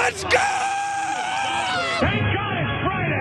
Let's go! Thank God it's Friday!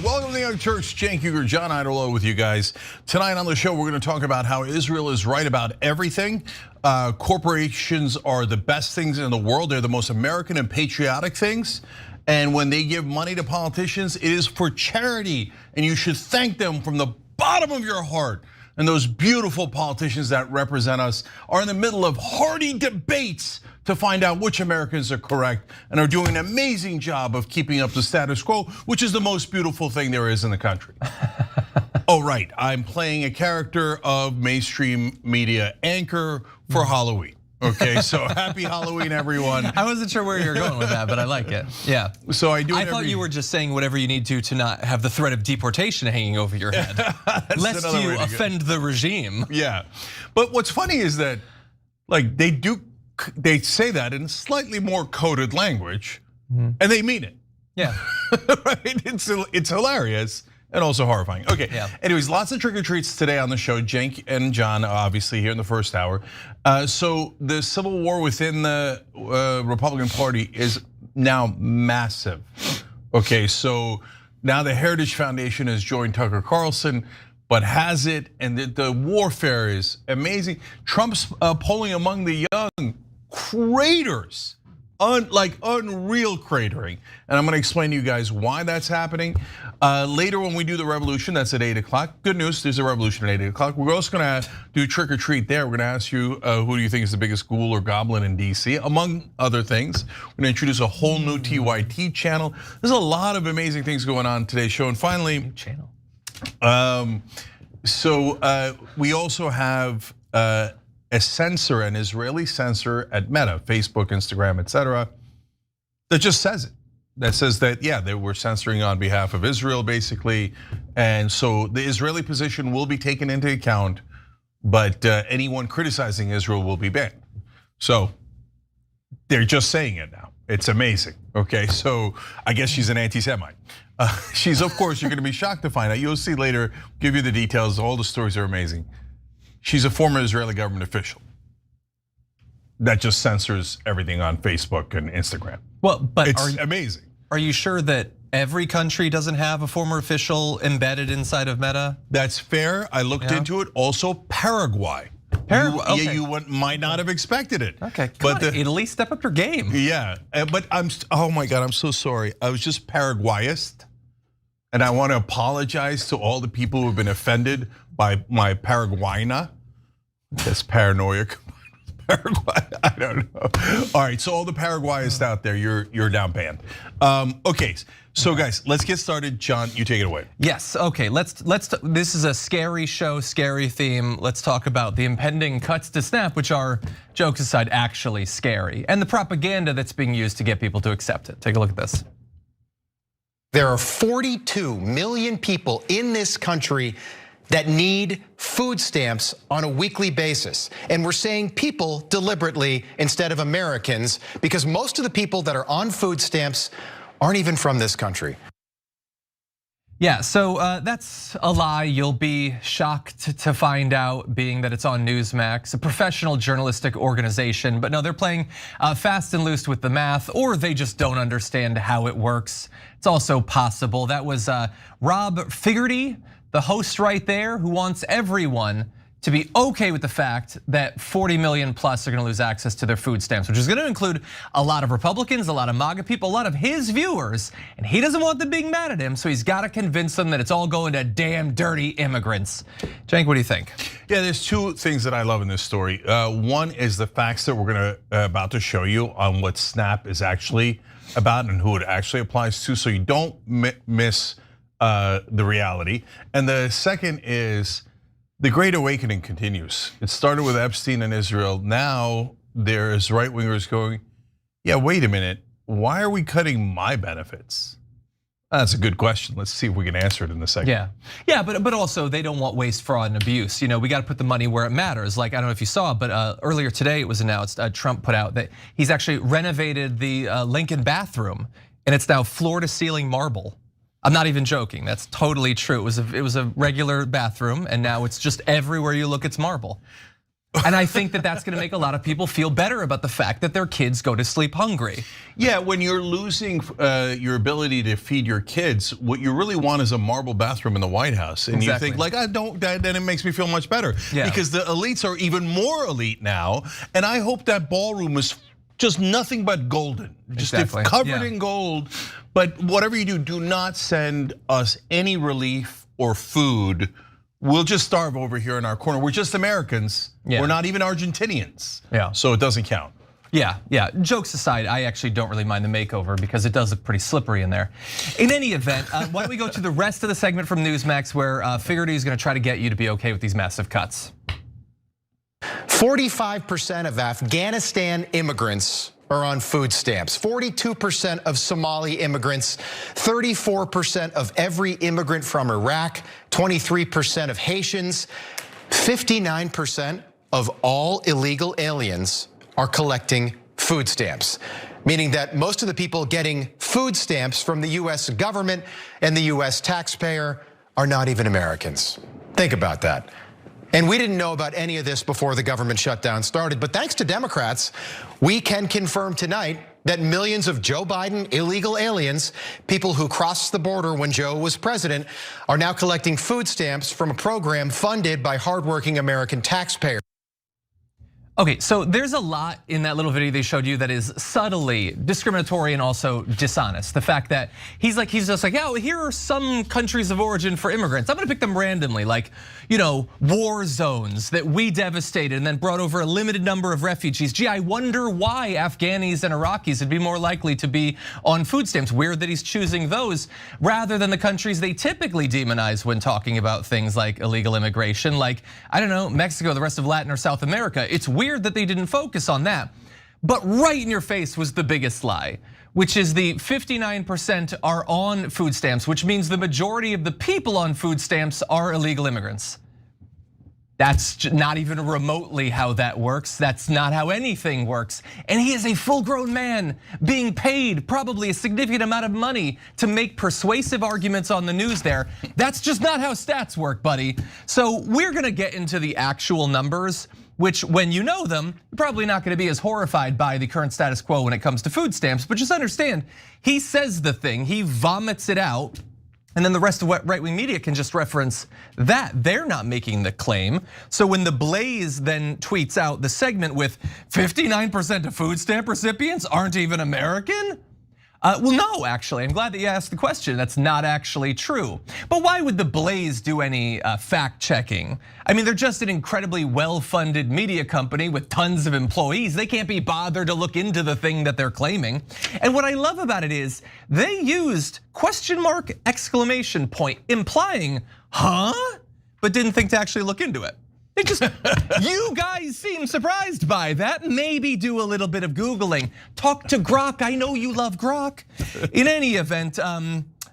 Welcome to the Young Turks. Cenk Uygur, John Idolo with you guys. Tonight on the show, we're going to talk about how Israel is right about everything. Corporations are the best things in the world. They're the most American and patriotic things. And when they give money to politicians, it is for charity. And you should thank them from the bottom of your heart. And those beautiful politicians that represent us are in the middle of hearty debates to find out which Americans are correct and are doing an amazing job of keeping up the status quo, which is the most beautiful thing there is in the country. Oh, right, I'm playing a character of mainstream media anchor for Halloween. Okay, so happy Halloween, everyone. I wasn't sure where you were going with that, but I like it. Yeah. So I thought you were just saying whatever you need to not have the threat of deportation hanging over your head, lest you offend the regime. Yeah, but what's funny is that, like, they say that in slightly more coded language, and they mean it. Yeah, right. It's hilarious. And also horrifying. Okay, yeah. Anyways, lots of trick or treats today on the show. Cenk and John, obviously, here in the first hour. So the civil war within the Republican Party is now massive. Okay, so now the Heritage Foundation has joined Tucker Carlson, but has it? And the warfare is amazing. Trump's polling among the young craters. Unreal cratering. And I'm gonna explain to you guys why that's happening. Later when we do the revolution, that's at 8 o'clock. Good news, there's a revolution at 8 o'clock. We're also gonna do trick or treat there. We're gonna ask you, who do you think is the biggest ghoul or goblin in DC, among other things. We're gonna introduce a whole new TYT channel. There's a lot of amazing things going on in today's show. And finally, new channel. We also have a censor, an Israeli censor at Meta, Facebook, Instagram, etc., that just says it. That says that, yeah, they were censoring on behalf of Israel, basically. And so the Israeli position will be taken into account, but anyone criticizing Israel will be banned. So they're just saying it now. It's amazing, okay? So I guess she's an anti-Semite. She's, of course, you're gonna be shocked to find out. You'll see later, give you the details, all the stories are amazing. She's a former Israeli government official that just censors everything on Facebook and Instagram. Well, but it's amazing. Are you sure that every country doesn't have a former official embedded inside of Meta? That's fair. I looked into it. Also, Paraguay. Okay. You might not have expected it. Okay, but Italy, step up your game. Yeah, but oh my God, I'm so sorry. I was just Paraguayist, and I want to apologize to all the people who have been offended by my Paraguayna. That's paranoia. Paraguay, I don't know. All right, so all the Paraguayists out there, you're now banned. Okay, so guys, let's get started. John, you take it away. Yes, okay, this is a scary show, scary theme. Let's talk about the impending cuts to snap, which are, jokes aside, actually scary. And the propaganda that's being used to get people to accept it. Take a look at this. There are 42 million people in this country that need food stamps on a weekly basis. And we're saying people deliberately instead of Americans, because most of the people that are on food stamps aren't even from this country. Yeah, so that's a lie. You'll be shocked to find out, being that it's on Newsmax, a professional journalistic organization. But no, they're playing fast and loose with the math, or they just don't understand how it works. It's also possible. That was Rob Figerty, the host right there, who wants everyone to be okay with the fact that 40 million plus are gonna lose access to their food stamps, which is gonna include a lot of Republicans, a lot of MAGA people, a lot of his viewers, and he doesn't want them being mad at him, so he's gotta convince them that it's all going to damn dirty immigrants. Cenk, what do you think? Yeah, there's two things that I love in this story. One is the facts that we're about to show you on what SNAP is actually about and who it actually applies to, so you don't miss the reality. And the second is the Great Awakening continues. It started with Epstein and Israel. Now there's right-wingers going, yeah, wait a minute, why are we cutting my benefits? That's a good question. Let's see if we can answer it in a second. Yeah, but also they don't want waste, fraud, and abuse. You know, we got to put the money where it matters. Like, I don't know if you saw, but earlier today it was announced, Trump put out that he's actually renovated the Lincoln bathroom, and it's now floor-to-ceiling marble. I'm not even joking. That's totally true. It was a regular bathroom, and now it's just everywhere you look, it's marble. And I think that that's gonna make a lot of people feel better about the fact that their kids go to sleep hungry. Yeah, when you're losing your ability to feed your kids, what you really want is a marble bathroom in the White House. And you think like, I don't, then it makes me feel much better. Because the elites are even more elite now. And I hope that ballroom is just nothing but golden, just covered in gold. But whatever you do, do not send us any relief or food. We'll just starve over here in our corner. We're just Americans. We're not even Argentinians. So it doesn't count. Yeah. Jokes aside, I actually don't really mind the makeover because it does look pretty slippery in there. In any event, why don't we go to the rest of the segment from Newsmax where Figurity is going to try to get you to be okay with these massive cuts. 45% of Afghanistan immigrants are on food stamps. 42% of Somali immigrants, 34% of every immigrant from Iraq, 23% of Haitians, 59% of all illegal aliens are collecting food stamps, meaning that most of the people getting food stamps from the US government and the US taxpayer are not even Americans. Think about that. And we didn't know about any of this before the government shutdown started, but thanks to Democrats, we can confirm tonight that millions of Joe Biden illegal aliens, people who crossed the border when Joe was president, are now collecting food stamps from a program funded by hardworking American taxpayers. Okay, so there's a lot in that little video they showed you that is subtly discriminatory and also dishonest. The fact that he's just like, yeah, well, here are some countries of origin for immigrants. I'm gonna pick them randomly, like, you know, war zones that we devastated and then brought over a limited number of refugees. Gee, I wonder why Afghanis and Iraqis would be more likely to be on food stamps. Weird that he's choosing those rather than the countries they typically demonize when talking about things like illegal immigration, like, I don't know, Mexico, the rest of Latin or South America. It's weird that they didn't focus on that. But right in your face was the biggest lie, which is the 59% are on food stamps, which means the majority of the people on food stamps are illegal immigrants. That's not even remotely how that works. That's not how anything works. And he is a full-grown man being paid probably a significant amount of money to make persuasive arguments on the news there. That's just not how stats work, buddy. So we're gonna get into the actual numbers, which when you know them, you're probably not gonna be as horrified by the current status quo when it comes to food stamps, but just understand, he says the thing, he vomits it out, and then the rest of what right-wing media can just reference that. They're not making the claim. So when the Blaze then tweets out the segment with 59% of food stamp recipients aren't even American, well, no, actually, I'm glad that you asked the question. That's not actually true. But why would the Blaze do any fact checking? I mean, they're just an incredibly well-funded media company with tons of employees. They can't be bothered to look into the thing that they're claiming. And what I love about it is they used question mark, exclamation point, implying, huh? But didn't think to actually look into it. They just, you guys seem surprised by that. Maybe do a little bit of Googling. Talk to Grok, I know you love Grok. In any event,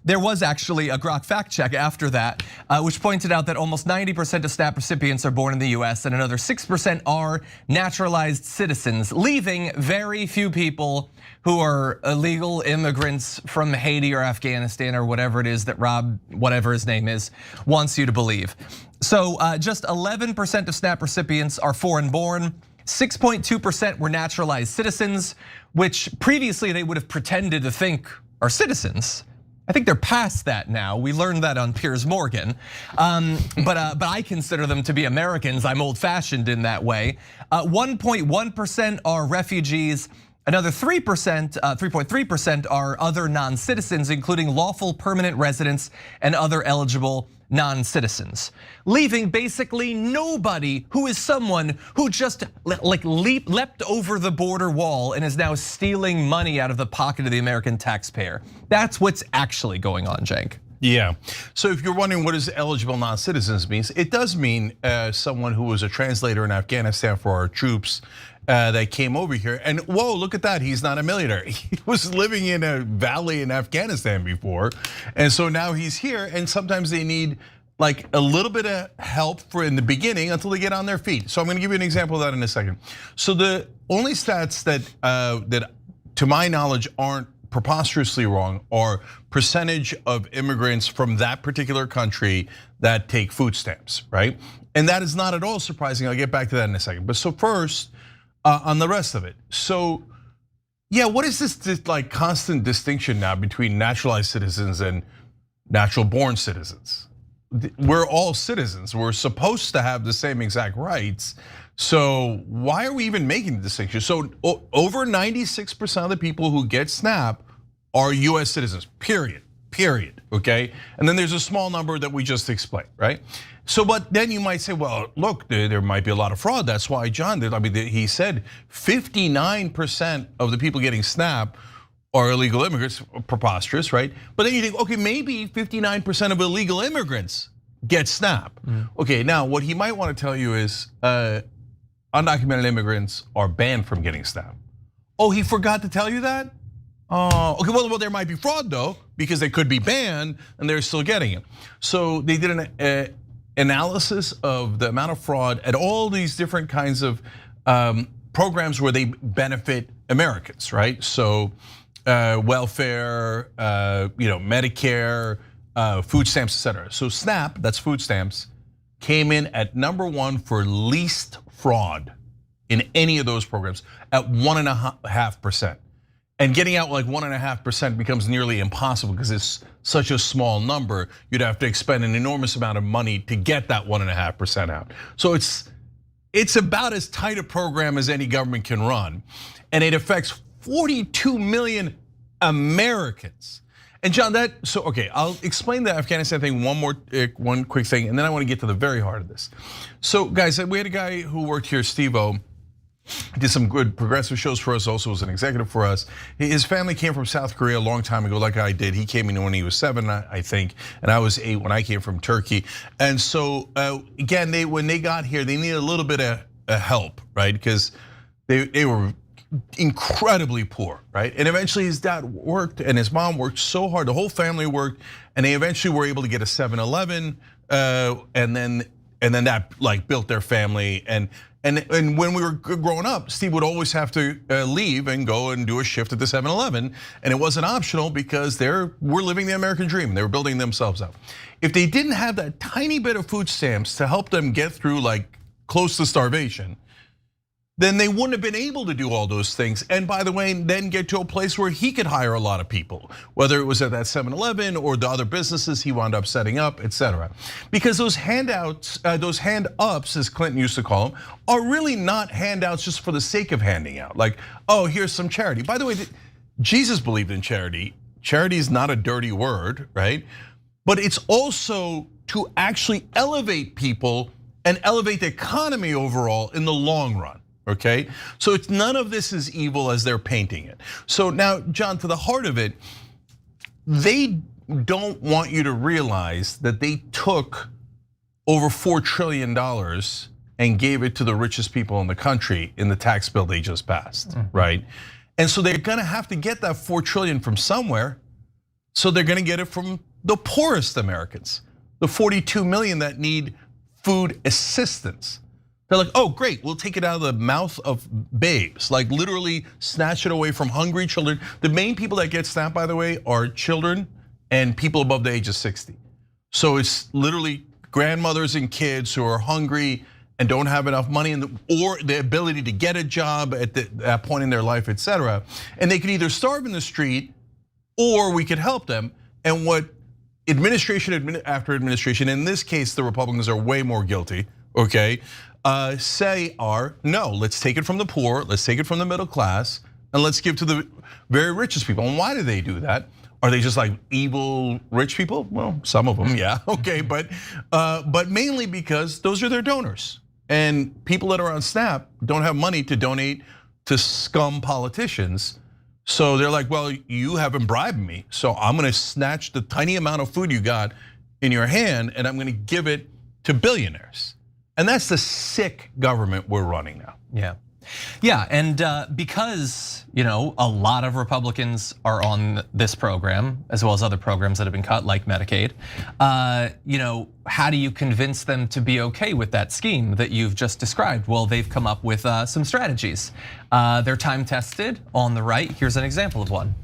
there was actually a Grok fact check after that, which pointed out that almost 90% of SNAP recipients are born in the US and another 6% are naturalized citizens, leaving very few people who are illegal immigrants from Haiti or Afghanistan or whatever it is that Rob, whatever his name is, wants you to believe. So just 11% of SNAP recipients are foreign born. 6.2% were naturalized citizens, which previously they would have pretended to think are citizens. I think they're past that now. We learned that on Piers Morgan. But I consider them to be Americans. I'm old fashioned in that way. 1.1% are refugees. Another 3.3% are other non-citizens, including lawful permanent residents and other eligible non-citizens, leaving basically nobody who is someone who just leapt over the border wall and is now stealing money out of the pocket of the American taxpayer. That's what's actually going on, Cenk. Yeah, so if you're wondering what does eligible non-citizens means, it does mean someone who was a translator in Afghanistan for our troops that came over here, and whoa, look at that, he's not a millionaire. He was living in a valley in Afghanistan before, and so now he's here, and sometimes they need like a little bit of help for in the beginning until they get on their feet. So I'm gonna give you an example of that in a second. So the only stats that to my knowledge aren't preposterously wrong are percentage of immigrants from that particular country that take food stamps, right? And that is not at all surprising. I'll get back to that in a second. But so first, on the rest of it. So yeah, what is this like constant distinction now between naturalized citizens and natural born citizens? We're all citizens. We're supposed to have the same exact rights. So why are we even making the distinction? So over 96% of the people who get SNAP are US citizens, period, okay? And then there's a small number that we just explained, right? So, but then you might say, well, look, there might be a lot of fraud. That's why John did, I mean, he said 59% of the people getting SNAP are illegal immigrants, preposterous, right? But then you think, okay, maybe 59% of illegal immigrants get SNAP. Okay, now what he might want to tell you is undocumented immigrants are banned from getting SNAP. Oh, he forgot to tell you that? Oh, okay, well, there might be fraud though, because they could be banned and they're still getting it. So they did an analysis of the amount of fraud at all these different kinds of programs where they benefit Americans, right? So welfare, Medicare, food stamps, etc. So SNAP, that's food stamps, came in at #1 for least fraud in any of those programs at 1.5%. And getting out like 1.5% becomes nearly impossible because it's such a small number. You'd have to expend an enormous amount of money to get that 1.5% out. So it's about as tight a program as any government can run. And it affects 42 million Americans. And John, okay, I'll explain the Afghanistan thing one quick thing, and then I want to get to the very heart of this. So guys, we had a guy who worked here, Steve-O, did some good progressive shows for us, also was an executive for us. His family came from South Korea a long time ago, like I did. He came in when he was 7, I think, and I was 8 when I came from Turkey. And so again, when they got here, they needed a little bit of help, right? Because they were incredibly poor, right? And eventually his dad worked and his mom worked so hard, the whole family worked, and they eventually were able to get a 7-Eleven, and then that like built their family. And when we were growing up, Steve would always have to leave and go and do a shift at the 7-Eleven, and it wasn't optional because we're living the American dream. They were building themselves up. If they didn't have that tiny bit of food stamps to help them get through like close to starvation, then they wouldn't have been able to do all those things. And by the way, then get to a place where he could hire a lot of people, whether it was at that 7-Eleven or the other businesses he wound up setting up, etc. Because those handouts, those hand-ups, as Clinton used to call them, are really not handouts just for the sake of handing out. Like, oh, here's some charity. By the way, Jesus believed in charity. Charity is not a dirty word, right? But it's also to actually elevate people and elevate the economy overall in the long run. Okay, so it's none of this is evil as they're painting it. So now, John, to the heart of it, they don't want you to realize that they took over $4 trillion and gave it to the richest people in the country in the tax bill they just passed, right? And so they're gonna have to get that $4 trillion from somewhere. So they're gonna get it from the poorest Americans, the 42 million that need food assistance. They're like, oh great, we'll take it out of the mouth of babes, like literally snatch it away from hungry children. The main people that get SNAP, by the way, are children and people above the age of 60. So it's literally grandmothers and kids who are hungry and don't have enough money or the ability to get a job at that point in their life, etc. And they could either starve in the street or we could help them. And what administration after administration, in this case, the Republicans are way more guilty, okay? Say no, let's take it from the poor, let's take it from the middle class, and let's give to the very richest people. And why do they do that? Are they just like evil rich people? Well, some of them, yeah, okay, but mainly because those are their donors. And people that are on Snap don't have money to donate to scum politicians. So they're like, well, you haven't bribed me, so I'm gonna snatch the tiny amount of food you got in your hand and I'm gonna give it to billionaires. And that's the sick government we're running now. Yeah, and because a lot of Republicans are on this program, as well as other programs that have been cut, like Medicaid. How do you convince them to be okay with that scheme that you've just described? Well, they've come up with some strategies. They're time tested on the right. Here's an example of one.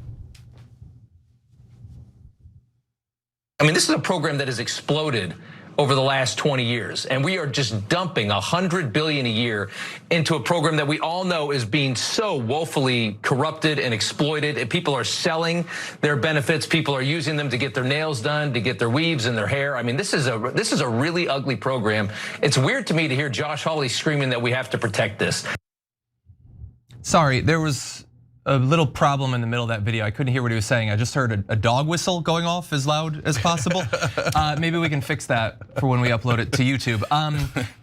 I mean, this is a program that has exploded over the last 20 years. And we are just dumping $100 billion a year into a program that we all know is being so woefully corrupted and exploited. And people are selling their benefits. People are using them to get their nails done, to get their weaves and their hair. I mean, this is a really ugly program. It's weird to me to hear Josh Hawley screaming that we have to protect this. Sorry, there was a little problem in the middle of that video. I couldn't hear what he was saying. I just heard a dog whistle going off as loud as possible. Maybe we can fix that for when we upload it to YouTube.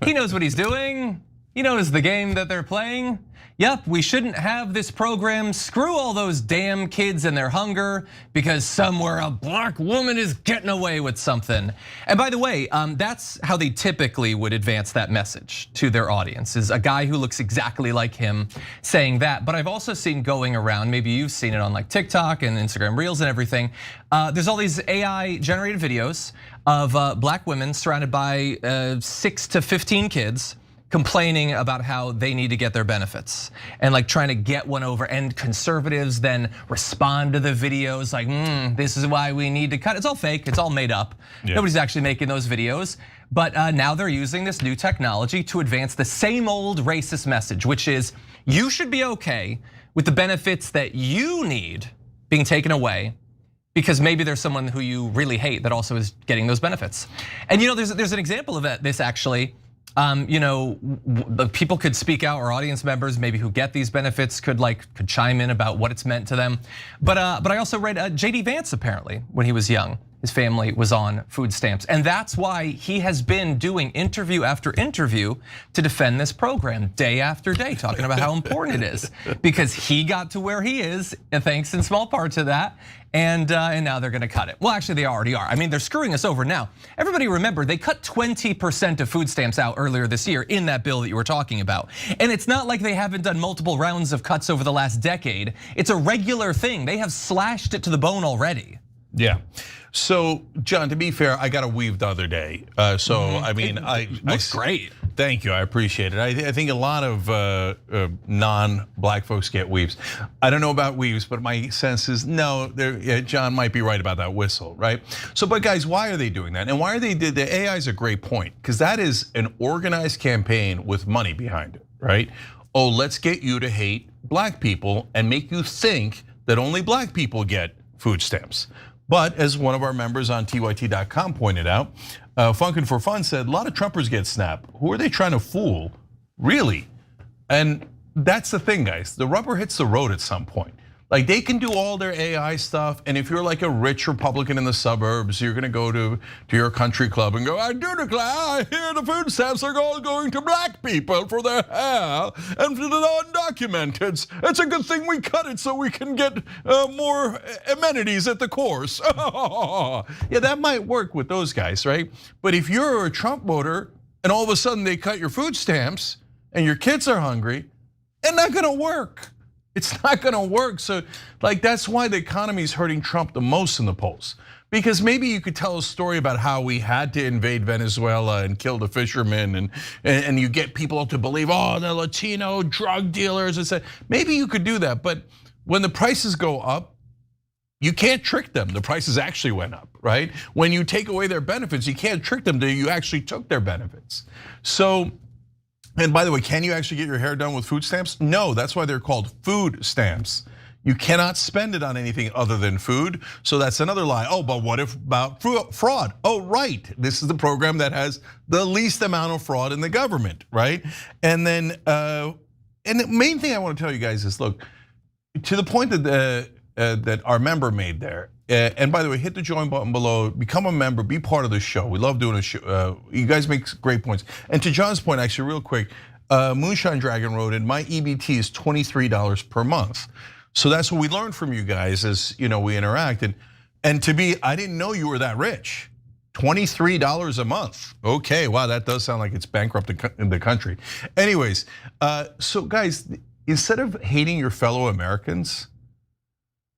He knows what he's doing. He knows the game that they're playing. Yep, we shouldn't have this program. Screw all those damn kids and their hunger because somewhere a black woman is getting away with something. And by the way, that's how they typically would advance that message to their audience, is a guy who looks exactly like him saying that. But I've also seen going around, maybe you've seen it on like TikTok and Instagram Reels and everything. There's all these AI generated videos of black women surrounded by 6 to 15 kids complaining about how they need to get their benefits and like trying to get one over, and conservatives then respond to the videos like, this is why we need to cut. It's all fake, it's all made up. Nobody's actually making those videos. But now they're using this new technology to advance the same old racist message, which is you should be okay with the benefits that you need being taken away because maybe there's someone who you really hate that also is getting those benefits. And there's an example of this actually. People could speak out, or audience members maybe who get these benefits could chime in about what it's meant to them. But I also read JD Vance apparently when he was young, his family was on food stamps, and that's why he has been doing interview after interview to defend this program day after day, talking about how important it is because he got to where he is, and thanks in small part to that. And now they're gonna cut it. Well, actually they already are. I mean, they're screwing us over now. Everybody remember, they cut 20% of food stamps out earlier this year in that bill that you were talking about. And it's not like they haven't done multiple rounds of cuts over the last decade. It's a regular thing. They have slashed it to the bone already. Yeah. So, John, to be fair, I got a weave the other day. I mean, it looks great. Thank you, I appreciate it. I think a lot of non-black folks get weaves. I don't know about weaves, but my sense is no. John might be right about that whistle, right? So, but guys, why are they doing that? And why are they? The AI is a great point because that is an organized campaign with money behind it, right? Oh, let's get you to hate black people and make you think that only black people get food stamps. But as one of our members on TYT.com pointed out, Funkin' for Fun said, a lot of Trumpers get SNAP. Who are they trying to fool, really? And that's the thing, guys. The rubber hits the road at some point. Like they can do all their AI stuff, and if you're like a rich Republican in the suburbs, you're gonna go to your country club and go, I do declare, I hear the food stamps are all going to black people for their hair and for the undocumented. It's a good thing we cut it so we can get more amenities at the course. Yeah, that might work with those guys, right? But if you're a Trump voter and all of a sudden they cut your food stamps and your kids are hungry, it's not gonna work. It's not gonna work. So that's why the economy is hurting Trump the most in the polls. Because maybe you could tell a story about how we had to invade Venezuela and kill the fishermen, and you get people to believe, oh, the Latino drug dealers, and maybe you could do that. But when the prices go up, you can't trick them. The prices actually went up, right? When you take away their benefits, you can't trick them that you actually took their benefits. So, and by the way, can you actually get your hair done with food stamps? No, that's why they're called food stamps. You cannot spend it on anything other than food. So that's another lie. Oh, but what if about fraud? Oh, right. This is the program that has the least amount of fraud in the government, right? And then, and the main thing I want to tell you guys is, look, to the point that that our member made there, And by the way, hit the join button below, become a member, be part of the show. We love doing a show. You guys make great points. And to John's point, actually, real quick, Moonshine Dragon wrote in, my EBT is $23 per month. So that's what we learned from you guys as we interacted. And I didn't know you were that rich. $23 a month. Okay, wow, that does sound like it's bankrupt in the country. Anyways, so guys, instead of hating your fellow Americans,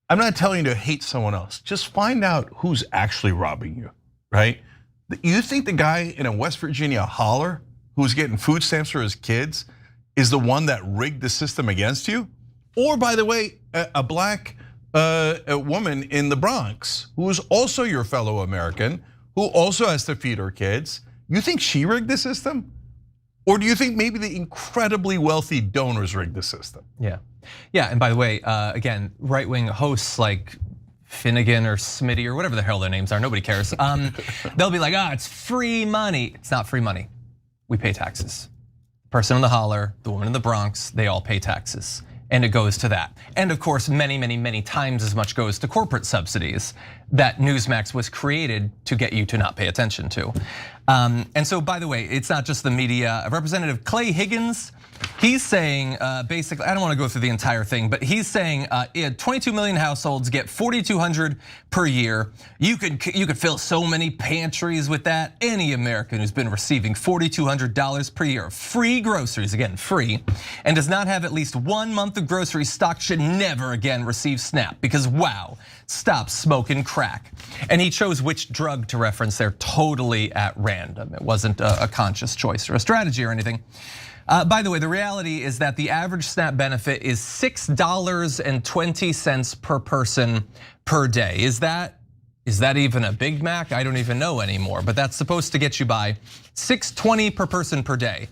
I'm not telling you to hate someone else. Just find out who's actually robbing you, right? You think the guy in a West Virginia holler who's getting food stamps for his kids is the one that rigged the system against you? Or by the way, a black a woman in the Bronx who is also your fellow American, who also has to feed her kids, you think she rigged the system? Or do you think maybe the incredibly wealthy donors rigged the system? Yeah, and by the way, again, right-wing hosts like Finnegan or Smitty or whatever the hell their names are, nobody cares. They'll be like, it's free money. It's not free money. We pay taxes. The person in the holler, the woman in the Bronx, they all pay taxes. And it goes to that. And of course, many, many, many times as much goes to corporate subsidies that Newsmax was created to get you to not pay attention to. And so, by the way, it's not just the media. Representative Clay Higgins, he's saying basically, I don't want to go through the entire thing, but he's saying 22 million households get $4,200 per year. You could fill so many pantries with that. Any American who's been receiving $4,200 per year of free groceries, again, free, and does not have at least 1 month of grocery stock should never again receive SNAP because wow, stop smoking crack. And he chose which drug to reference there totally at random. It wasn't a conscious choice or a strategy or anything. By the way, the reality is that the average SNAP benefit is $6.20 per person per day. Is that even a Big Mac? I don't even know anymore, but that's supposed to get you by $6.20 per person per day.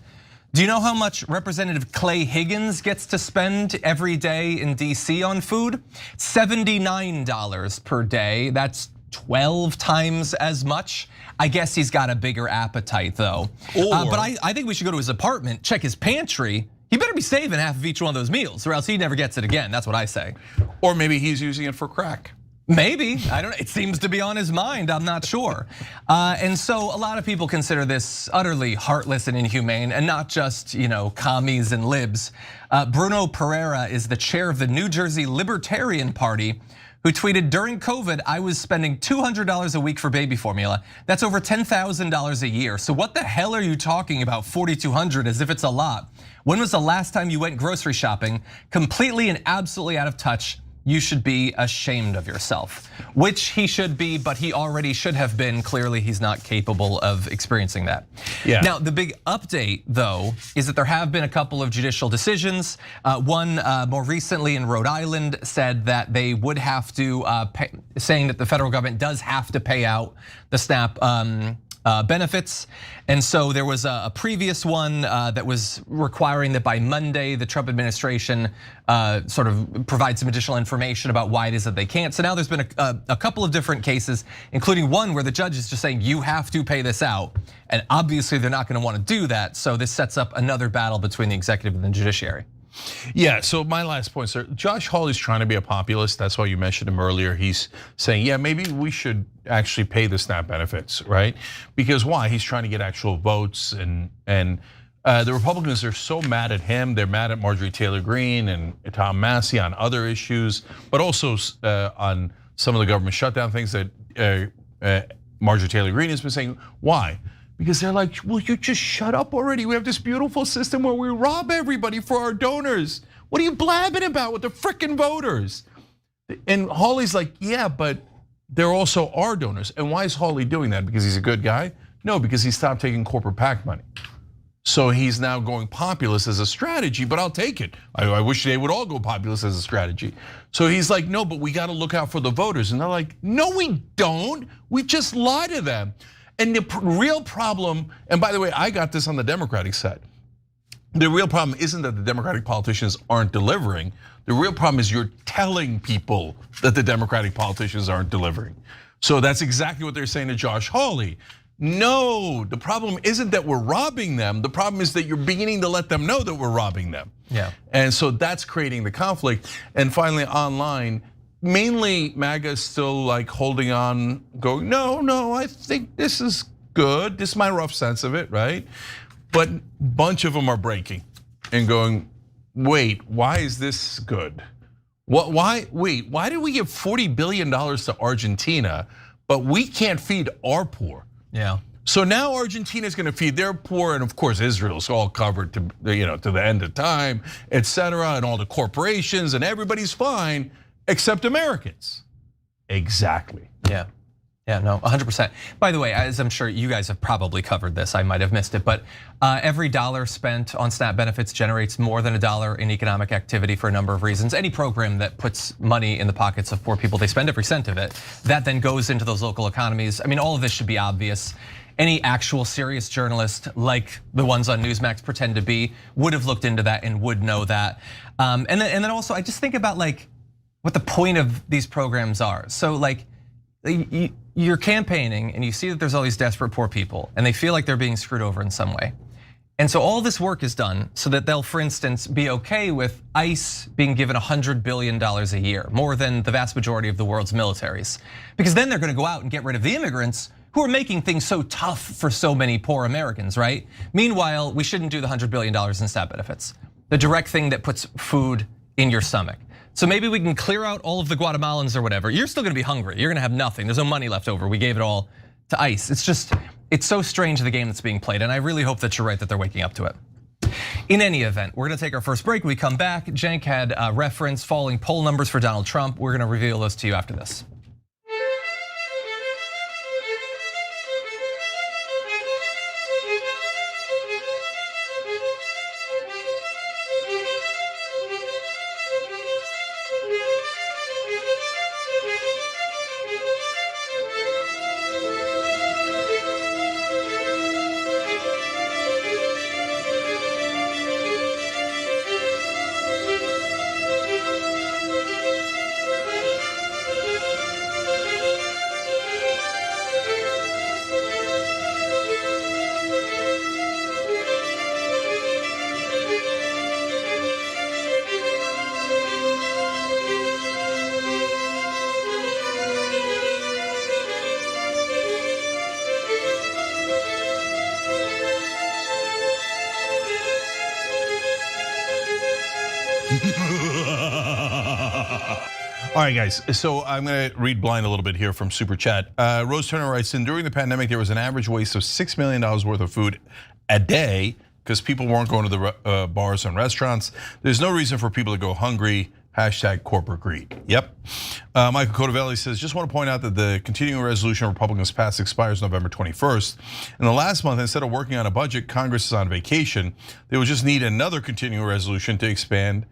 Do you know how much Representative Clay Higgins gets to spend every day in DC on food? $79 per day, that's 12 times as much. I guess he's got a bigger appetite though. But I think we should go to his apartment, check his pantry. He better be saving half of each one of those meals or else he never gets it again, that's what I say. Or maybe he's using it for crack. Maybe, I don't know, it seems to be on his mind, I'm not sure. And so a lot of people consider this utterly heartless and inhumane and not just commies and libs. Bruno Pereira is the chair of the New Jersey Libertarian Party who tweeted, during COVID, I was spending $200 a week for baby formula. That's over $10,000 a year. So what the hell are you talking about $4,200 as if it's a lot? When was the last time you went grocery shopping? Completely and absolutely out of touch. You should be ashamed of yourself, which he should be, but he already should have been. Clearly, he's not capable of experiencing that. Yeah. Now, the big update, though, is that there have been a couple of judicial decisions. One more recently in Rhode Island said that they would have to, saying that the federal government does have to pay out the SNAP benefits. And so there was a previous one that was requiring that by Monday, the Trump administration sort of provide some additional information about why it is that they can't. So now there's been a couple of different cases, including one where the judge is just saying, you have to pay this out. And obviously they're not gonna wanna do that. So this sets up another battle between the executive and the judiciary. Yeah, so my last point, sir. Josh Hawley's trying to be a populist. That's why you mentioned him earlier. He's saying, yeah, maybe we should actually pay the SNAP benefits, right? Because why? He's trying to get actual votes, and the Republicans are so mad at him. They're mad at Marjorie Taylor Greene and Tom Massey on other issues, but also on some of the government shutdown things that Marjorie Taylor Greene has been saying. Why? Because they're like, well, you just shut up already. We have this beautiful system where we rob everybody for our donors. What are you blabbing about with the frickin' voters? And Hawley's like, yeah, but they're also our donors. And why is Hawley doing that? Because he's a good guy? No, because he stopped taking corporate PAC money. So he's now going populist as a strategy, but I'll take it. I wish they would all go populist as a strategy. So he's like, no, but we gotta look out for the voters. And they're like, no, we don't. We just lie to them. And the real problem, and by the way, I got this on the Democratic side. The real problem isn't that the Democratic politicians aren't delivering. The real problem is you're telling people that the Democratic politicians aren't delivering. So that's exactly what they're saying to Josh Hawley. No, the problem isn't that we're robbing them. The problem is that you're beginning to let them know that we're robbing them. Yeah. And so that's creating the conflict. And finally, online, mainly MAGA is still like holding on, going, no, I think this is good. This is my rough sense of it, right? But a bunch of them are breaking and going, wait, why is this good? Why did we give $40 billion to Argentina, but we can't feed our poor? Yeah. So now Argentina is going to feed their poor, and of course Israel's all covered to the end of time, et cetera, and all the corporations, and everybody's fine except Americans. Exactly. Yeah. Yeah, no, 100%. By the way, as I'm sure you guys have probably covered this, I might have missed it, but every dollar spent on SNAP benefits generates more than $1 in economic activity for a number of reasons. Any program that puts money in the pockets of poor people, they spend every cent of it. That then goes into those local economies. I mean, all of this should be obvious. Any actual serious journalist, like the ones on Newsmax pretend to be, would have looked into that and would know that. And then also, I just think about like what the point of these programs are. So like, you're campaigning and you see that there's all these desperate poor people and they feel like they're being screwed over in some way. And so all this work is done so that they'll, for instance, be okay with ICE being given $100 billion a year, more than the vast majority of the world's militaries. Because then they're gonna go out and get rid of the immigrants who are making things so tough for so many poor Americans, right? Meanwhile, we shouldn't do the $100 billion in SNAP benefits, the direct thing that puts food in your stomach. So maybe we can clear out all of the Guatemalans or whatever. You're still gonna be hungry, you're gonna have nothing. There's no money left over, we gave it all to ICE. It's so strange the game that's being played, and I really hope that you're right that they're waking up to it. In any event, we're gonna take our first break. When we come back, Cenk had referenced falling poll numbers for Donald Trump. We're gonna reveal those to you after this. All right, guys, so I'm gonna read blind a little bit here from Super Chat. Rose Turner writes in, during the pandemic, there was an average waste of $6 million worth of food a day because people weren't going to the bars and restaurants. There's no reason for people to go hungry. Hashtag corporate greed. Yep. Michael Cotavelli says, just want to point out that the continuing resolution Republicans passed expires November 21st. In the last month, instead of working on a budget, Congress is on vacation. They will just need another continuing resolution to extend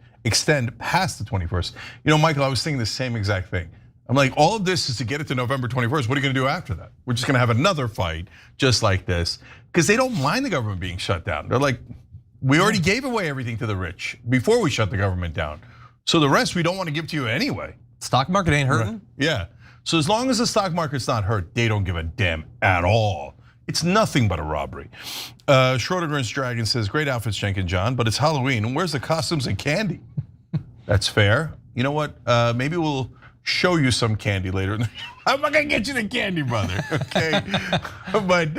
past the 21st. You know, Michael, I was thinking the same exact thing. I'm like, all of this is to get it to November 21st. What are you gonna do after that? We're just gonna have another fight just like this. Because they don't mind the government being shut down. They're like, we already gave away everything to the rich before we shut the government down. So the rest we don't want to give to you anyway. Stock market ain't hurting. Right. Yeah, so as long as the stock market's not hurt, they don't give a damn at all. It's nothing but a robbery. Schrodinger's Dragon says, great outfits, Cenk and John, but it's Halloween, and where's the costumes and candy? That's fair. You know what, maybe we'll show you some candy later. I'm not gonna get you the candy, brother, okay? But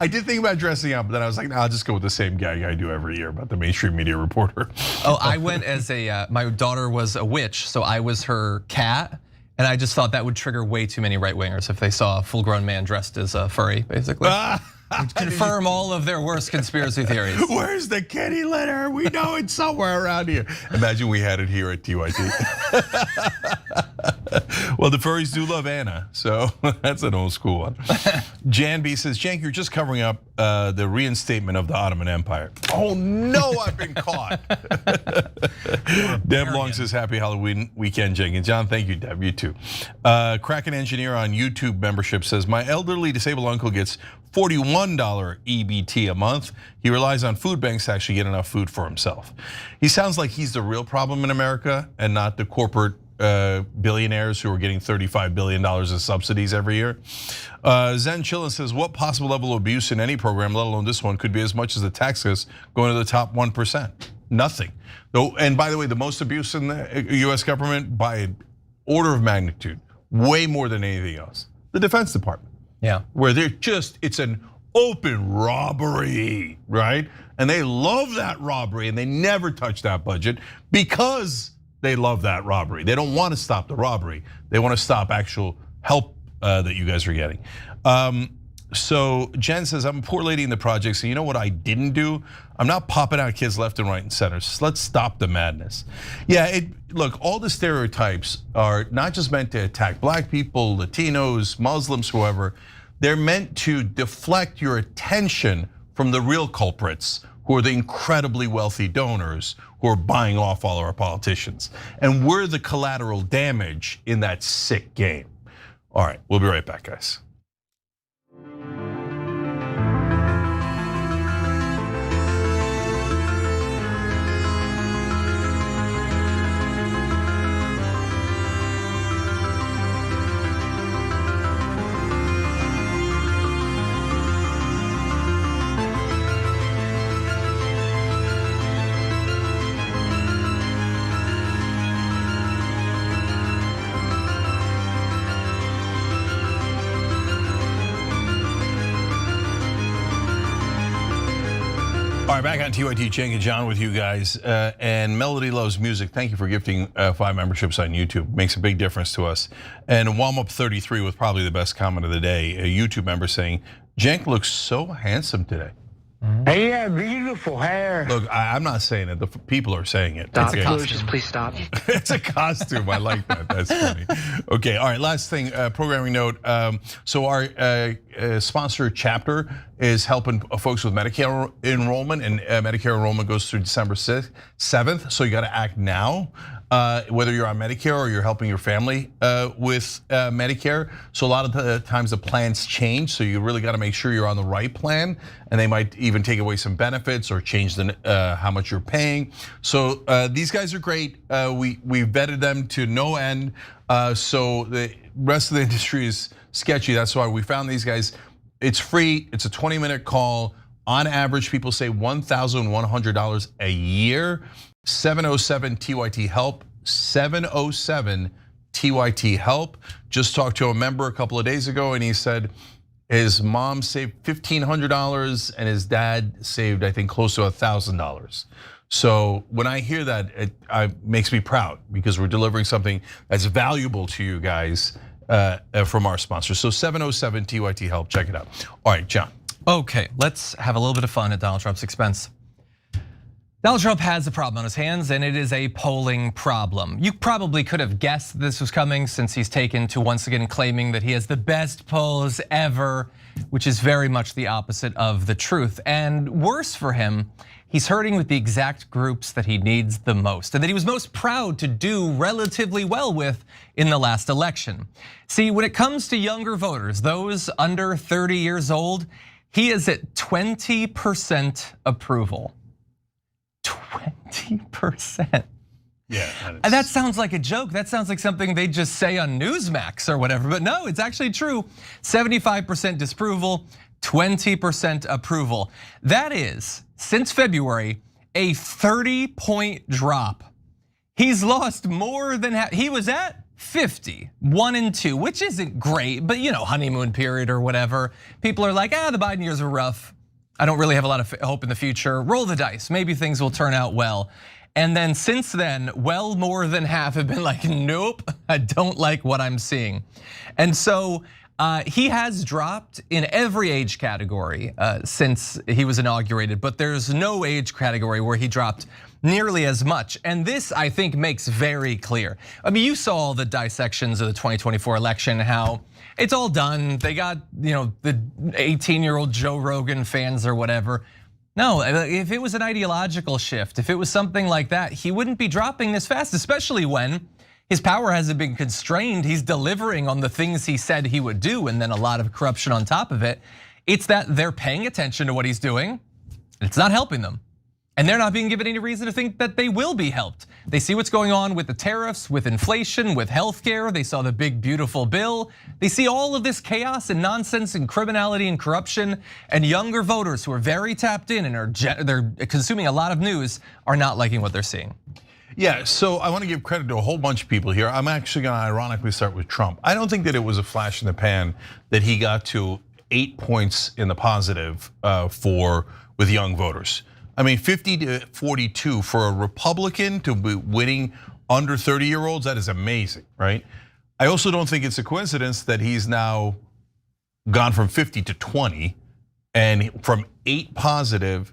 I did think about dressing up, but then I was like, nah, I'll just go with the same gag I do every year about the mainstream media reporter. Oh, I went as my daughter was a witch, so I was her cat. And I just thought that would trigger way too many right-wingers if they saw a full-grown man dressed as a furry, basically. Confirm all of their worst conspiracy theories. Where's the kitty litter? We know it's somewhere around here. Imagine we had it here at TYT. Well, the furries do love Anna, so that's an old school one. Jan B says, Cenk, you're just covering up the reinstatement of the Ottoman Empire. Oh no, I've been caught. Deb Long says, happy Halloween weekend, Cenk. And John, thank you, Deb, you too. Kraken Engineer on YouTube membership says, my elderly disabled uncle gets $41 EBT a month. He relies on food banks to actually get enough food for himself. He sounds like he's the real problem in America and not the corporate billionaires who are getting $35 billion in subsidies every year. Zen Chillin says, what possible level of abuse in any program, let alone this one, could be as much as the tax cuts going to the top 1%? Nothing. And by the way, the most abuse in the US government by order of magnitude, way more than anything else. The Defense Department. Yeah. Where it's an open robbery, right? And they love that robbery and they never touch that budget because they love that robbery. They don't want to stop the robbery. They want to stop actual help that you guys are getting. So Jen says, I'm a poor lady in the project, so you know what I didn't do? I'm not popping out kids left and right and center. So let's stop the madness. Yeah, look, all the stereotypes are not just meant to attack black people, Latinos, Muslims, whoever. They're meant to deflect your attention from the real culprits, who are the incredibly wealthy donors who are buying off all our politicians. And we're the collateral damage in that sick game. All right, we'll be right back, guys. All right, back on TYT, Cenk and John with you guys. And Melody Loves Music, thank you for gifting 5 memberships on YouTube. Makes a big difference to us. And WalmUp33 with probably the best comment of the day, a YouTube member saying, Cenk looks so handsome today. Hey, yeah, beautiful hair. Look, I'm not saying it, the people are saying it. Stop, Okay. just please stop. It's a costume, I like that, that's funny. Okay, all right, last thing, programming note. So our sponsor chapter is helping folks with Medicare enrollment, and Medicare enrollment goes through December 7th, so you gotta act now. Whether you're on Medicare or you're helping your family with Medicare. So a lot of the times the plans change, so you really gotta make sure you're on the right plan, and they might even take away some benefits or change how much you're paying. So these guys are great. We vetted them to no end. So the rest of the industry is sketchy. That's why we found these guys. It's free, it's a 20-minute call. On average, people say $1,100 a year. 707-TYT-HELP, 707-TYT-HELP. Just talked to a member a couple of days ago and he said his mom saved $1,500 and his dad saved, I think, close to $1,000. So when I hear that, it makes me proud because we're delivering something that's valuable to you guys from our sponsors. So 707-TYT-HELP, check it out. All right, John. Okay, let's have a little bit of fun at Donald Trump's expense. Donald Trump has a problem on his hands, and it is a polling problem. You probably could have guessed this was coming since he's taken to once again claiming that he has the best polls ever, which is very much the opposite of the truth. And worse for him, he's hurting with the exact groups that he needs the most and that he was most proud to do relatively well with in the last election. See, when it comes to younger voters, those under 30 years old, he is at 20% approval. 20%. Yeah. And that sounds like a joke. That sounds like something they just say on Newsmax or whatever, but no, it's actually true. 75% disapproval, 20% approval. That is, since February, a 30-point drop. He's lost more than half. He was at 50, 1 and 2, which isn't great, but honeymoon period or whatever. People are like, the Biden years were rough. I don't really have a lot of hope in the future. Roll the dice, maybe things will turn out well. And then since then, well more than half have been like, nope, I don't like what I'm seeing. And so he has dropped in every age category since he was inaugurated, but there's no age category where he dropped nearly as much. And this, I think, makes very clear. I mean, you saw the dissections of the 2024 election, how it's all done. They got, the 18-year-old Joe Rogan fans or whatever. No, if it was an ideological shift, if it was something like that, he wouldn't be dropping this fast, especially when his power hasn't been constrained. He's delivering on the things he said he would do, and then a lot of corruption on top of it. It's that they're paying attention to what he's doing, and it's not helping them. And they're not being given any reason to think that they will be helped. They see what's going on with the tariffs, with inflation, with healthcare. They saw the big, beautiful bill. They see all of this chaos and nonsense and criminality and corruption. And younger voters who are very tapped in and they're consuming a lot of news are not liking what they're seeing. Yeah, so I want to give credit to a whole bunch of people here. I'm actually going to ironically start with Trump. I don't think that it was a flash in the pan that he got to 8 points in the positive with young voters. I mean, 50 to 42 for a Republican to be winning under 30-year-olds, that is amazing, right? I also don't think it's a coincidence that he's now gone from 50 to 20 and from 8 positive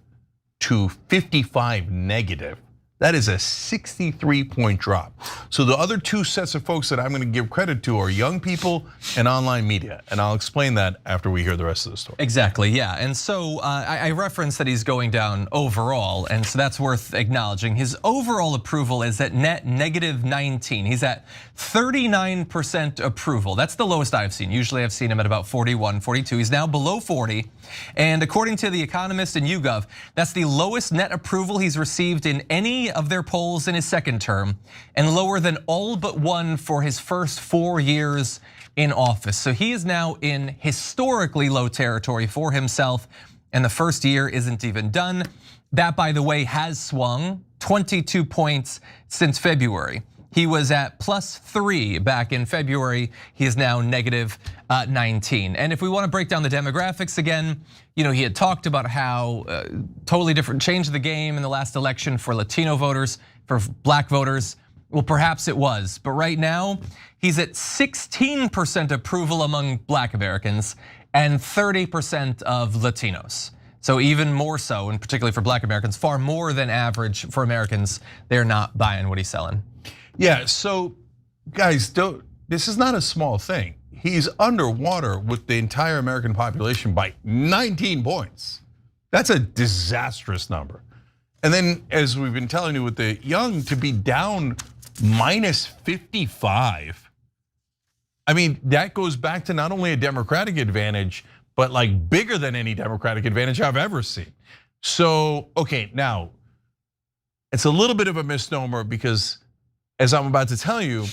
to 55 negative. That is a 63-point drop. So the other two sets of folks that I'm going to give credit to are young people and online media. And I'll explain that after we hear the rest of the story. Exactly, yeah. And so I referenced that he's going down overall, and so that's worth acknowledging. His overall approval is at net -19. He's at 39% approval. That's the lowest I've seen. Usually I've seen him at about 41, 42. He's now below 40. And according to The Economist and YouGov, that's the lowest net approval he's received in any of their polls in his second term, and lower than all but one for his first 4 years in office. So he is now in historically low territory for himself, and the first year isn't even done. That, by the way, has swung 22 points since February. He was at +3 back in February. He is now -19. And if we want to break down the demographics again, he had talked about how totally different, changed the game in the last election for Latino voters, for black voters. Well, perhaps it was, but right now he's at 16% approval among black Americans and 30% of Latinos. So even more so, and particularly for black Americans, far more than average for Americans. They're not buying what he's selling. Yeah, so guys, this is not a small thing. He's underwater with the entire American population by 19 points. That's a disastrous number. And then, as we've been telling you with the young, to be down -55. I mean, that goes back to not only a Democratic advantage, but like bigger than any Democratic advantage I've ever seen. So, okay, now, it's a little bit of a misnomer because, as I'm about to tell you,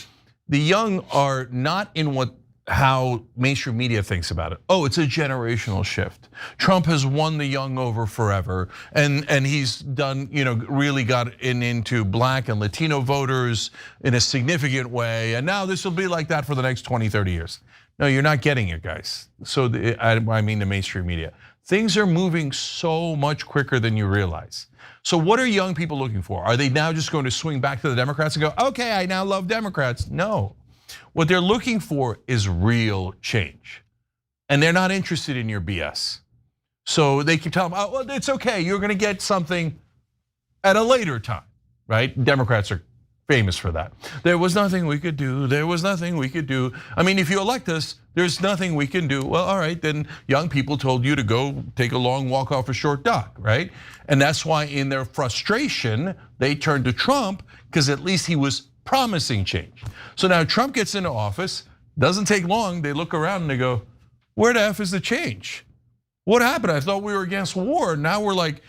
the young are not in how mainstream media thinks about it. Oh, it's a generational shift. Trump has won the young over forever, and he's done, really got into black and Latino voters in a significant way, and now this will be like that for the next 20, 30 years. No, you're not getting it, guys. So I mean the mainstream media. Things are moving so much quicker than you realize. So what are young people looking for? Are they now just going to swing back to the Democrats and go, okay, I now love Democrats? No. What they're looking for is real change. And they're not interested in your BS. So they keep telling them, oh, well, it's okay, you're gonna get something at a later time, right? Democrats are famous for that. There was nothing we could do, there was nothing we could do. I mean, if you elect us, there's nothing we can do. Well, all right, then young people told you to go take a long walk off a short dock, right? And that's why in their frustration, they turned to Trump, because at least he was promising change. So now Trump gets into office, doesn't take long, they look around and they go, where the F is the change? What happened? I thought we were against war. Now we're like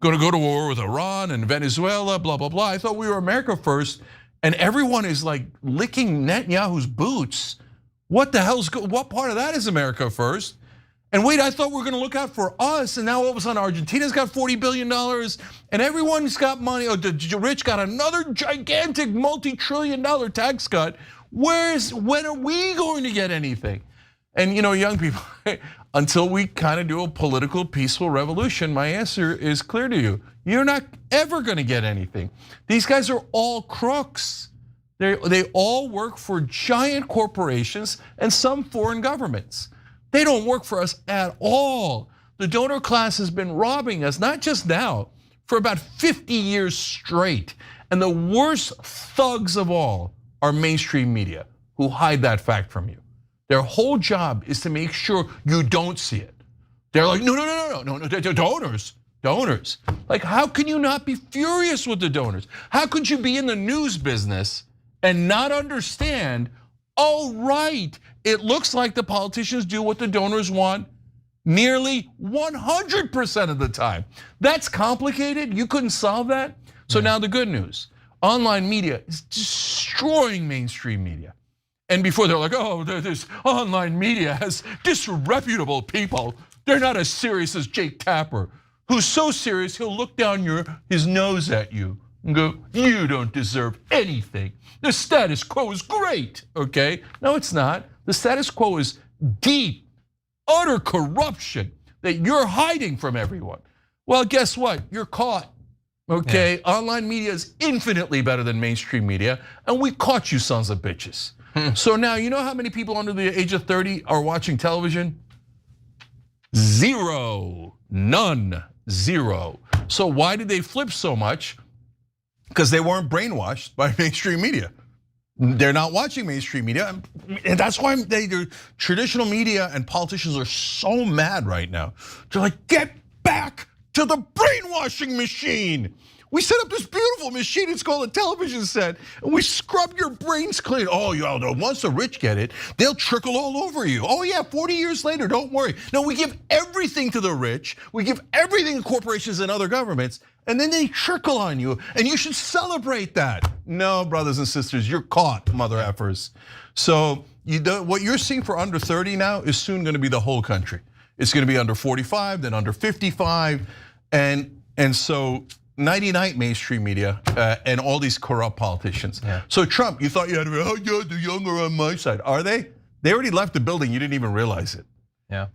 going to go to war with Iran and Venezuela, blah, blah, blah. I thought we were America first, and everyone is like licking Netanyahu's boots. What the hell's, what part of that is America first? And wait, I thought we were gonna look out for us, and now all of a sudden Argentina's got $40 billion, and everyone's got money, the rich got another gigantic multi-trillion-dollar tax cut. When are we going to get anything? And young people, until we kind of do a political peaceful revolution, my answer is clear to you. You're not ever gonna get anything. These guys are all crooks. They all work for giant corporations and some foreign governments. They don't work for us at all. The donor class has been robbing us, not just now, for about 50 years straight. And the worst thugs of all are mainstream media, who hide that fact from you. Their whole job is to make sure you don't see it. They're like, no, donors. Like, how can you not be furious with the donors? How could you be in the news business and not understand, oh, right, it looks like the politicians do what the donors want nearly 100% of the time. That's complicated, you couldn't solve that. So now the good news, online media is destroying mainstream media. And before they're like, oh, this online media has disreputable people. They're not as serious as Jake Tapper, who's so serious he'll look down his nose at you and go, you don't deserve anything. The status quo is great, okay? No, it's not. The status quo is deep, utter corruption that you're hiding from everyone. Well, guess what? You're caught, okay? Yeah. Online media is infinitely better than mainstream media, and we caught you sons of bitches. So now, you know how many people under the age of 30 are watching television? Zero, none, zero. So why did they flip so much? Because they weren't brainwashed by mainstream media. They're not watching mainstream media, and that's why traditional media and politicians are so mad right now. They're like, get back to the brainwashing machine. We set up this beautiful machine, it's called a television set, and we scrub your brains clean. Oh, once the rich get it, they'll trickle all over you. Oh yeah, 40 years later, don't worry. No, we give everything to the rich, we give everything to corporations and other governments, and then they trickle on you, and you should celebrate that. No, brothers and sisters, you're caught, mother effers. So what you're seeing for under 30 now is soon gonna be the whole country. It's gonna be under 45, then under 55, and so nighty-night mainstream media and all these corrupt politicians. Yeah. So Trump, you thought you had to be, oh yeah, the younger on my side. Are they? They already left the building, you didn't even realize it. Yeah.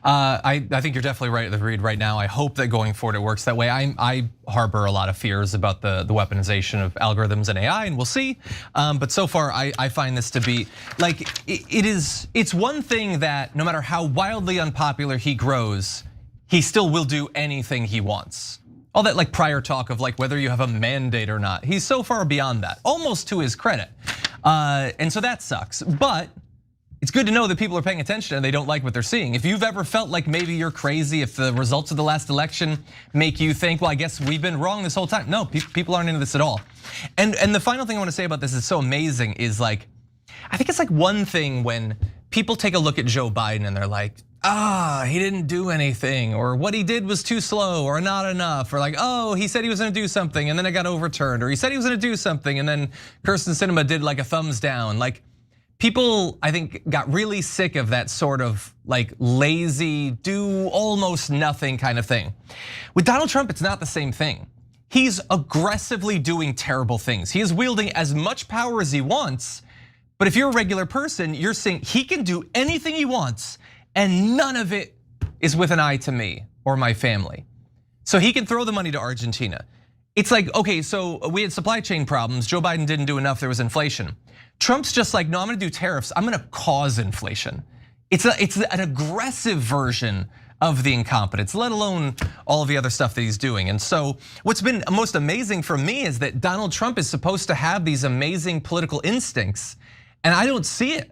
I think you're definitely right, Reed, right now. I hope that going forward it works that way. I harbor a lot of fears about the weaponization of algorithms and AI, and we'll see. But so far, I find this to be like, it's one thing that no matter how wildly unpopular he grows, he still will do anything he wants. All that like prior talk of like whether you have a mandate or not. He's so far beyond that, almost to his credit. And so that sucks, but it's good to know that people are paying attention and they don't like what they're seeing. If you've ever felt like maybe you're crazy, if the results of the last election make you think, well, I guess we've been wrong this whole time. No, people aren't into this at all. And the final thing I want to say about this is so amazing is like, I think it's like one thing when people take a look at Joe Biden and they're like, he didn't do anything, or what he did was too slow or not enough, or like, oh, he said he was gonna do something and then it got overturned, or he said he was gonna do something and then Kirsten Sinema did like a thumbs down. Like people, I think, got really sick of that sort of like lazy, do almost nothing kind of thing. With Donald Trump, it's not the same thing. He's aggressively doing terrible things. He is wielding as much power as he wants, but if you're a regular person, you're saying he can do anything he wants and none of it is with an eye to me or my family. So he can throw the money to Argentina. It's like, okay, so we had supply chain problems. Joe Biden didn't do enough, there was inflation. Trump's just like, no, I'm gonna do tariffs. I'm gonna cause inflation. It's an aggressive version of the incompetence, let alone all of the other stuff that he's doing. And so what's been most amazing for me is that Donald Trump is supposed to have these amazing political instincts, and I don't see it.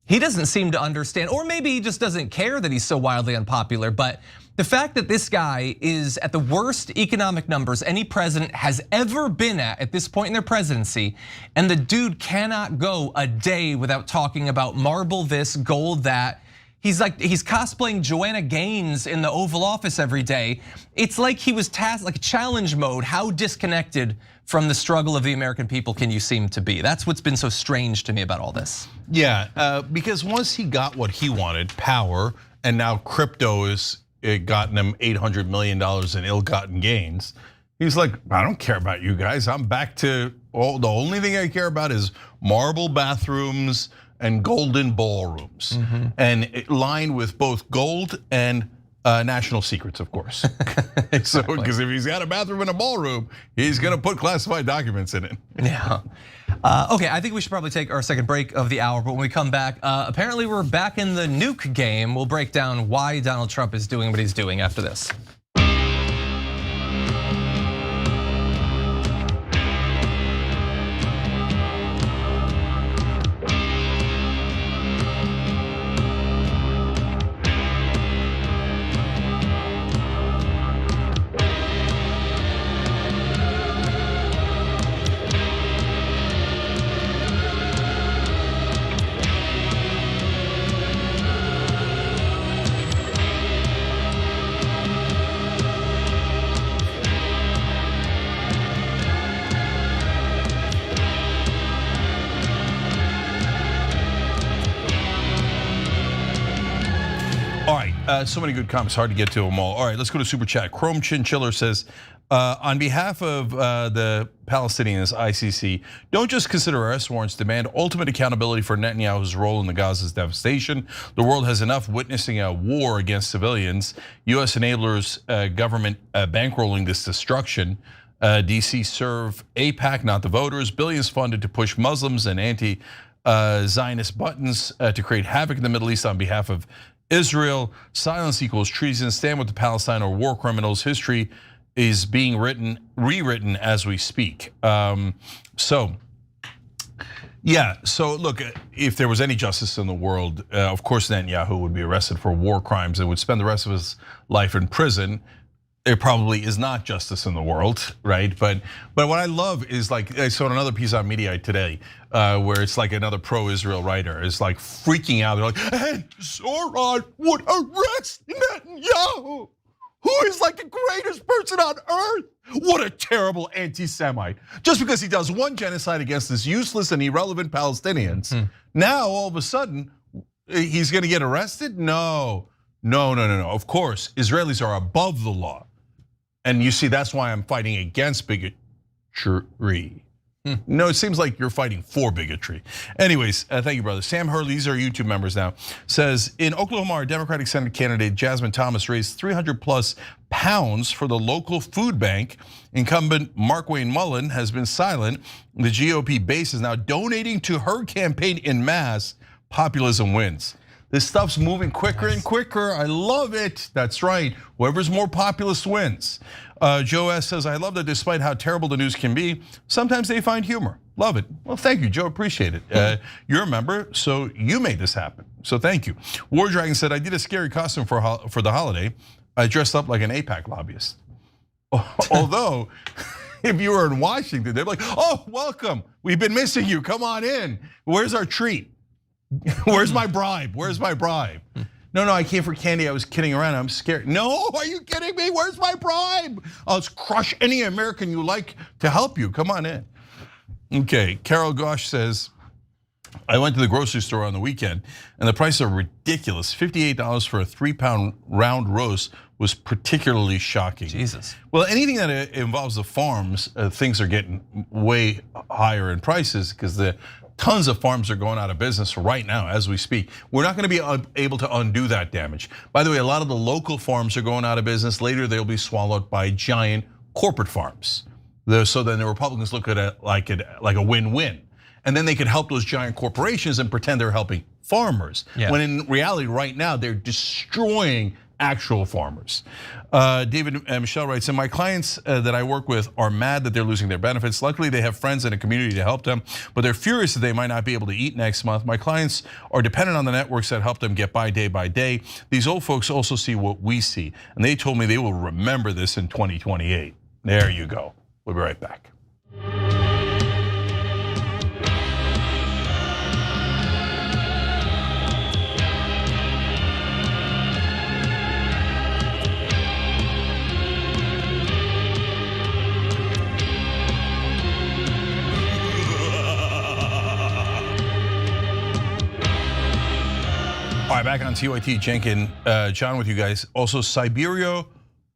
He doesn't seem to understand, or maybe he just doesn't care that he's so wildly unpopular, but the fact that this guy is at the worst economic numbers any president has ever been at this point in their presidency, and the dude cannot go a day without talking about marble this, gold that. He's cosplaying Joanna Gaines in the Oval Office every day. It's like he was tasked, like challenge mode. How disconnected from the struggle of the American people can you seem to be? That's what's been so strange to me about all this. Yeah, because once he got what he wanted, power, and now crypto has gotten him $800 million in ill-gotten gains. He's like, I don't care about you guys. I'm back to the only thing I care about is marble bathrooms and golden ballrooms, and lined with both gold and national secrets, of course. Exactly. So, because if he's got a bathroom and a ballroom, he's gonna put classified documents in it. Yeah. Okay, I think we should probably take our second break of the hour, but when we come back, apparently we're back in the nuke game. We'll break down why Donald Trump is doing what he's doing after this. So many good comments, hard to get to them all. All right, let's go to Super Chat. Chrome Chinchiller says, on behalf of the Palestinians, ICC, don't just consider arrest warrants, demand ultimate accountability for Netanyahu's role in the Gaza's devastation. The world has enough witnessing a war against civilians. US enablers, government bankrolling this destruction. DC serve AIPAC, not the voters. Billions funded to push Muslims and anti-Zionist buttons to create havoc in the Middle East on behalf of Israel. Silence equals treason. Stand with the Palestine or war criminals. History is being rewritten as we speak. So look, if there was any justice in the world, of course Netanyahu would be arrested for war crimes and would spend the rest of his life in prison. There probably is not justice in the world, right? But what I love is, like, I saw another piece on Mediaite today where it's like another pro-Israel writer is like freaking out. They're like, and Zohran would arrest Netanyahu, who is like the greatest person on earth. What a terrible anti-Semite. Just because he does one genocide against this useless and irrelevant Palestinians, now all of a sudden he's gonna get arrested? No. Of course, Israelis are above the law. And you see, that's why I'm fighting against bigotry. No, it seems like you're fighting for bigotry. Anyways, thank you, brother. Sam Hurley, these are YouTube members now, says, in Oklahoma, our Democratic Senate candidate Jasmine Thomas raised £300+ for the local food bank. Incumbent Mark Wayne Mullen has been silent. The GOP base is now donating to her campaign in mass. Populism wins. This stuff's moving quicker and quicker. I love it. That's right. Whoever's more populist wins. Joe S says, I love that despite how terrible the news can be, sometimes they find humor. Love it. Well, thank you, Joe. Appreciate it. You're a member, so you made this happen. So thank you. War Dragon said, I did a scary costume for the holiday. I dressed up like an AIPAC lobbyist. Although, if you were in Washington, they'd be like, oh, welcome. We've been missing you. Come on in. Where's our treat? Where's my bribe? Where's my bribe? No, I came for candy. I was kidding around. I'm scared. No, are you kidding me? Where's my bribe? I'll crush any American you like to help you. Come on in. Okay, Carol Gosh says, I went to the grocery store on the weekend and the prices are ridiculous. $58 for a 3-pound round roast was particularly shocking. Jesus. Well, anything that involves the farms, things are getting way higher in prices because the tons of farms are going out of business right now as we speak. We're not gonna be able to undo that damage. By the way, a lot of the local farms are going out of business. Later, they'll be swallowed by giant corporate farms. So then the Republicans look at it like a win-win. And then they could help those giant corporations and pretend they're helping farmers. Yeah. When in reality, right now, they're destroying actual farmers. David Michelle writes, and my clients that I work with are mad that they're losing their benefits. Luckily, they have friends and a community to help them, but they're furious that they might not be able to eat next month. My clients are dependent on the networks that help them get by day. These old folks also see what we see, and they told me they will remember this in 2028. There you go. We'll be right back. All right, back on TYT, Jenkin, John with you guys. Also, Siberia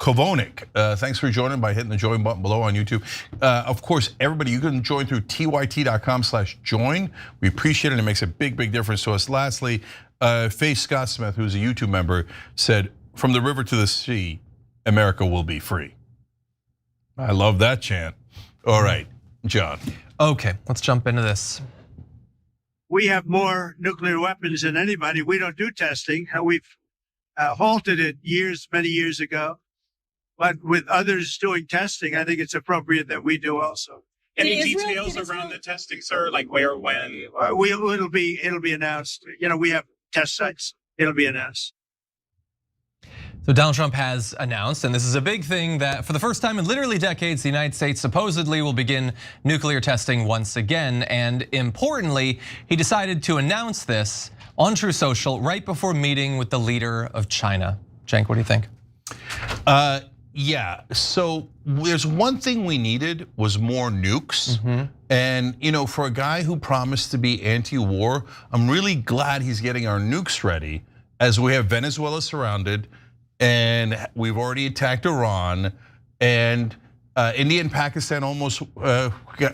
Kovonik, thanks for joining by hitting the join button below on YouTube. Of course, everybody, you can join through tyt.com/join. We appreciate it, it makes a big difference to us. Lastly, Faye Scott Smith, who's a YouTube member, said, from the river to the sea, America will be free. I love that chant. All right, John. Okay, let's jump into this. We have more nuclear weapons than anybody. We don't do testing. We've halted it many years ago. But with others doing testing, I think it's appropriate that we do also. Any details around the testing, sir? Like where, when? It'll be announced. You know, we have test sites. It'll be announced. So Donald Trump has announced, and this is a big thing, that for the first time in literally decades, the United States supposedly will begin nuclear testing once again. And importantly, he decided to announce this on Truth Social right before meeting with the leader of China. Cenk, what do you think? Yeah, so there's one thing we needed was more nukes. And for a guy who promised to be anti-war, I'm really glad he's getting our nukes ready. as we have Venezuela surrounded, and we've already attacked Iran, and India and Pakistan almost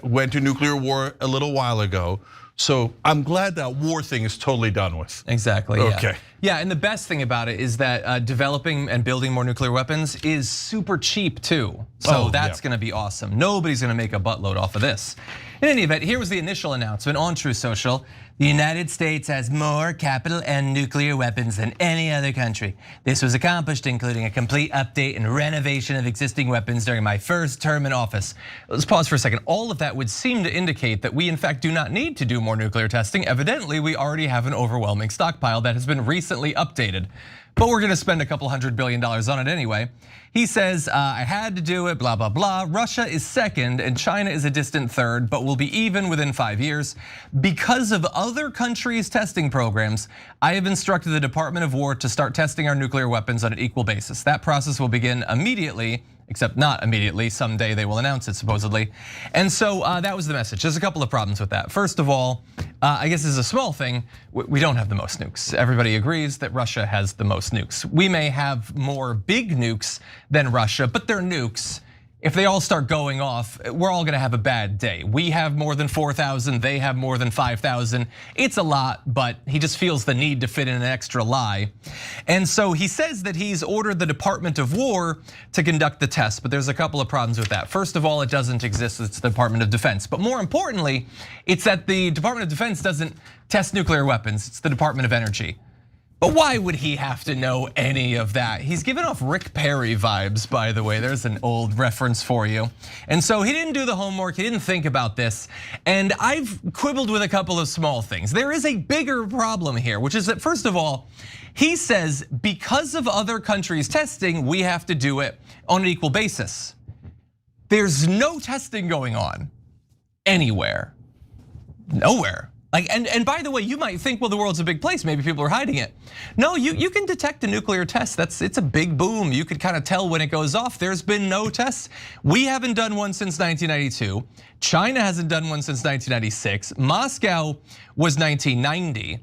went to nuclear war a little while ago. So I'm glad that war thing is totally done with. Exactly. Okay. Yeah, and the best thing about it is that developing and building more nuclear weapons is super cheap too. So that's going to be awesome. Nobody's going to make a buttload off of this. In any event, here was the initial announcement on Truth Social. The United States has more capital and nuclear weapons than any other country. This was accomplished including a complete update and renovation of existing weapons during my first term in office. Let's pause for a second. All of that would seem to indicate that we in fact do not need to do more nuclear testing. Evidently, we already have an overwhelming stockpile that has been recently updated. But we're gonna spend a couple $100 billion on it anyway. He says, I had to do it, blah, blah, blah. Russia is second and China is a distant third, but will be even within 5 years. Because of other countries' testing programs, I have instructed the Department of War to start testing our nuclear weapons on an equal basis. That process will begin immediately, except not immediately, someday they will announce it supposedly. And so that was the message. There's a couple of problems with that. First of all, I guess this is a small thing, we don't have the most nukes. Everybody agrees that Russia has the most nukes. We may have more big nukes than Russia, but they're nukes. If they all start going off, we're all gonna have a bad day. We have more than 4,000, they have more than 5,000. It's a lot, but he just feels the need to fit in an extra lie. And so he says that he's ordered the Department of War to conduct the tests, but there's a couple of problems with that. First of all, it doesn't exist, it's the Department of Defense. But more importantly, it's that the Department of Defense doesn't test nuclear weapons, it's the Department of Energy. But why would he have to know any of that? He's giving off Rick Perry vibes, by the way. There's an old reference for you. And so he didn't do the homework, he didn't think about this. And I've quibbled with a couple of small things. There is a bigger problem here, which is that first of all, he says because of other countries' testing, we have to do it on an equal basis. There's no testing going on anywhere, nowhere. Like, and by the way, you might think, well, the world's a big place, maybe people are hiding it. No, you can detect a nuclear test, it's a big boom. You could kind of tell when it goes off. There's been no tests. We haven't done one since 1992. China hasn't done one since 1996. Moscow was 1990.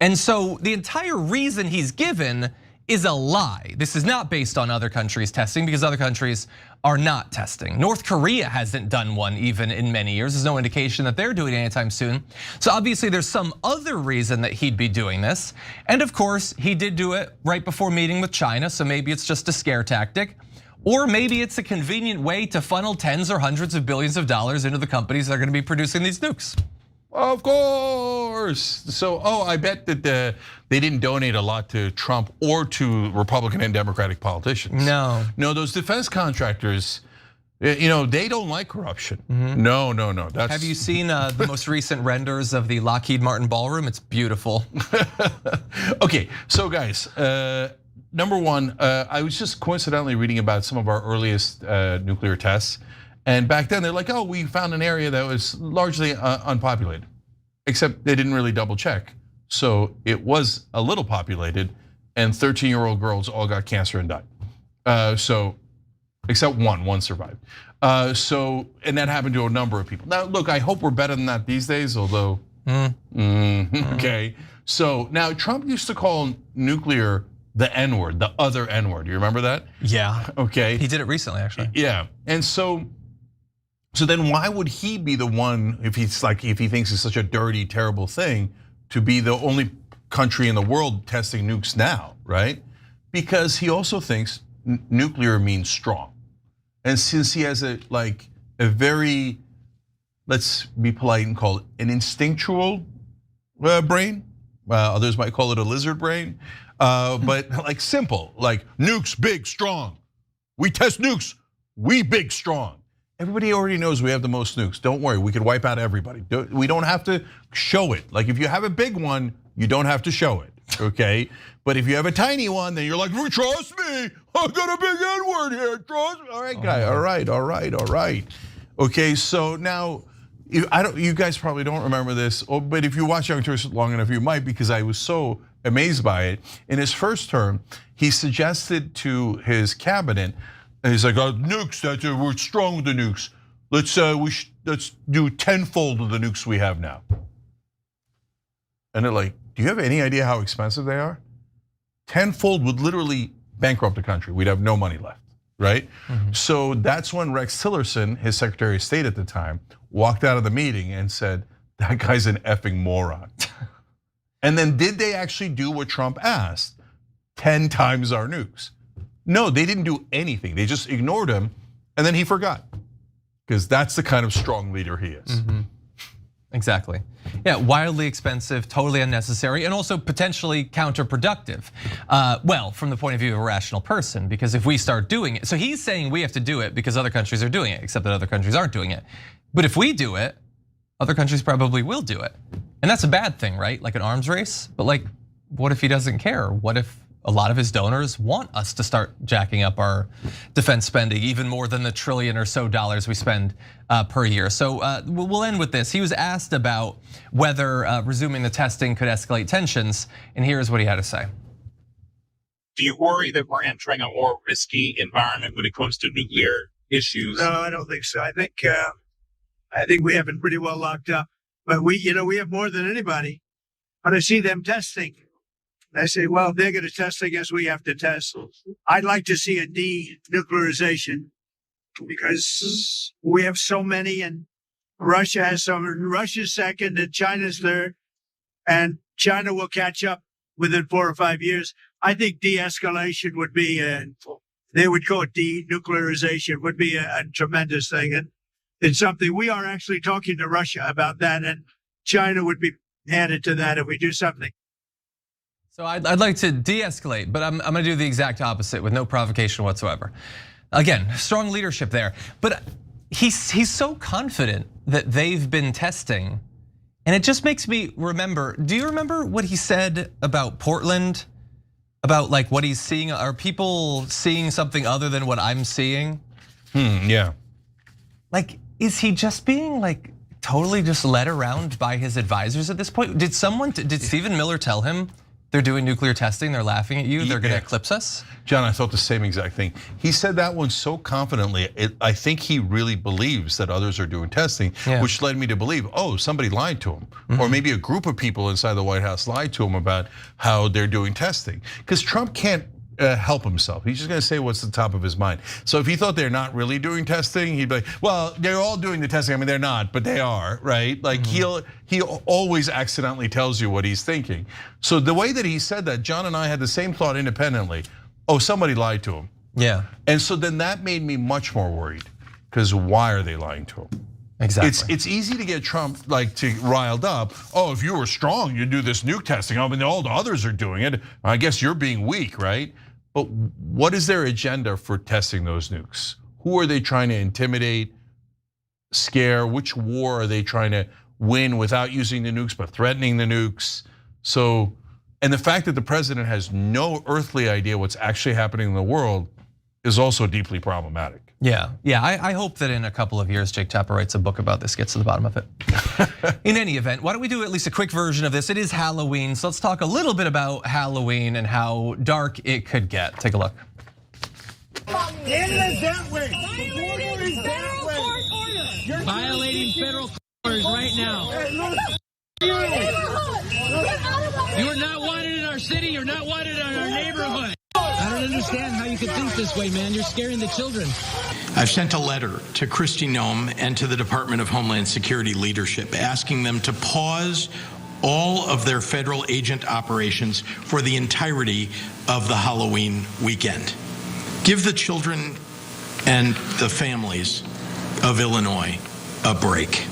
And so the entire reason he's given is a lie. This is not based on other countries testing because other countries are not testing. North Korea hasn't done one even in many years. There's no indication that they're doing it anytime soon. So obviously there's some other reason that he'd be doing this. And of course, he did do it right before meeting with China, so maybe it's just a scare tactic. Or maybe it's a convenient way to funnel tens or hundreds of billions of dollars into the companies that are gonna be producing these nukes. Of course. So, I bet that they didn't donate a lot to Trump or to Republican and Democratic politicians. No. No, those defense contractors, they don't like corruption. No. Have you seen the most recent renders of the Lockheed Martin ballroom? It's beautiful. Okay, so guys, number one, I was just coincidentally reading about some of our earliest nuclear tests. And back then they're like, we found an area that was largely unpopulated, except they didn't really double check. So it was a little populated and 13-year-old girls all got cancer and died. So, except one survived. And that happened to a number of people. Now look, I hope we're better than that these days, although, okay. So now Trump used to call nuclear the N-word, the other N-word, you remember that? Yeah. Okay. He did it recently, actually. Yeah, and so then why would he be the one, if he thinks it's such a dirty, terrible thing, to be the only country in the world testing nukes now, right? Because he also thinks nuclear means strong. And since he has a very, let's be polite and call it an instinctual brain, others might call it a lizard brain, but like simple, like nukes, big, strong. We test nukes, we big, strong. Everybody already knows we have the most nukes. Don't worry, we could wipe out everybody. We don't have to show it. Like if you have a big one, you don't have to show it, okay? But if you have a tiny one, then you're like, trust me, I've got a big N-word here, trust me. All right, guy, all right. Okay, so now, you guys probably don't remember this, but if you watch Young Turks long enough, you might, because I was so amazed by it. In his first term, he suggested to his cabinet, he's like, nukes, we're strong with the nukes. Let's do tenfold of the nukes we have now. And they're like, do you have any idea how expensive they are? tenfold would literally bankrupt the country. We'd have no money left, right? So that's when Rex Tillerson, his Secretary of State at the time, walked out of the meeting and said, that guy's an effing moron. And then did they actually do what Trump asked? 10 times our nukes. No, they didn't do anything. They just ignored him and then he forgot. Because that's the kind of strong leader he is. Exactly. Yeah, wildly expensive, totally unnecessary, and also potentially counterproductive. Well, from the point of view of a rational person, because if we start doing it, so he's saying we have to do it because other countries are doing it, except that other countries aren't doing it. But if we do it, other countries probably will do it. And that's a bad thing, right? Like an arms race, but like, what if he doesn't care? What if a lot of his donors want us to start jacking up our defense spending even more than the $1 trillion or so we spend per year? So we'll end with this. He was asked about whether resuming the testing could escalate tensions, and here's what he had to say. Do you worry that we're entering a more risky environment when it comes to nuclear issues? No, I don't think so. I think we have it pretty well locked up. But we have more than anybody. But I see them testing. I say, well, if they're going to test, I guess we have to test. I'd like to see a denuclearization because we have so many, and Russia has some. Russia's second, and China's third, and China will catch up within 4 or 5 years. I think de-escalation would be, they would call it denuclearization, would be a tremendous thing. And it's something we are actually talking to Russia about that, and China would be added to that if we do something. So I'd like to de-escalate, but I'm gonna do the exact opposite with no provocation whatsoever. Again, strong leadership there, but he's so confident that they've been testing, and it just makes me remember, do you remember what he said about Portland? About like what he's seeing, are people seeing something other than what I'm seeing? Yeah. Like, is he just being like totally just led around by his advisors at this point? Did Stephen Miller tell him they're doing nuclear testing, they're laughing at you, they're gonna eclipse us? John, I thought the same exact thing. He said that one so confidently, I think he really believes that others are doing testing, which led me to believe, oh, somebody lied to him. Or maybe a group of people inside the White House lied to him about how they're doing testing. Because Trump can't help himself. He's just gonna say what's the top of his mind. So if he thought they're not really doing testing, he'd be like, well, they're all doing the testing. I mean, they're not, but they are, right? Like he always accidentally tells you what he's thinking. So the way that he said that, John and I had the same thought independently. Oh, somebody lied to him. Yeah. And so then that made me much more worried, because why are they lying to him? Exactly. It's easy to get Trump like to riled up. Oh, if you were strong, you'd do this nuke testing. I mean, all the others are doing it. I guess you're being weak, right? But what is their agenda for testing those nukes? Who are they trying to intimidate, scare? Which war are they trying to win without using the nukes, but threatening the nukes? So, and the fact that the president has no earthly idea what's actually happening in the world is also deeply problematic. Yeah, I hope that in a couple of years, Jake Tapper writes a book about this, gets to the bottom of it. In any event, why don't we do at least a quick version of this? It is Halloween, so let's talk a little bit about Halloween and how dark it could get. Take a look. It is that way. The border is that way. You're violating federal orders right now. You are not wanted in our city. You're not wanted in our neighborhood. I don't understand how you could think this way, man. You're scaring the children. I've sent a letter to Kristi Noem and to the Department of Homeland Security leadership asking them to pause all of their federal agent operations for the entirety of the Halloween weekend. Give the children and the families of Illinois a break.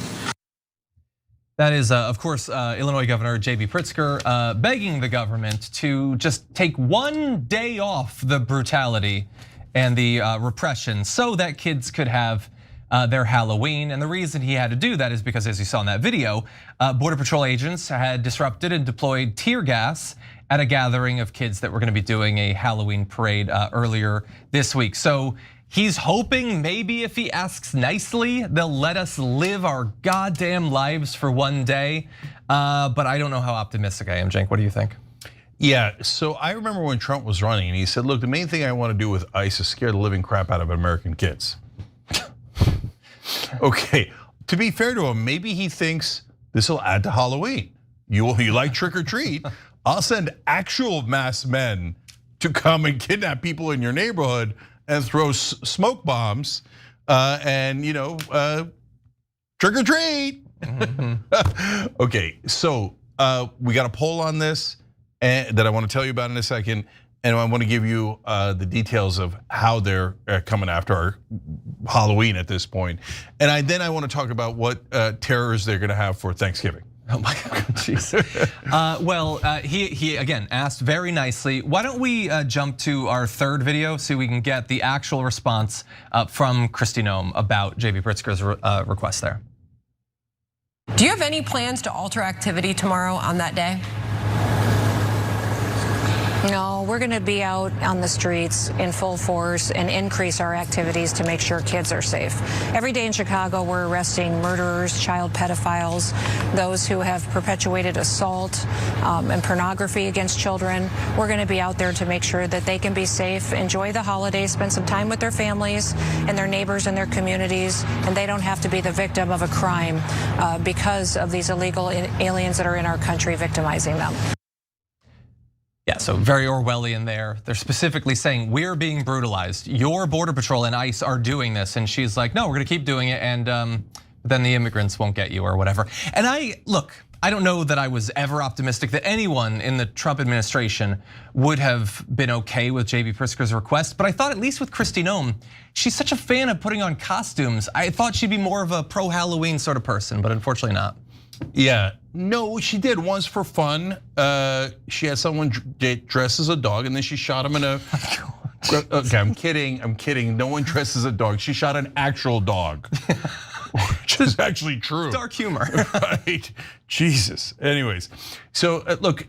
That is, of course, Illinois Governor J.B. Pritzker begging the government to just take one day off the brutality and the repression so that kids could have their Halloween. And the reason he had to do that is because, as you saw in that video, Border Patrol agents had disrupted and deployed tear gas at a gathering of kids that were gonna be doing a Halloween parade earlier this week. So he's hoping maybe if he asks nicely, they'll let us live our goddamn lives for one day. But I don't know how optimistic I am, Cenk. What do you think? Yeah, so I remember when Trump was running and he said, look, the main thing I want to do with ICE is scare the living crap out of American kids. Okay, to be fair to him, maybe he thinks this will add to Halloween. You like trick or treat? I'll send actual masked men to come and kidnap people in your neighborhood and throw smoke bombs and trick or treat. Okay, so we got a poll on this that I want to tell you about in a second, and I want to give you the details of how they're coming after our Halloween at this point. And then I want to talk about what terrors they're going to have for Thanksgiving. Oh my God, jeez. He again asked very nicely. Why don't we jump to our third video so we can get the actual response from Kristi Noem about JB Pritzker's request there. Do you have any plans to alter activity tomorrow on that day? No, we're going to be out on the streets in full force and increase our activities to make sure kids are safe. Every day in Chicago, we're arresting murderers, child pedophiles, those who have perpetuated assault and pornography against children. We're going to be out there to make sure that they can be safe, enjoy the holidays, spend some time with their families and their neighbors and their communities, and they don't have to be the victim of a crime because of these illegal aliens that are in our country victimizing them. Yeah, so very Orwellian there. They're specifically saying we're being brutalized. Your Border Patrol and ICE are doing this, and she's like, no, we're gonna keep doing it, and then the immigrants won't get you or whatever. And I don't know that I was ever optimistic that anyone in the Trump administration would have been okay with JB Pritzker's request, but I thought at least with Kristi Noem, she's such a fan of putting on costumes. I thought she'd be more of a pro-Halloween sort of person, but unfortunately not. Yeah, no, she did once for fun. She had someone dressed as a dog, and then she shot him in a. Okay, I'm kidding. No one dressed as a dog. She shot an actual dog, which is actually true. Dark humor, right? Jesus. Anyways, so look,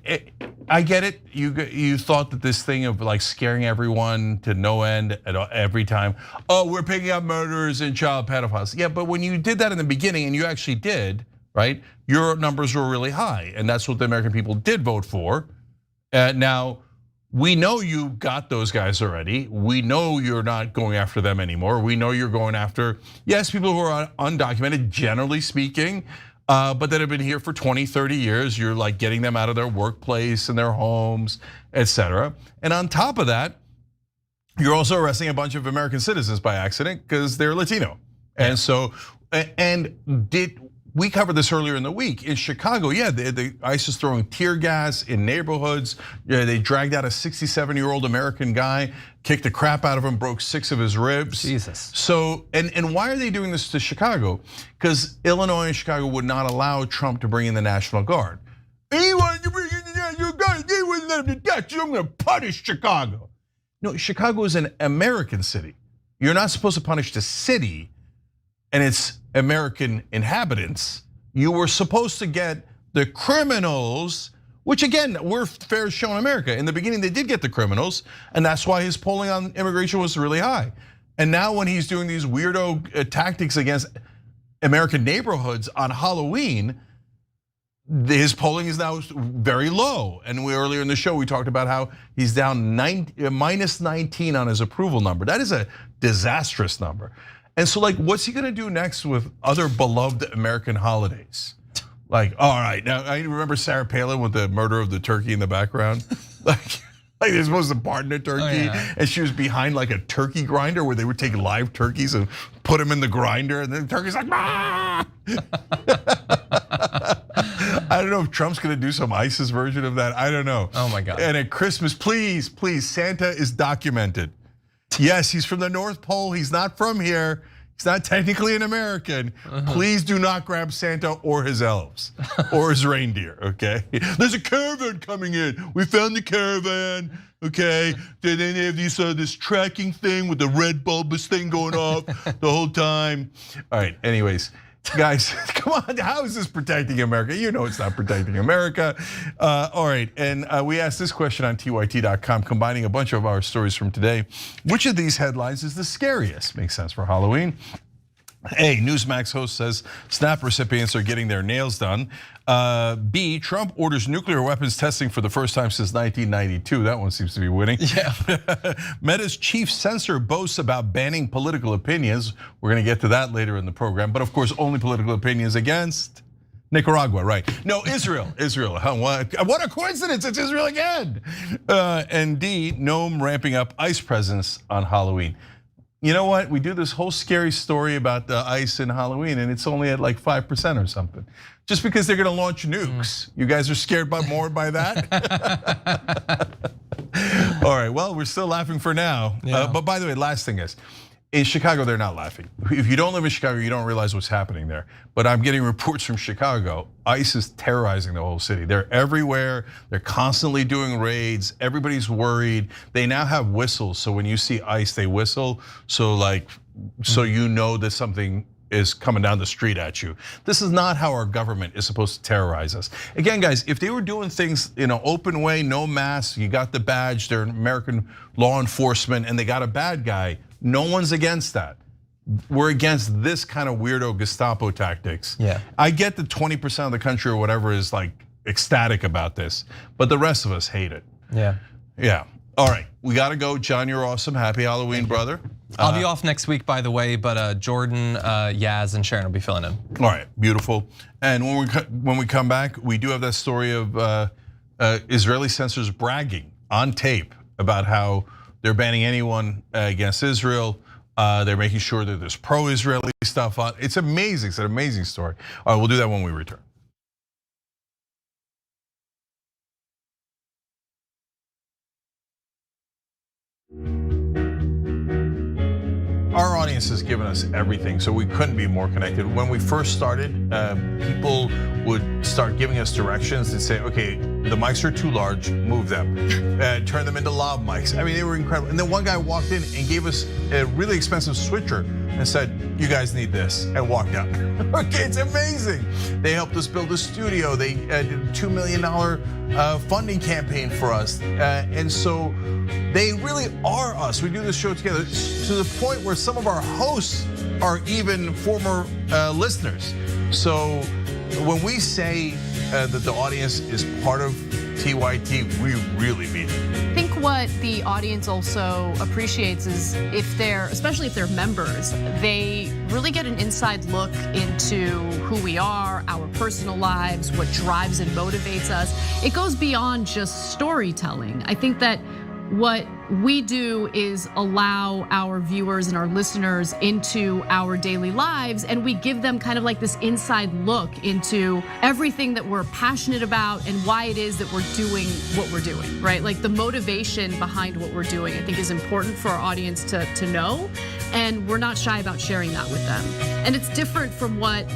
I get it. You thought that this thing of like scaring everyone to no end at every time. Oh, we're picking up murderers and child pedophiles. Yeah, but when you did that in the beginning, and you actually did. Right, your numbers were really high, and that's what the American people did vote for. Now, we know you got those guys already. We know you're not going after them anymore. We know you're going after, yes, people who are undocumented, generally speaking, but that have been here for 20, 30 years. You're like getting them out of their workplace and their homes, etc. And on top of that, you're also arresting a bunch of American citizens by accident because they're Latino. And so, we covered this earlier in the week in Chicago. Yeah, the ICE is throwing tear gas in neighborhoods. Yeah, they dragged out a 67-year-old American guy, kicked the crap out of him, broke 6 of his ribs. Jesus. So, and why are they doing this to Chicago? Because Illinois and Chicago would not allow Trump to bring in the National Guard. He wanted to bring in the National Guard. They wouldn't let him to death. So I'm going to punish Chicago. No, Chicago is an American city. You're not supposed to punish the city and its American inhabitants. You were supposed to get the criminals, which again, were fair shown in America. In the beginning, they did get the criminals, and that's why his polling on immigration was really high. And now when he's doing these weirdo tactics against American neighborhoods on Halloween, his polling is now very low. And earlier in the show, we talked about how he's down minus 19 on his approval number. That is a disastrous number. And so like, what's he gonna do next with other beloved American holidays? Like, all right, now I remember Sarah Palin with the murder of the turkey in the background. Like they're supposed to pardon a turkey, and she was behind like a turkey grinder where they would take live turkeys and put them in the grinder, and then the turkey's like, ah! I don't know if Trump's gonna do some ISIS version of that. I don't know. Oh my God. And at Christmas, please, Santa is documented. Yes, he's from the North Pole. He's not from here. He's not technically an American. Please do not grab Santa or his elves or his reindeer, okay? There's a caravan coming in. We found the caravan, okay? Then they have this tracking thing with the red bulbous thing going off the whole time. All right, anyways. Guys, come on, how is this protecting America? You know it's not protecting America. All right, and we asked this question on TYT.com, combining a bunch of our stories from today. Which of these headlines is the scariest? Makes sense for Halloween. A, Newsmax host says SNAP recipients are getting their nails done. B, Trump orders nuclear weapons testing for the first time since 1992. That one seems to be winning. Yeah. Meta's chief censor boasts about banning political opinions. We're gonna get to that later in the program, but of course only political opinions against Nicaragua, right? No, Israel. What a coincidence! It's Israel again. And D, Noam ramping up ICE presence on Halloween. You know what? We do this whole scary story about the ICE in Halloween, and it's only at like 5% or something. Just because they're going to launch nukes. You guys are scared more by that? All right, well, we're still laughing for now. Yeah. But by the way, last thing is, in Chicago, they're not laughing. If you don't live in Chicago, you don't realize what's happening there. But I'm getting reports from Chicago. ICE is terrorizing the whole city. They're everywhere. They're constantly doing raids. Everybody's worried. They now have whistles. So when you see ICE, they whistle. So you know that something is coming down the street at you. This is not how our government is supposed to terrorize us. Again, guys, if they were doing things in an open way, no masks, you got the badge, they're American law enforcement, and they got a bad guy, no one's against that. We're against this kind of weirdo Gestapo tactics. Yeah. I get that 20% of the country or whatever is like ecstatic about this, but the rest of us hate it. Yeah. All right, we gotta go. John, you're awesome. Happy Halloween, brother. I'll be off next week, by the way, but Jordan, Yaz, and Sharon will be filling in. All right, beautiful. And when we come back, we do have that story of Israeli censors bragging on tape about how they're banning anyone against Israel. They're making sure that there's pro-Israeli stuff on. It's amazing. It's an amazing story. All right, we'll do that when we return. Our audience has given us everything, so we couldn't be more connected. When we first started, people would start giving us directions and say, okay, the mics are too large, move them. Turn them into lav mics. I mean, they were incredible. And then one guy walked in and gave us a really expensive switcher and said, you guys need this, and walked out. Okay, it's amazing. They helped us build a studio. They did a $2 million funding campaign for us. And so they really are us. We do this show together to the point where some of our hosts are even former listeners. So when we say that the audience is part of TYT, we really mean it. I think what the audience also appreciates is especially if they're members, they really get an inside look into who we are, our personal lives, what drives and motivates us. It goes beyond just storytelling. I think that what we do is allow our viewers and our listeners into our daily lives, and we give them kind of like this inside look into everything that we're passionate about and why it is that we're doing what we're doing, right? Like the motivation behind what we're doing, I think is important for our audience to know, and we're not shy about sharing that with them. And it's different from what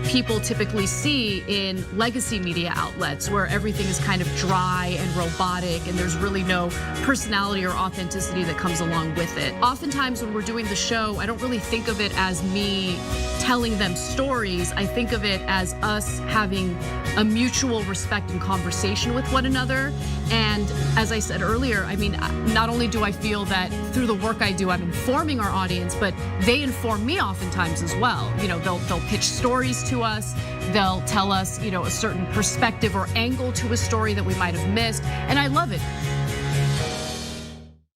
people typically see in legacy media outlets where everything is kind of dry and robotic and there's really no personality or authenticity that comes along with it. Oftentimes when we're doing the show, I don't really think of it as me telling them stories. I think of it as us having a mutual respect and conversation with one another. And as I said earlier, I mean, not only do I feel that through the work I do, I'm informing our audience, but they inform me oftentimes as well. You know, they'll pitch stories to us. They'll tell us, you know, a certain perspective or angle to a story that we might have missed. And I love it.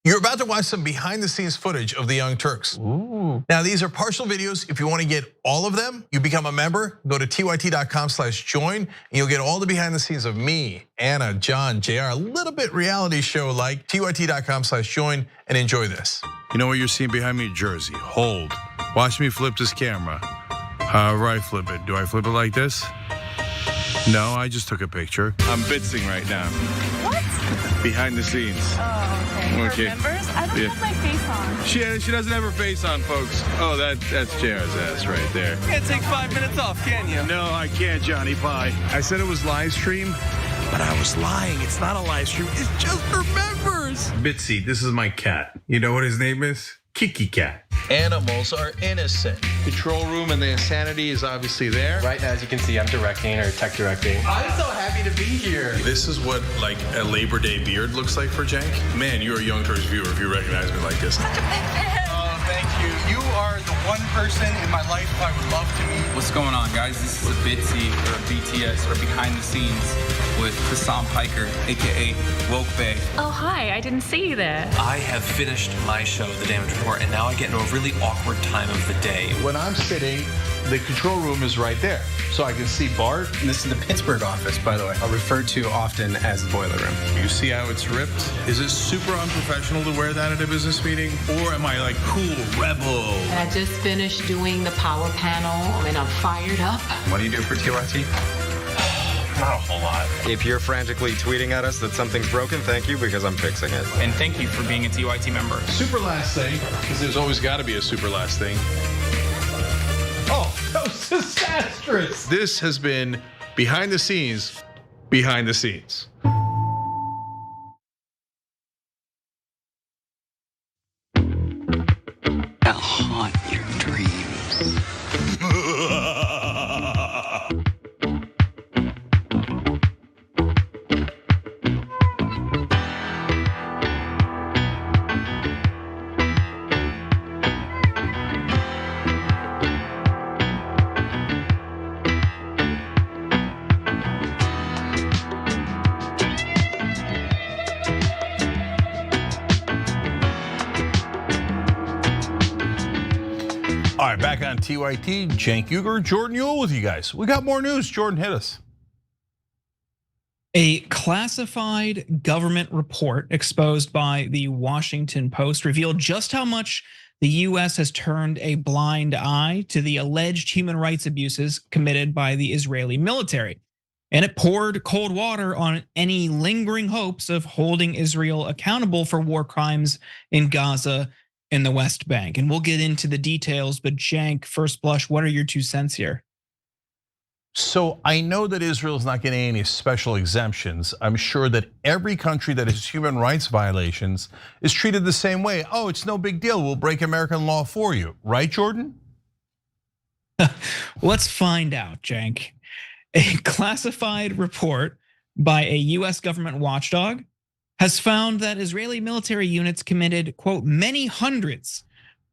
You're about to watch some behind the scenes footage of the Young Turks. Ooh. Now these are partial videos. If you want to get all of them, you become a member, go to tyt.com/join, and you'll get all the behind the scenes of me, Anna, John, JR, a little bit reality show like. tyt.com/join and enjoy this. You know what you're seeing behind me? Jersey, hold. Watch me flip this camera. However I flip it. Do I flip it like this? No, I just took a picture. I'm bitzing right now. What? Behind the scenes. Oh, okay. For members? I don't have my face on. She doesn't have her face on, folks. Oh, that's JR's ass right there. You can't take 5 minutes off, can you? No, I can't, Johnny Pie. I said it was live stream, but I was lying. It's not a live stream. It's just for members. Bitsy, this is my cat. You know what his name is? Kiki Cat. Animals are innocent. Control room and the insanity is obviously there. Right now, as you can see, I'm directing or tech directing. I'm so happy to be here. This is what like a Labor Day beard looks like for Cenk. Man, you're a Young Turks viewer if you recognize me like this. Such a big fan. Oh, thank you. You are the one person in my life I would love to meet. What's going on, guys? This is a Bitsy or a BTS or behind the scenes with Hassan Piker, AKA Woke Bay. Oh, hi, I didn't see you there. I have finished my show, The Damage Report, and now I get into a really awkward time of the day. When I'm sitting, the control room is right there. So so I can see Bart. And this is the Pittsburgh office, by the way. I'll refer to often as the boiler room. You see how it's ripped? Is it super unprofessional to wear that at a business meeting? Or am I like cool, rebel? And I just finished doing the power panel and I'm fired up. What do you do for TYT? Not a whole lot. If you're frantically tweeting at us that something's broken, thank you, because I'm fixing it. And thank you for being a TYT member. Super last thing, because there's always got to be a super last thing. Oh, that was disastrous. This has been behind the scenes, behind the scenes. I'll haunt your dreams. All right, back on TYT, Cenk Uygur, Jordan Uhl with you guys. We got more news. Jordan, hit us. A classified government report exposed by the Washington Post revealed just how much the US has turned a blind eye to the alleged human rights abuses committed by the Israeli military. And it poured cold water on any lingering hopes of holding Israel accountable for war crimes in Gaza in the West Bank. And we'll get into the details, but Cenk, first blush, what are your 2 cents here? So I know that Israel is not getting any special exemptions. I'm sure that every country that has human rights violations is treated the same way. Oh, it's no big deal. We'll break American law for you. Right, Jordan? Let's find out, Cenk. A classified report by a US government watchdog has found that Israeli military units committed, quote, many hundreds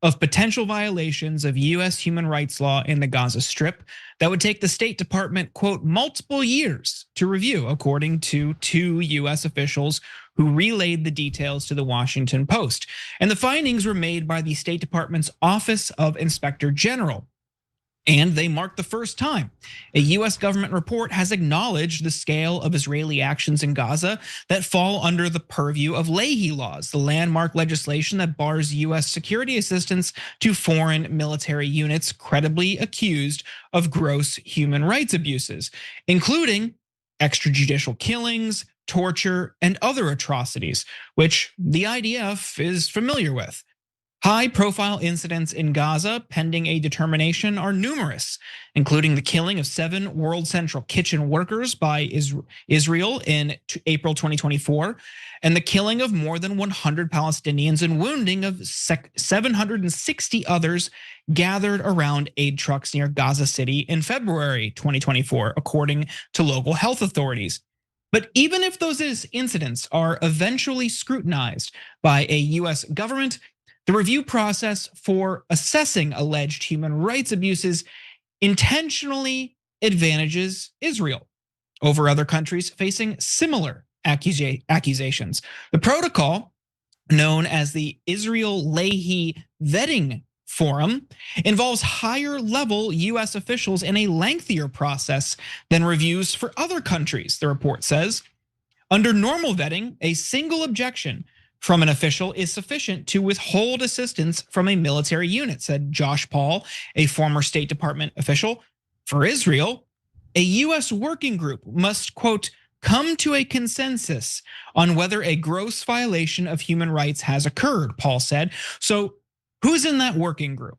of potential violations of US human rights law in the Gaza Strip that would take the State Department, quote, multiple years to review, according to 2 US officials who relayed the details to the Washington Post. And the findings were made by the State Department's Office of Inspector General. And they mark the first time a US government report has acknowledged the scale of Israeli actions in Gaza that fall under the purview of Leahy laws, the landmark legislation that bars US security assistance to foreign military units credibly accused of gross human rights abuses, including extrajudicial killings, torture, and other atrocities, which the IDF is familiar with. High-profile incidents in Gaza pending a determination are numerous, including the killing of 7 World Central Kitchen workers by Israel in April 2024, and the killing of more than 100 Palestinians and wounding of 760 others gathered around aid trucks near Gaza City in February 2024, according to local health authorities. But even if those incidents are eventually scrutinized by a US government, the review process for assessing alleged human rights abuses intentionally advantages Israel over other countries facing similar accusations. The protocol, known as the Israel Leahy Vetting Forum, involves higher level US officials in a lengthier process than reviews for other countries, the report says. Under normal vetting, a single objection from an official is sufficient to withhold assistance from a military unit, said Josh Paul, a former State Department official. For Israel, a US working group must, quote, come to a consensus on whether a gross violation of human rights has occurred, Paul said. So who's in that working group?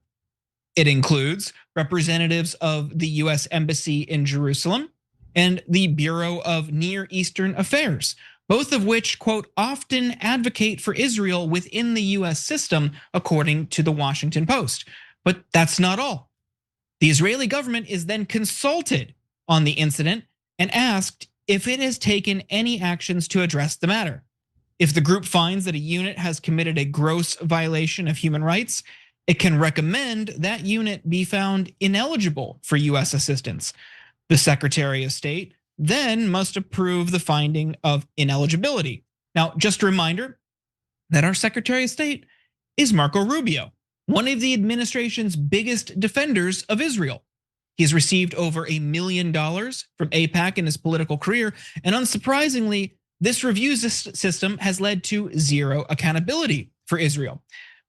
It includes representatives of the US Embassy in Jerusalem and the Bureau of Near Eastern Affairs, both of which, quote, often advocate for Israel within the US system, according to the Washington Post. But that's not all. The Israeli government is then consulted on the incident and asked if it has taken any actions to address the matter. If the group finds that a unit has committed a gross violation of human rights, it can recommend that unit be found ineligible for US assistance. The Secretary of State then must approve the finding of ineligibility. Now, just a reminder that our Secretary of State is Marco Rubio, one of the administration's biggest defenders of Israel. He has received over $1 million from AIPAC in his political career. And unsurprisingly, this review system has led to zero accountability for Israel.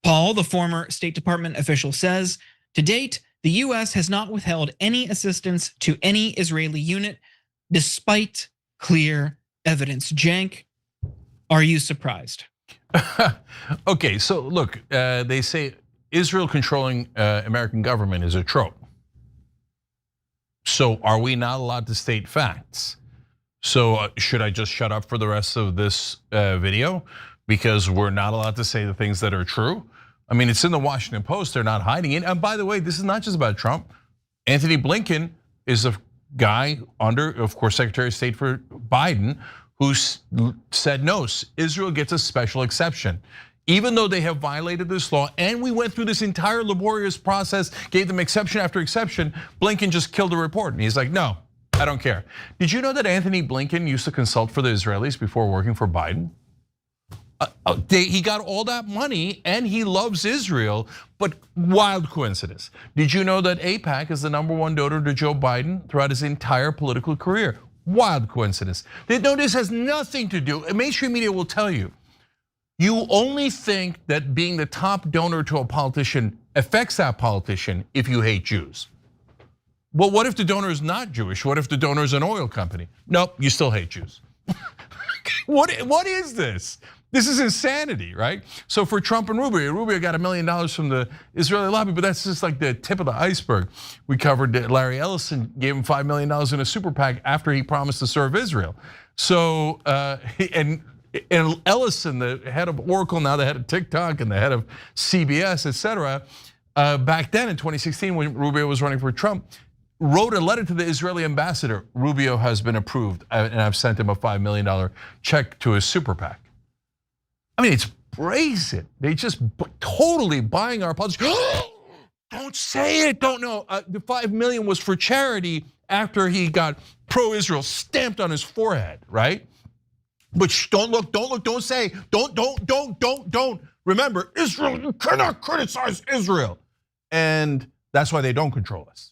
Paul, the former State Department official, says, to date, the US has not withheld any assistance to any Israeli unit, despite clear evidence. Cenk, are you surprised? Okay, so look, they say Israel controlling American government is a trope. So are we not allowed to state facts? So should I just shut up for the rest of this video because we're not allowed to say the things that are true? I mean, it's in the Washington Post, they're not hiding it. And by the way, this is not just about Trump. Anthony Blinken is a guy under, of course, Secretary of State for Biden, who said no, Israel gets a special exception. Even though they have violated this law, and we went through this entire laborious process, gave them exception after exception, Blinken just killed the report. And he's like, no, I don't care. Did you know that Anthony Blinken used to consult for the Israelis before working for Biden? He got all that money and he loves Israel, but wild coincidence. Did you know that AIPAC is the #1 donor to Joe Biden throughout his entire political career? Wild coincidence. No, this has nothing to do, mainstream media will tell you, you only think that being the top donor to a politician affects that politician if you hate Jews. Well, what if the donor is not Jewish? What if the donor is an oil company? Nope, you still hate Jews. What is this? This is insanity, right? So for Trump and Rubio got $1 million from the Israeli lobby, but that's just like the tip of the iceberg. We covered that Larry Ellison gave him $5 million in a super PAC after he promised to serve Israel. So, and Ellison, the head of Oracle, now the head of TikTok and the head of CBS, et cetera, back then in 2016 when Rubio was running for Trump, wrote a letter to the Israeli ambassador. Rubio has been approved and I've sent him a $5 million check to his super PAC. I mean, it's brazen. They just totally buying our politics. Don't say it, don't know. The $5 million was for charity after he got pro-Israel stamped on his forehead, right? But don't look, don't say, don't. Remember, Israel, you cannot criticize Israel. And that's why they don't control us,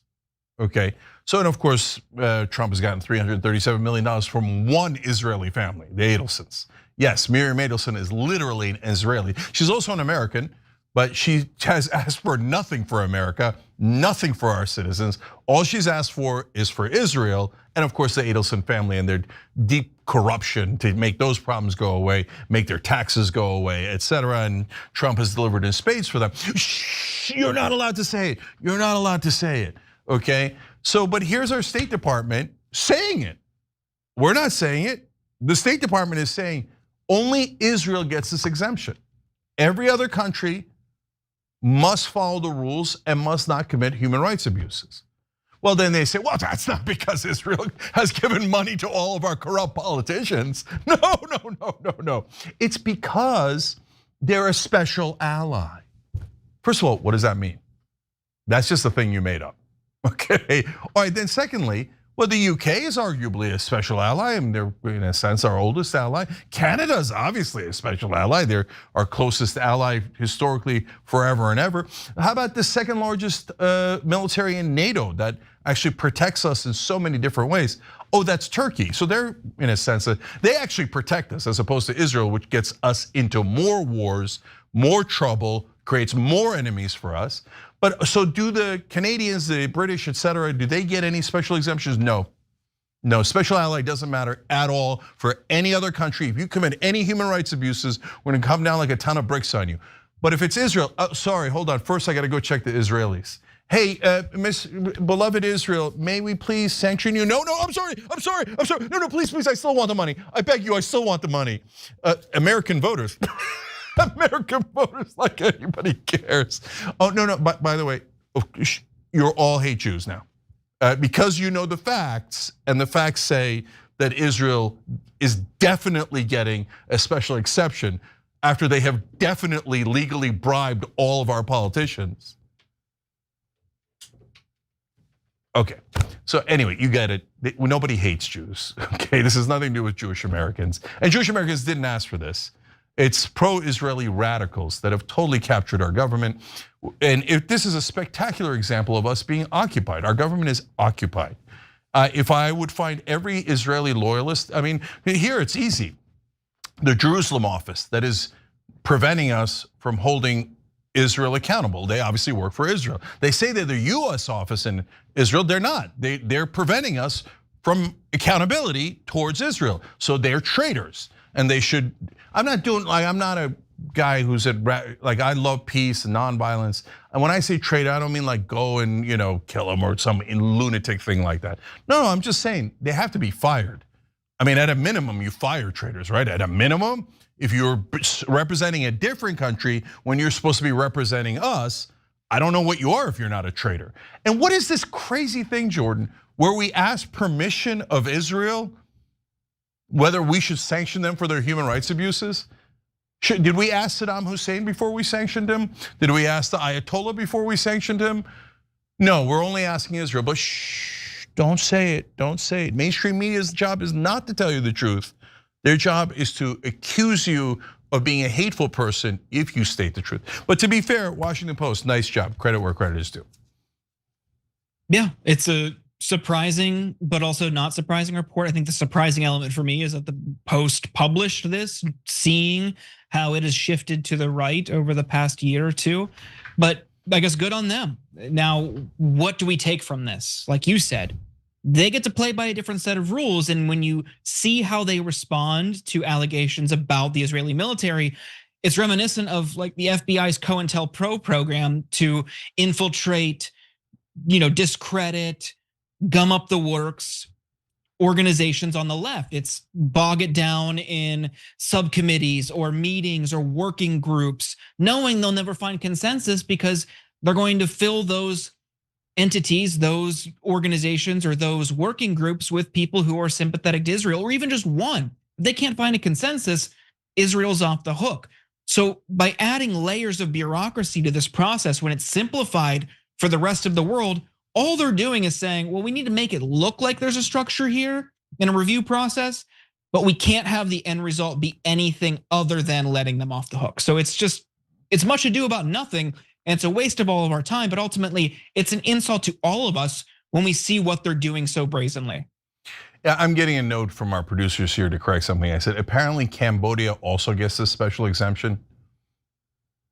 okay? So, and of course, Trump has gotten $337 million from one Israeli family, the Adelsons. Yes, Miriam Adelson is literally an Israeli. She's also an American, but she has asked for nothing for America, nothing for our citizens. All she's asked for is for Israel, and of course the Adelson family and their deep corruption to make those problems go away, make their taxes go away, et cetera. And Trump has delivered in spades for them. Shh, you're not allowed to say it. You're not allowed to say it, okay? So, but here's our State Department saying it. We're not saying it. The State Department is saying only Israel gets this exemption. Every other country must follow the rules and must not commit human rights abuses. Well, then they say, well, that's not because Israel has given money to all of our corrupt politicians. No. It's because they're a special ally. First of all, what does that mean? That's just a thing you made up, okay? All right, then secondly, well, the UK is arguably a special ally, and they're in a sense our oldest ally. Canada is obviously a special ally. They're our closest ally historically forever and ever. How about the second largest military in NATO that actually protects us in so many different ways? Oh, that's Turkey. So they're in a sense, they actually protect us as opposed to Israel, which gets us into more wars, more trouble, creates more enemies for us. But so do the Canadians, the British, et cetera, do they get any special exemptions? No, special ally doesn't matter at all for any other country. If you commit any human rights abuses, we're gonna come down like a ton of bricks on you. But if it's Israel, sorry, hold on. First, I gotta go check the Israelis. Hey, beloved Israel, may we please sanction you? No, I'm sorry. No, please, I still want the money. I beg you, I still want the money. American voters. American voters, like anybody cares. Oh, no, by the way, you all hate Jews now. Because you know the facts, and the facts say that Israel is definitely getting a special exception after they have definitely legally bribed all of our politicians. Okay, so anyway, you get it. Nobody hates Jews, okay? This has nothing to do with Jewish Americans. And Jewish Americans didn't ask for this. It's pro-Israeli radicals that have totally captured our government. And if this is a spectacular example of us being occupied, our government is occupied. If I would find every Israeli loyalist, I mean, here it's easy. The Jerusalem office that is preventing us from holding Israel accountable. They obviously work for Israel. They say they're the US office in Israel. They're not. They're preventing us from accountability towards Israel. So they're traitors, and they should. I'm not a guy who said like I love peace and nonviolence. And when I say traitor, I don't mean like go and kill him or some lunatic thing like that. No, I'm just saying they have to be fired. I mean, at a minimum, you fire traitors, right? At a minimum, if you're representing a different country when you're supposed to be representing us, I don't know what you are if you're not a traitor. And what is this crazy thing, Jordan, where we ask permission of Israel whether we should sanction them for their human rights abuses? Did we ask Saddam Hussein before we sanctioned him? Did we ask the Ayatollah before we sanctioned him? No, we're only asking Israel, but shh, don't say it, don't say it. Mainstream media's job is not to tell you the truth. Their job is to accuse you of being a hateful person if you state the truth. But to be fair, Washington Post, nice job, credit where credit is due. Yeah, it's a surprising but also not surprising report. I think the surprising element for me is that the Post published this, seeing how it has shifted to the right over the past year or two. But I guess good on them. Now, what do we take from this? Like you said, they get to play by a different set of rules. And when you see how they respond to allegations about the Israeli military, it's reminiscent of like the FBI's COINTELPRO program to infiltrate, discredit, gum up the works organizations on the left. It's bog it down in subcommittees or meetings or working groups, knowing they'll never find consensus because they're going to fill those entities, those organizations, or those working groups with people who are sympathetic to Israel, or even just one. If they can't find a consensus, Israel's off the hook. So by adding layers of bureaucracy to this process, when it's simplified for the rest of the world, all they're doing is saying, well, we need to make it look like there's a structure here in a review process, but we can't have the end result be anything other than letting them off the hook. So it's much ado about nothing, and it's a waste of all of our time, but ultimately it's an insult to all of us when we see what they're doing so brazenly. Yeah, I'm getting a note from our producers here to correct something I said. Apparently Cambodia also gets this special exemption.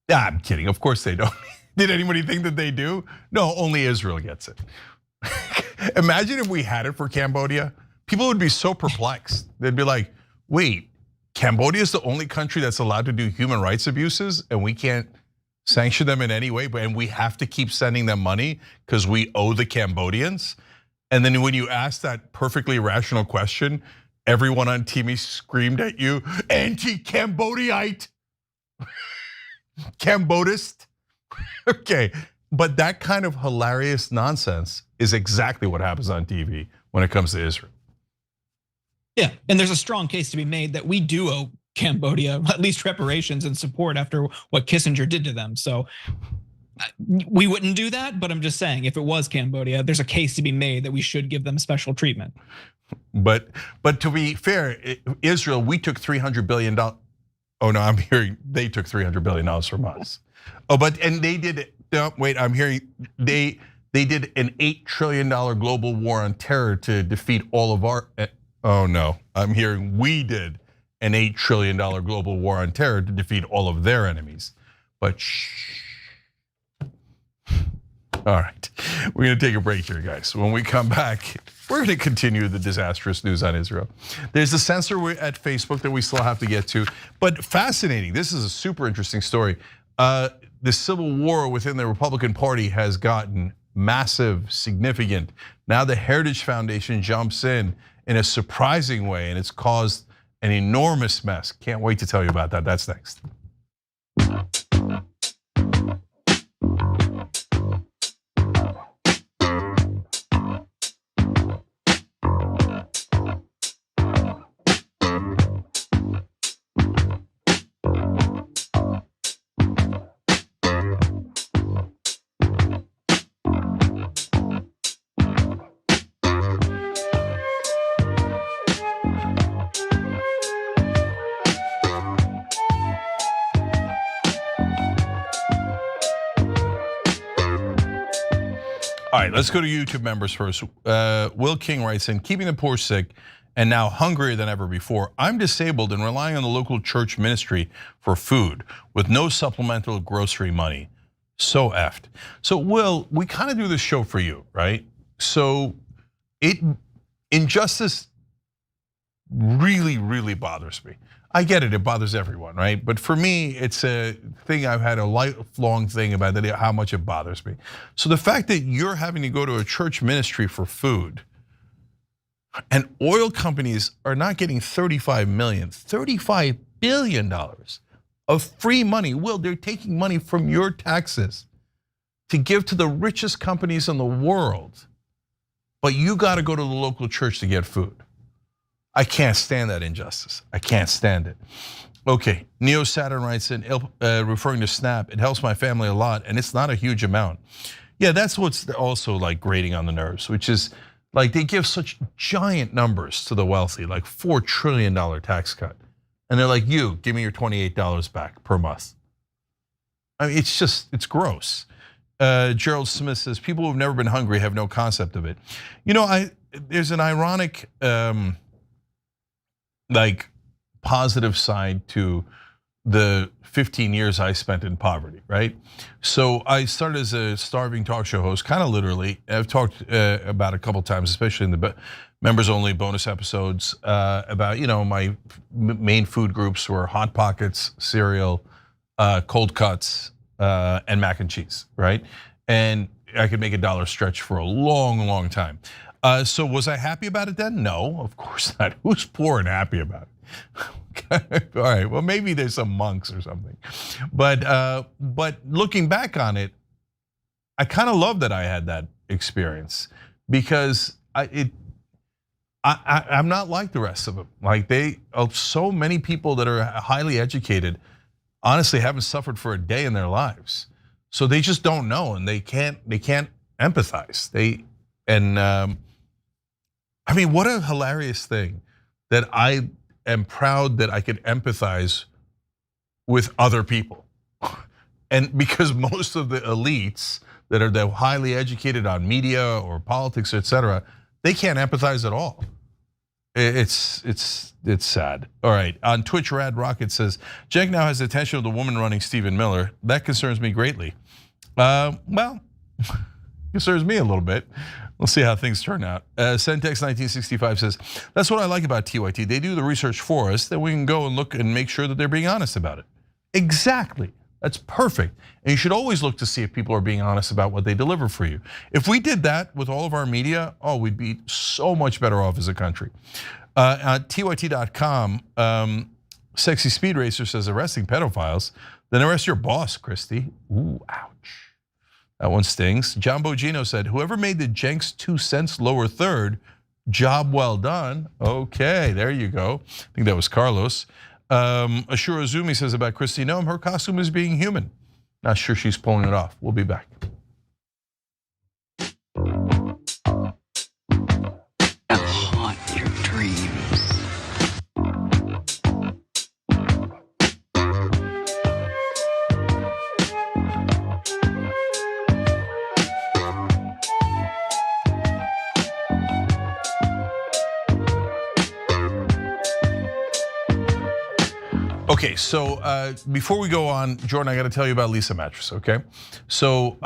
Yeah, I'm kidding, of course they don't. Did anybody think that they do? No, only Israel gets it. Imagine if we had it for Cambodia. People would be so perplexed. They'd be like, wait, Cambodia is the only country that's allowed to do human rights abuses and we can't sanction them in any way, and we have to keep sending them money because we owe the Cambodians? And then when you ask that perfectly rational question, everyone on TV screamed at you, anti-Cambodiite, Cambodist. Okay, but that kind of hilarious nonsense is exactly what happens on TV when it comes to Israel. Yeah, and there's a strong case to be made that we do owe Cambodia at least reparations and support after what Kissinger did to them. So we wouldn't do that, but I'm just saying, if it was Cambodia, there's a case to be made that we should give them special treatment. But to be fair, Israel, we took $300 billion. Oh no, I'm hearing they took $300 billion from us. Oh, and they did. No, wait, I'm hearing they did an $8 trillion global war on terror to defeat all of our. Oh no, I'm hearing we did an $8 trillion global war on terror to defeat all of their enemies. But shh. All right, we're gonna take a break here, guys. When we come back, we're gonna continue the disastrous news on Israel. There's a censor at Facebook that we still have to get to, but fascinating. This is a super interesting story. The civil war within the Republican Party has gotten massive, significant. Now the Heritage Foundation jumps in a surprising way, and it's caused an enormous mess. Can't wait to tell you about that. That's next. right, let's go to YouTube members first. Will King writes in, keeping the poor sick and now hungrier than ever before. I'm disabled and relying on the local church ministry for food with no supplemental grocery money. So effed. So Will, we kind of do this show for you, right? So injustice really, really bothers me. I get it, it bothers everyone, right? But for me, it's a thing I've had a lifelong thing about that, how much it bothers me. So the fact that you're having to go to a church ministry for food and oil companies are not getting $35 billion of free money. Will, they're taking money from your taxes to give to the richest companies in the world, but you gotta go to the local church to get food. I can't stand that injustice. I can't stand it. Okay, Neo Saturn writes in, referring to SNAP, it helps my family a lot and it's not a huge amount. Yeah, that's what's also like grating on the nerves, which is like they give such giant numbers to the wealthy, like $4 trillion tax cut. And they're like, you, give me your $28 back per month. I mean, it's gross. Gerald Smith says, people who've never been hungry have no concept of it. You know, there's an ironic, like positive side to the 15 years I spent in poverty, right? So I started as a starving talk show host, kind of literally. I've talked about a couple times, especially in the members only bonus episodes about, you know, my main food groups were Hot Pockets, cereal, cold cuts, and mac and cheese, right? And I could make a dollar stretch for a long, long time. So was I happy about it then? No, of course not. Who's poor and happy about it? All right, well maybe there's some monks or something. But looking back on it, I kind of love that I had that experience because I'm not like the rest of them. Like so many people that are highly educated honestly haven't suffered for a day in their lives. So they just don't know and they can't empathize. I mean, what a hilarious thing that I am proud that I could empathize with other people. And because most of the elites that are the highly educated on media or politics, etc., they can't empathize at all. It's sad. All right, on Twitch, Rad Rocket says, Cenk now has the attention of the woman running Stephen Miller. That concerns me greatly. Well, concerns me a little bit. We'll see how things turn out. Sentex 1965 says, that's what I like about TYT. They do the research for us, then we can go and look and make sure that they're being honest about it. Exactly, that's perfect. And you should always look to see if people are being honest about what they deliver for you. If we did that with all of our media, we'd be so much better off as a country. At TYT.com, Sexy Speed Racer says, arresting pedophiles, then arrest your boss, Christie. Ooh, ouch. That one stings. John Bogino said, whoever made the Cenk's 2 cents lower third, job well done. Okay, there you go. I think that was Carlos. Ashura Azumi says about Christy Noem, her costume is being human. Not sure she's pulling it off. We'll be back. I'll haunt your dreams. Okay, so before we go on, Jordan, I got to tell you about Lisa Mattress, okay? So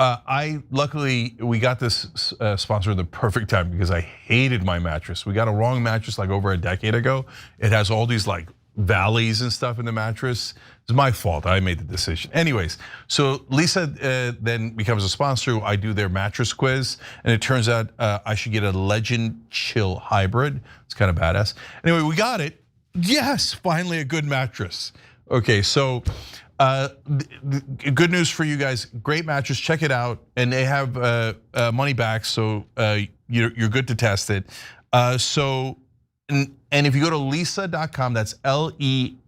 luckily, we got this sponsor at the perfect time because I hated my mattress. We got a wrong mattress like over a decade ago. It has all these like valleys and stuff in the mattress. It's my fault, I made the decision. Anyways, so Lisa then becomes a sponsor. I do their mattress quiz, and it turns out I should get a Legend Chill Hybrid. It's kind of badass. Anyway, we got it. Yes, finally a good mattress. Okay, so good news for you guys. Great mattress, check it out. And they have money back, so you're good to test it. And if you go to leesa.com, that's LEESA.com,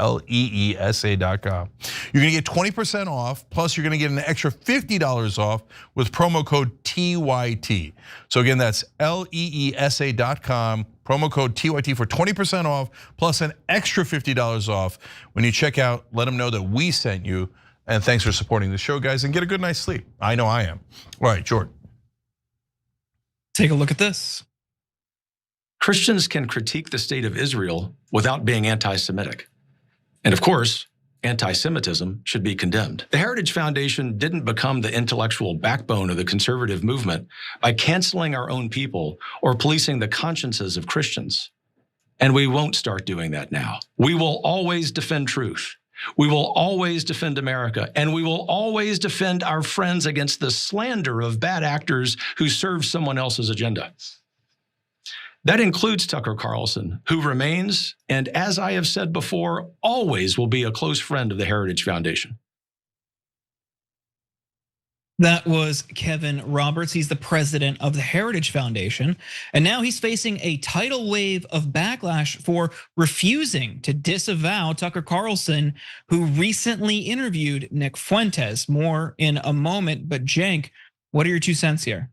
LEESA.com. You're gonna get 20% off, plus you're gonna get an extra $50 off with promo code TYT. So again, that's LEESA.com, promo code TYT for 20% off, plus an extra $50 off. When you check out, let them know that we sent you. And thanks for supporting the show, guys, and get a good night's sleep. I know I am. All right, Jordan. Take a look at this. Christians can critique the state of Israel without being anti-Semitic. And of course, anti-Semitism should be condemned. The Heritage Foundation didn't become the intellectual backbone of the conservative movement by canceling our own people or policing the consciences of Christians. And we won't start doing that now. We will always defend truth. We will always defend America, and we will always defend our friends against the slander of bad actors who serve someone else's agenda. That includes Tucker Carlson, who remains, and as I have said before, always will be a close friend of the Heritage Foundation. That was Kevin Roberts. He's the president of the Heritage Foundation. And now he's facing a tidal wave of backlash for refusing to disavow Tucker Carlson, who recently interviewed Nick Fuentes. More in a moment, but Cenk, what are your 2 cents here?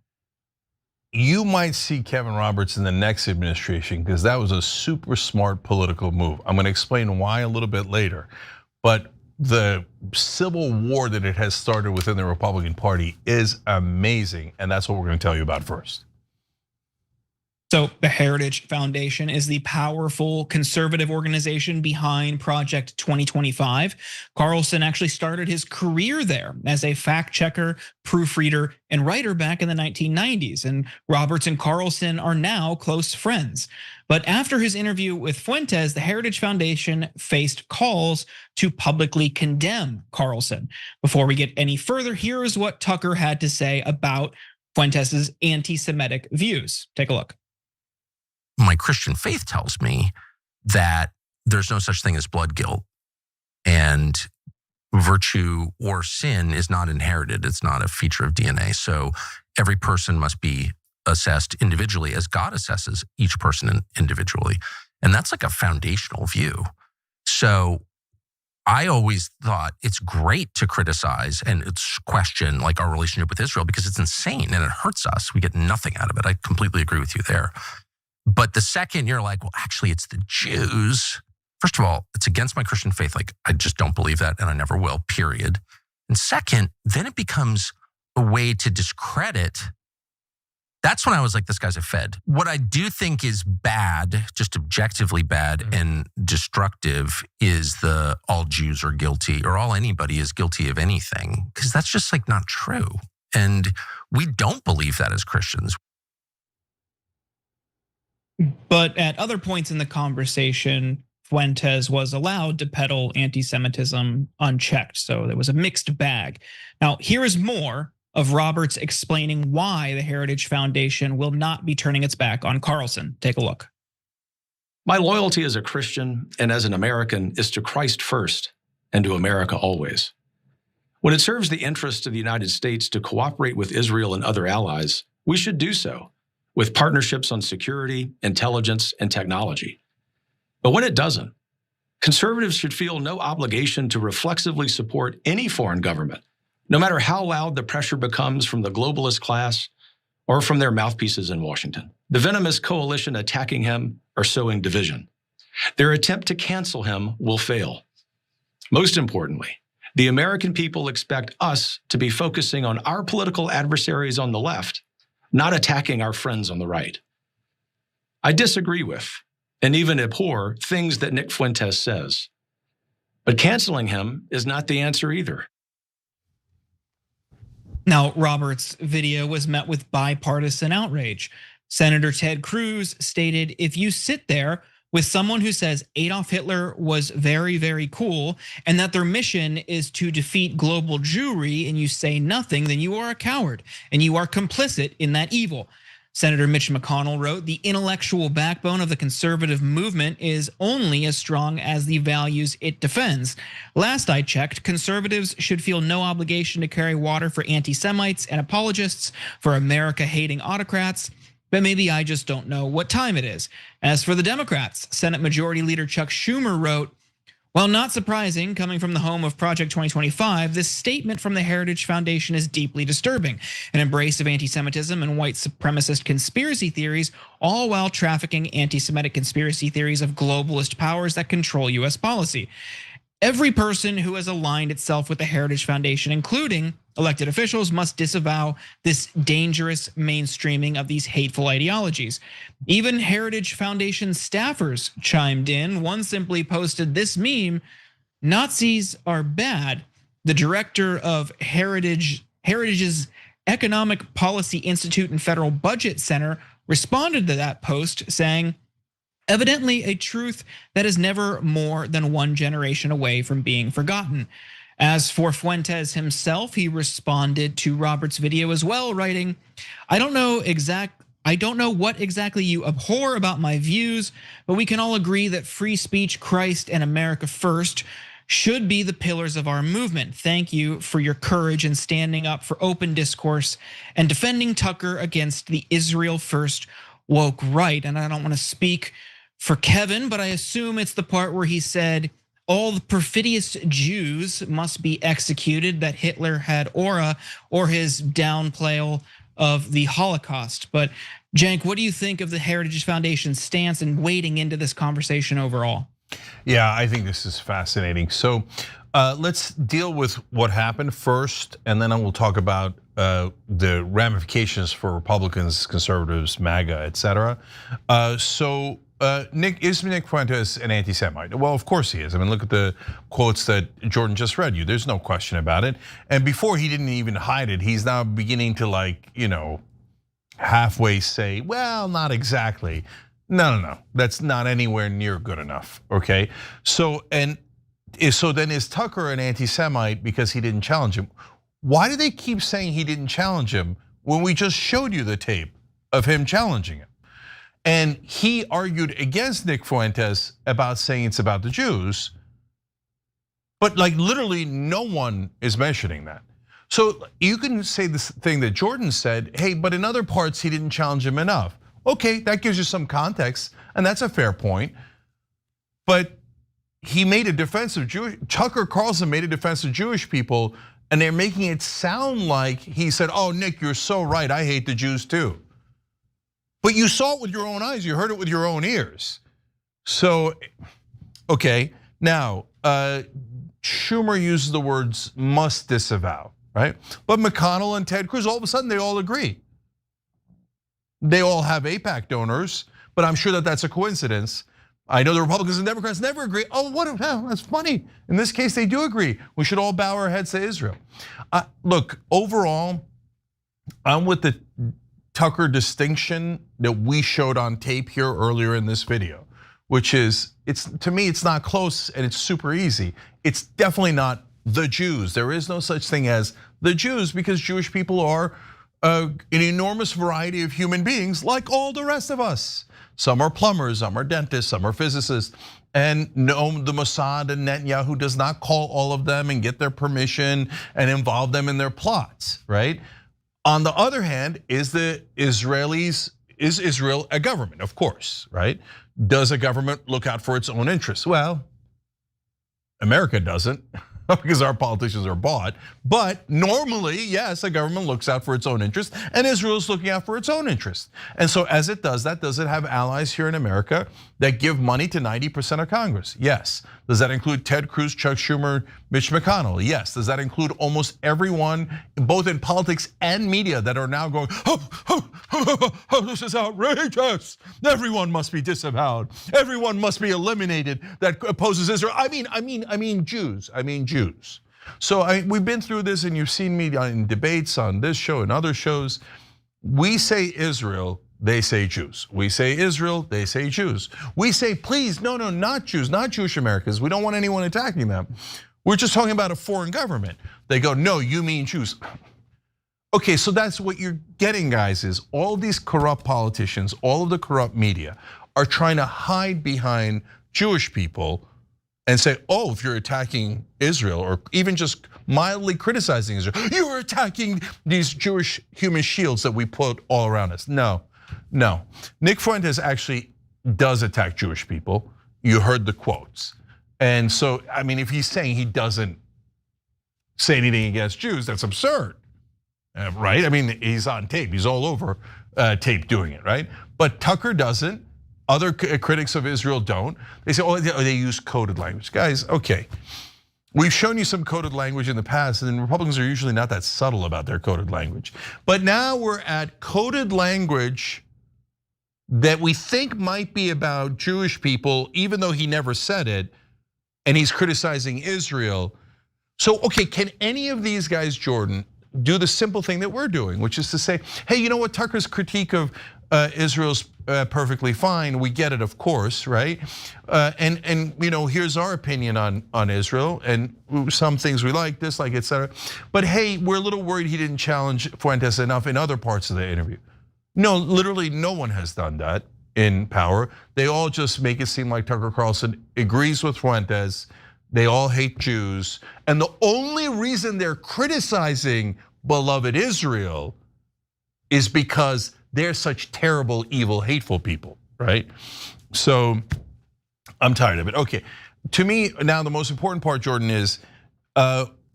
You might see Kevin Roberts in the next administration because that was a super smart political move. I'm gonna explain why a little bit later. But the civil war that it has started within the Republican Party is amazing, and that's what we're gonna tell you about first. So the Heritage Foundation is the powerful conservative organization behind Project 2025. Carlson actually started his career there as a fact checker, proofreader, and writer back in the 1990s. And Roberts and Carlson are now close friends. But after his interview with Fuentes, the Heritage Foundation faced calls to publicly condemn Carlson. Before we get any further, here is what Tucker had to say about Fuentes' anti-Semitic views. Take a look. My Christian faith tells me that there's no such thing as blood guilt, and virtue or sin is not inherited. It's not a feature of DNA. So every person must be assessed individually as God assesses each person individually. And that's like a foundational view. So I always thought it's great to criticize and it's question like our relationship with Israel because it's insane and it hurts us. We get nothing out of it. I completely agree with you there. But the second you're like, well, actually, it's the Jews. First of all, it's against my Christian faith. Like, I just don't believe that and I never will, period. And second, then it becomes a way to discredit. That's when I was like, this guy's a Fed. What I do think is bad, just objectively bad and destructive is the all Jews are guilty or all anybody is guilty of anything. Because that's just like not true. And we don't believe that as Christians. But at other points in the conversation, Fuentes was allowed to peddle anti-Semitism unchecked. So there was a mixed bag. Now, here is more of Roberts explaining why the Heritage Foundation will not be turning its back on Carlson. Take a look. My loyalty as a Christian and as an American is to Christ first and to America always. When it serves the interests of the United States to cooperate with Israel and other allies, we should do so with partnerships on security, intelligence, and technology. But when it doesn't, conservatives should feel no obligation to reflexively support any foreign government, no matter how loud the pressure becomes from the globalist class or from their mouthpieces in Washington. The venomous coalition attacking him are sowing division. Their attempt to cancel him will fail. Most importantly, the American people expect us to be focusing on our political adversaries on the left, not attacking our friends on the right. I disagree with, and even abhor, things that Nick Fuentes says. But canceling him is not the answer either. Now, Roberts' video was met with bipartisan outrage. Senator Ted Cruz stated, if you sit there with someone who says Adolf Hitler was very, very cool and that their mission is to defeat global Jewry and you say nothing, then you are a coward and you are complicit in that evil. Senator Mitch McConnell wrote, the intellectual backbone of the conservative movement is only as strong as the values it defends. Last I checked, conservatives should feel no obligation to carry water for anti-Semites and apologists for America-hating autocrats. But maybe I just don't know what time it is. As for the Democrats, Senate Majority Leader Chuck Schumer wrote, while not surprising, coming from the home of Project 2025, this statement from the Heritage Foundation is deeply disturbing. An embrace of anti-Semitism and white supremacist conspiracy theories, all while trafficking anti-Semitic conspiracy theories of globalist powers that control US policy. Every person who has aligned itself with the Heritage Foundation, including elected officials, must disavow this dangerous mainstreaming of these hateful ideologies. Even Heritage Foundation staffers chimed in. One simply posted this meme: "Nazis are bad." The director of Heritage's Economic Policy Institute and Federal Budget Center responded to that post saying, "Evidently a truth that is never more than one generation away from being forgotten." As for Fuentes himself, he responded to Robert's video as well, writing, I don't know what exactly you abhor about my views, but we can all agree that free speech, Christ, and America first should be the pillars of our movement. Thank you for your courage in standing up for open discourse and defending Tucker against the Israel first woke right." And I don't want to speak for Kevin, but I assume it's the part where he said all the perfidious Jews must be executed, that Hitler had aura, or his downplay of the Holocaust. But Cenk, what do you think of the Heritage Foundation's stance and wading into this conversation overall? Yeah, I think this is fascinating. So let's deal with what happened first, and then I will talk about the ramifications for Republicans, conservatives, MAGA, etc. Is Nick Fuentes an anti-Semite? Well, of course he is. I mean, look at the quotes that Jordan just read you. There's no question about it. And before he didn't even hide it, he's now beginning to halfway say, well, not exactly. No, that's not anywhere near good enough, okay? So then is Tucker an anti-Semite because he didn't challenge him? Why do they keep saying he didn't challenge him when we just showed you the tape of him challenging him? And he argued against Nick Fuentes about saying it's about the Jews, but literally no one is mentioning that. So you can say this thing that Jordan said, hey, but in other parts he didn't challenge him enough. Okay, that gives you some context, and that's a fair point. But he made a defense of Tucker Carlson made a defense of Jewish people, and they're making it sound like he said, oh, Nick, you're so right, I hate the Jews too. But you saw it with your own eyes, you heard it with your own ears. So, okay, now, Schumer uses the words must disavow, right? But McConnell and Ted Cruz, all of a sudden they all agree. They all have AIPAC donors, but I'm sure that that's a coincidence. I know the Republicans and Democrats never agree. Oh, that's funny. In this case, they do agree. We should all bow our heads to Israel. Look, overall, I'm with the Tucker distinction that we showed on tape here earlier in this video, which is, to me, it's not close and it's super easy. It's definitely not the Jews. There is no such thing as the Jews because Jewish people are an enormous variety of human beings like all the rest of us. Some are plumbers, some are dentists, some are physicists. And no, the Mossad and Netanyahu does not call all of them and get their permission and involve them in their plots, right? On the other hand, is Israel a government? Of course, right? Does a government look out for its own interests? Well, America doesn't. Because our politicians are bought. But normally, yes, a government looks out for its own interests, and Israel's looking out for its own interests. And so as it does that, does it have allies here in America that give money to 90% of Congress? Yes. Does that include Ted Cruz, Chuck Schumer, Mitch McConnell? Yes. Does that include almost everyone, both in politics and media, that are now going, this is outrageous. Everyone must be disavowed. Everyone must be eliminated that opposes Israel. I mean Jews. So we've been through this, and you've seen me in debates on this show and other shows. We say Israel, they say Jews. We say Israel, they say Jews. We say, please, no, not Jews, not Jewish Americans. We don't want anyone attacking them. We're just talking about a foreign government. They go, no, you mean Jews. Okay, so that's what you're getting, guys, is all these corrupt politicians, all of the corrupt media are trying to hide behind Jewish people and say, oh, if you're attacking Israel or even just mildly criticizing Israel, you're attacking these Jewish human shields that we put all around us. No. Nick Fuentes actually does attack Jewish people. You heard the quotes. And so, I mean, if he's saying he doesn't say anything against Jews, that's absurd, right? I mean, he's on tape, he's all over tape doing it, right? But Tucker doesn't. Other critics of Israel don't. They say, oh, they use coded language. Guys, okay. We've shown you some coded language in the past, and Republicans are usually not that subtle about their coded language. But now we're at coded language that we think might be about Jewish people, even though he never said it, and he's criticizing Israel. So, okay, can any of these guys, Jordan, do the simple thing that we're doing, which is to say, hey, you know what, Tucker's critique of Israel's perfectly fine. We get it, of course, right? And you know, here's our opinion on Israel, and some things we like, dislike, etc. But hey, we're a little worried he didn't challenge Fuentes enough in other parts of the interview. No, literally no one has done that in power. They all just make it seem like Tucker Carlson agrees with Fuentes. They all hate Jews, and the only reason they're criticizing beloved Israel is because they're such terrible, evil, hateful people, right? So I'm tired of it. Okay, to me now the most important part, Jordan, is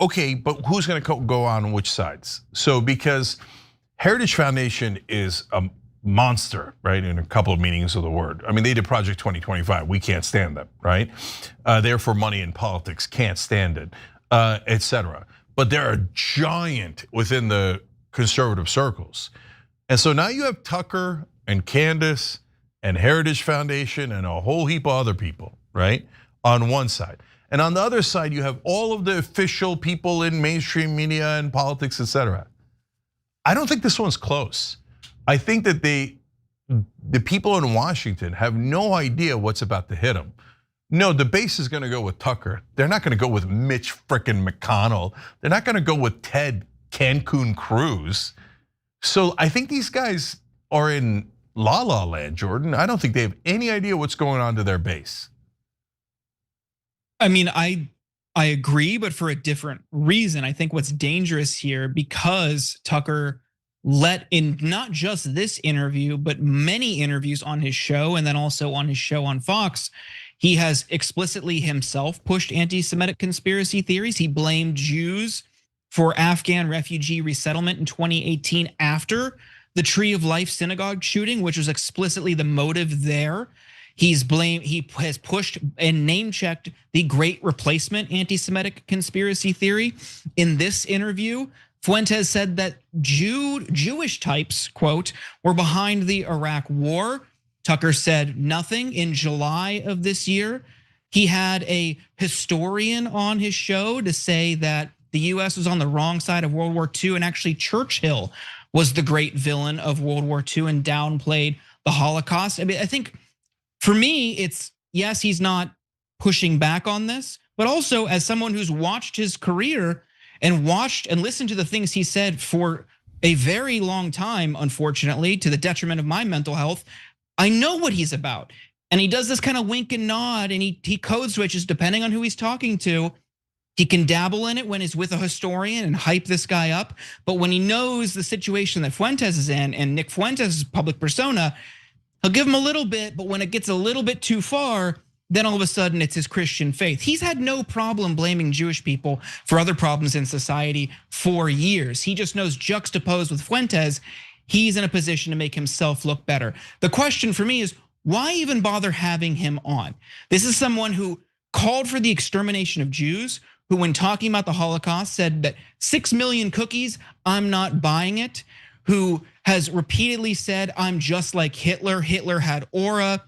okay, but who's going to go on which sides? So because Heritage Foundation is a monster, right? In a couple of meanings of the word. I mean, they did Project 2025. We can't stand them, right? They're for money in politics, can't stand it, etc. But they're a giant within the conservative circles. And so now you have Tucker and Candace and Heritage Foundation and a whole heap of other people, right? On one side. And on the other side, you have all of the official people in mainstream media and politics, etc. I don't think this one's close. I think that the people in Washington have no idea what's about to hit them. No, the base is gonna go with Tucker. They're not gonna go with Mitch frickin' McConnell. They're not gonna go with Ted Cancun Cruz. So I think these guys are in la la land, Jordan. I don't think they have any idea what's going on to their base. I mean, I agree, but for a different reason. I think what's dangerous here, because Tucker let in not just this interview, but many interviews on his show, and then also on his show on Fox, he has explicitly himself pushed anti-Semitic conspiracy theories. He blamed Jews for Afghan refugee resettlement in 2018 after the Tree of Life synagogue shooting, which was explicitly the motive there. He has pushed and name-checked the Great Replacement anti-Semitic conspiracy theory. In this interview, Fuentes said that Jewish types, quote, were behind the Iraq war. Tucker said nothing in July of this year. He had a historian on his show to say that the US was on the wrong side of World War II, and actually Churchill was the great villain of World War II and downplayed the Holocaust. I mean, I think for me, it's, yes, he's not pushing back on this, but also as someone who's watched his career and watched and listened to the things he said for a very long time, unfortunately, to the detriment of my mental health, I know what he's about. And he does this kind of wink and nod, and he code switches depending on who he's talking to. He can dabble in it when he's with a historian and hype this guy up. But when he knows the situation that Fuentes is in and Nick Fuentes' public persona, he'll give him a little bit, but when it gets a little bit too far, then all of a sudden it's his Christian faith. He's had no problem blaming Jewish people for other problems in society for years. He just knows, juxtaposed with Fuentes, he's in a position to make himself look better. The question for me is, why even bother having him on? This is someone who called for the extermination of Jews, who when talking about the Holocaust said that 6 million cookies, I'm not buying it, who has repeatedly said, I'm just like Hitler, Hitler had aura.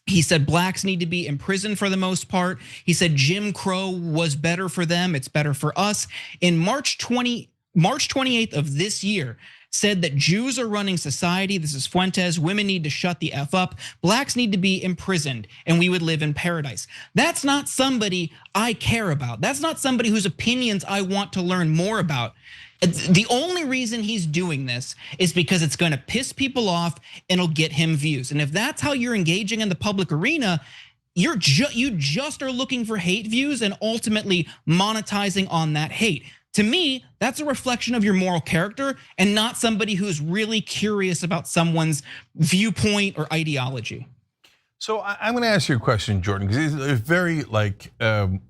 He said blacks need to be imprisoned for the most part. He said Jim Crow was better for them, it's better for us. In March 28th of this year, said that Jews are running society, this is Fuentes, women need to shut the F up, blacks need to be imprisoned, and we would live in paradise. That's not somebody I care about. That's not somebody whose opinions I want to learn more about. The only reason he's doing this is because it's gonna piss people off and it'll get him views. And if that's how you're engaging in the public arena, you just are looking for hate views and ultimately monetizing on that hate. To me, that's a reflection of your moral character and not somebody who's really curious about someone's viewpoint or ideology. So I'm gonna ask you a question, Jordan, because it's a very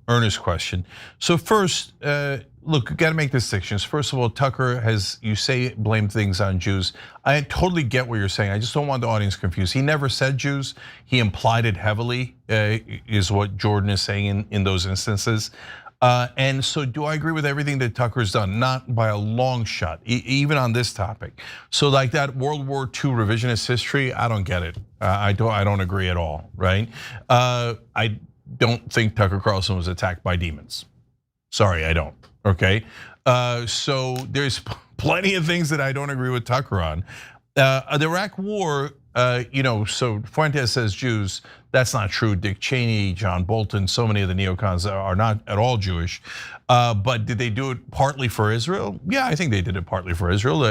earnest question. So first, look, you gotta make distinctions. First of all, Tucker has, you say, blamed things on Jews. I totally get what you're saying. I just don't want the audience confused. He never said Jews. He implied it heavily, is what Jordan is saying in those instances. And so do I agree with everything that Tucker's done? Not by a long shot, even on this topic. So like that World War II revisionist history, I don't get it. I don't agree at all, right? I don't think Tucker Carlson was attacked by demons. Sorry, I don't, okay? So there's plenty of things that I don't agree with Tucker on. The Iraq War, so Fuentes says Jews. That's not true. Dick Cheney, John Bolton, so many of the neocons are not at all Jewish. But did they do it partly for Israel? Yeah, I think they did it partly for Israel.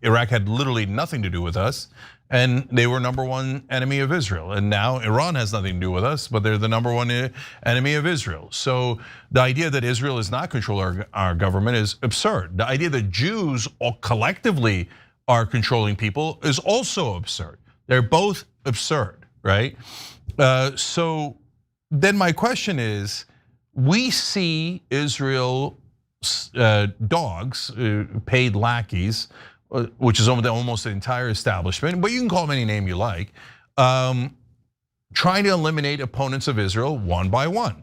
Iraq had literally nothing to do with us, and they were #1 enemy of Israel. And now Iran has nothing to do with us, but they're the #1 enemy of Israel. So the idea that Israel is not controlling our government is absurd. The idea that Jews all collectively are controlling people is also absurd. They're both absurd, right? So then my question is, we see Israel dogs, paid lackeys, which is almost the entire establishment, but you can call them any name you like, trying to eliminate opponents of Israel one by one.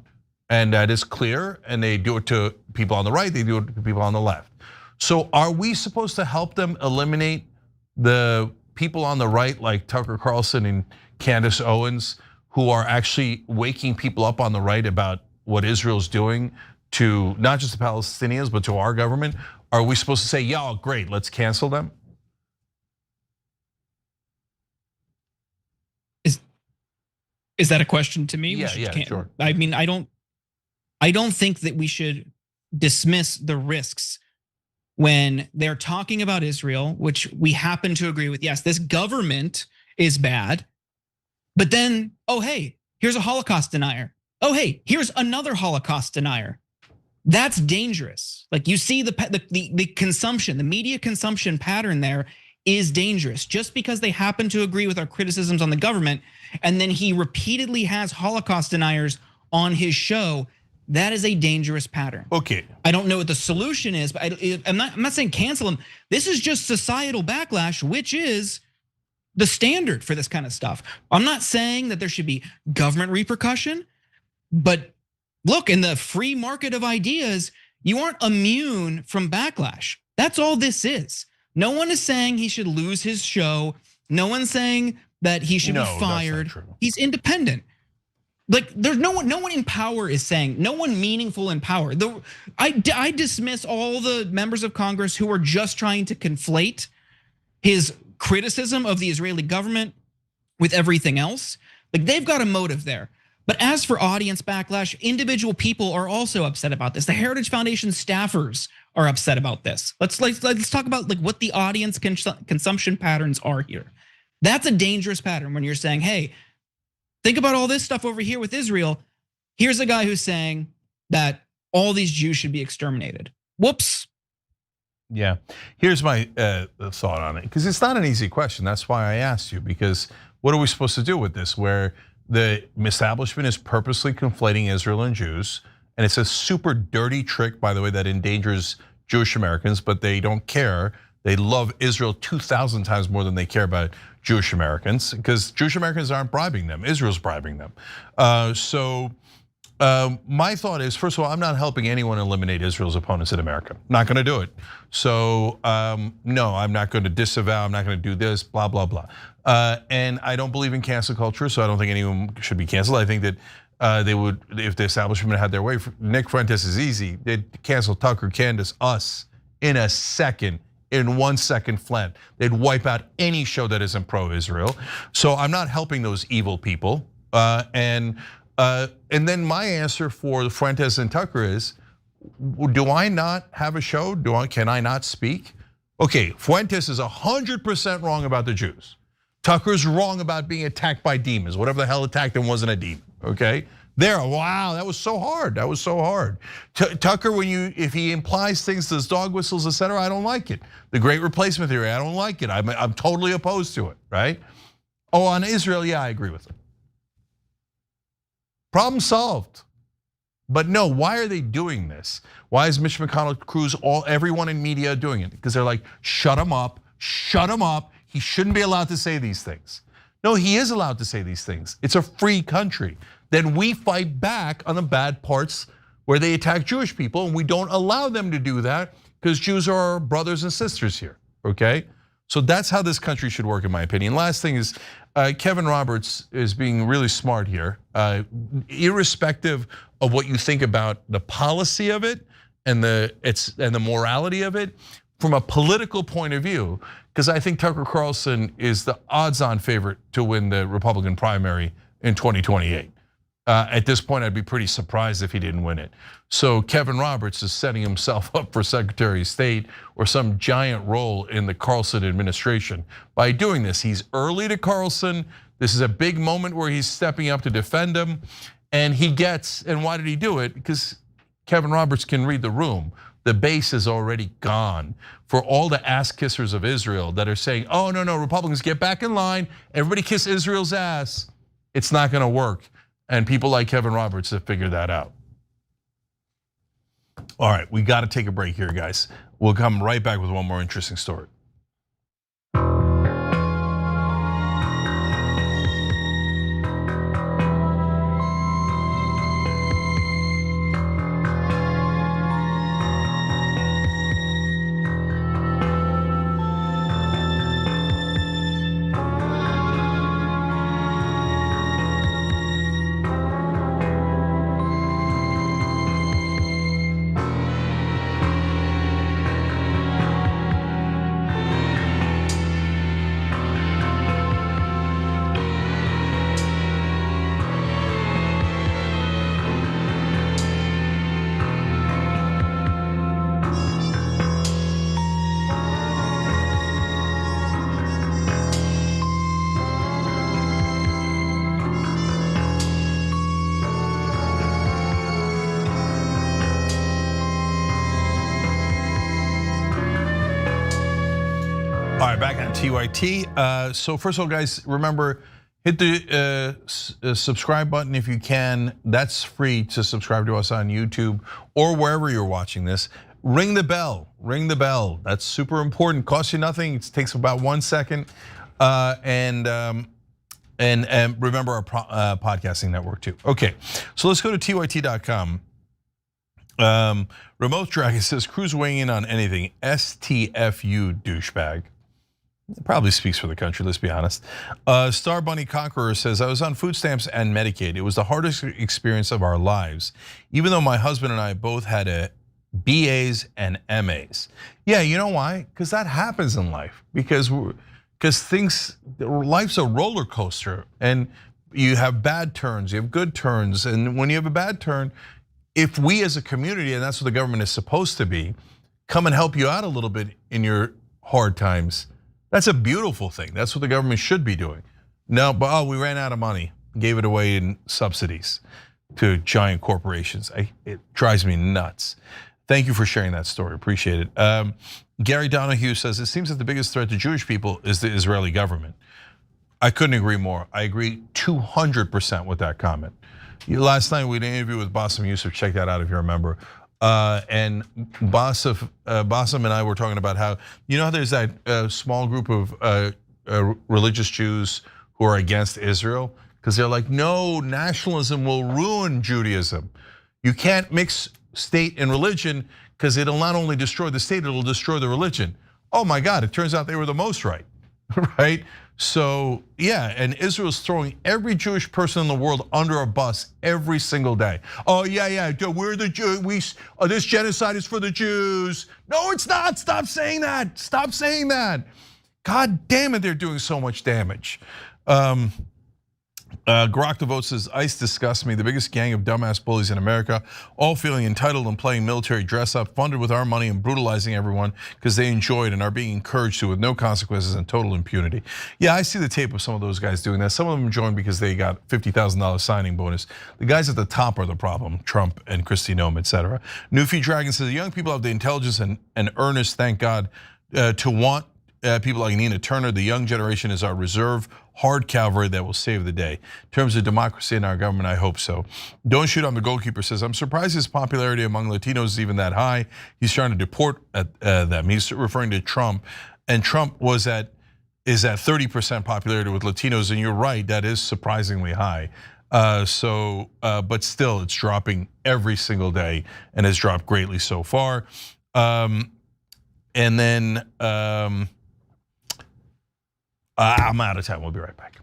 And that is clear, and they do it to people on the right, they do it to people on the left. So are we supposed to help them eliminate the people on the right like Tucker Carlson and Candace Owens, who are actually waking people up on the right about what Israel's doing to not just the Palestinians, but to our government? Are we supposed to say, yeah, great, let's cancel them? Is that a question to me? Yeah, sure. I mean, I don't think that we should dismiss the risks when they're talking about Israel, which we happen to agree with. Yes, this government is bad, but then, oh, hey, here's a Holocaust denier. Oh, hey, here's another Holocaust denier. That's dangerous. Like you see the consumption, the media consumption pattern there is dangerous. Just because they happen to agree with our criticisms on the government, and then he repeatedly has Holocaust deniers on his show, that is a dangerous pattern. Okay. I don't know what the solution is, but I'm not saying cancel him. This is just societal backlash, which is the standard for this kind of stuff. I'm not saying that there should be government repercussion, but look, in the free market of ideas, you aren't immune from backlash. That's all this is. No one is saying he should lose his show. No one's saying that he should be fired. That's not true. He's independent. Like there's no one in power is saying, no one meaningful in power. I dismiss all the members of Congress who are just trying to conflate his criticism of the Israeli government with everything else. Like they've got a motive there. But as for audience backlash, individual people are also upset about this. The Heritage Foundation staffers are upset about this. Let's talk about like what the audience consumption patterns are here. That's a dangerous pattern when you're saying, hey, think about all this stuff over here with Israel. Here's a guy who's saying that all these Jews should be exterminated. Whoops. Yeah, here's my thought on it, because it's not an easy question. That's why I asked you, because what are we supposed to do with this, where the establishment is purposely conflating Israel and Jews, and it's a super dirty trick, by the way, that endangers Jewish Americans, but they don't care. They love Israel 2,000 times more than they care about Jewish Americans, because Jewish Americans aren't bribing them, Israel's bribing them. My thought is, first of all, I'm not helping anyone eliminate Israel's opponents in America. Not gonna do it. So no, I'm not gonna disavow, I'm not gonna do this, blah, blah, blah. And I don't believe in cancel culture, so I don't think anyone should be canceled. I think that they would, if the establishment had their way. Nick Fuentes is easy. They'd cancel Tucker, Candace, us in a second. In 1 second flat. They'd wipe out any show that isn't pro-Israel. So I'm not helping those evil people. And then my answer for Fuentes and Tucker is, do I not have a show? Can I not speak? Okay, Fuentes is 100% wrong about the Jews. Tucker's wrong about being attacked by demons. Whatever the hell attacked him wasn't a demon, okay? Wow, that was so hard. That was so hard. Tucker, if he implies things as dog whistles, etc., I don't like it. The Great Replacement Theory, I don't like it. I'm totally opposed to it, right? Oh, on Israel, yeah, I agree with it. Problem solved. But no, why are they doing this? Why is Mitch McConnell, Cruz, everyone in media doing it? Because they're like, shut him up, shut him up. He shouldn't be allowed to say these things. No, he is allowed to say these things. It's a free country. Then we fight back on the bad parts where they attack Jewish people, and we don't allow them to do that because Jews are our brothers and sisters here, okay? So that's how this country should work, in my opinion. Last thing is, Kevin Roberts is being really smart here, irrespective of what you think about the policy of it and the morality of it, from a political point of view, because I think Tucker Carlson is the odds-on favorite to win the Republican primary in 2028. At this point, I'd be pretty surprised if he didn't win it. So Kevin Roberts is setting himself up for Secretary of State or some giant role in the Carlson administration by doing this. He's early to Carlson. This is a big moment where he's stepping up to defend him. And why did he do it? Because Kevin Roberts can read the room. The base is already gone. For all the ass kissers of Israel that are saying, oh, no, Republicans, get back in line. Everybody kiss Israel's ass. It's not gonna work. And people like Kevin Roberts have figured that out. All right, we gotta take a break here, guys. We'll come right back with one more interesting story. All right, back on TYT. So first of all, guys, remember, hit the subscribe button if you can. That's free to subscribe to us on YouTube or wherever you're watching this. Ring the bell, ring the bell. That's super important. Costs you nothing. It takes about 1 second. And remember our podcasting network too. Okay, so let's go to tyt.com. Remote Dragon says, Cruz weighing in on anything. STFU douchebag. It probably speaks for the country, let's be honest. Star Bunny Conqueror says, I was on food stamps and Medicaid. It was the hardest experience of our lives, even though my husband and I both had BAs and MAs. Yeah, you know why? Because that happens in life. Because life's a roller coaster, and you have bad turns, you have good turns, and when you have a bad turn, if we as a community, and that's what the government is supposed to be, come and help you out a little bit in your hard times, that's a beautiful thing. That's what the government should be doing. No, but we ran out of money, gave it away in subsidies to giant corporations. It drives me nuts. Thank you for sharing that story, appreciate it. Gary Donahue says, it seems that the biggest threat to Jewish people is the Israeli government. I couldn't agree more. I agree 200% with that comment. Last night we had an interview with Bassem Youssef, check that out if you remember. And Bassem and I were talking about how, you know how there's that small group of religious Jews who are against Israel? Because they're like, no, nationalism will ruin Judaism. You can't mix state and religion because it'll not only destroy the state, it'll destroy the religion. Oh my God, it turns out they were the most right, right? So yeah, and Israel's throwing every Jewish person in the world under a bus every single day. Oh yeah, we're the Jews. This genocide is for the Jews. No, it's not. Stop saying that. Stop saying that. God damn it, they're doing so much damage. Grok the Vote says, ICE disgusts me, the biggest gang of dumbass bullies in America, all feeling entitled and playing military dress up, funded with our money and brutalizing everyone because they enjoy it and are being encouraged to with no consequences and total impunity. Yeah, I see the tape of some of those guys doing that. Some of them joined because they got $50,000 signing bonus. The guys at the top are the problem, Trump and Kristi Noem, etc. Newfie Dragon says, young people have the intelligence and earnest, thank God, to want people like Nina Turner. The young generation is our reserve, hard cavalry that will save the day. In terms of democracy in our government, I hope so. Don't Shoot on the Goalkeeper says, I'm surprised his popularity among Latinos is even that high. He's trying to deport them. He's referring to Trump, and Trump is at 30% popularity with Latinos, and you're right, that is surprisingly high. But still, it's dropping every single day and has dropped greatly so far. And then I'm out of time. We'll be right back.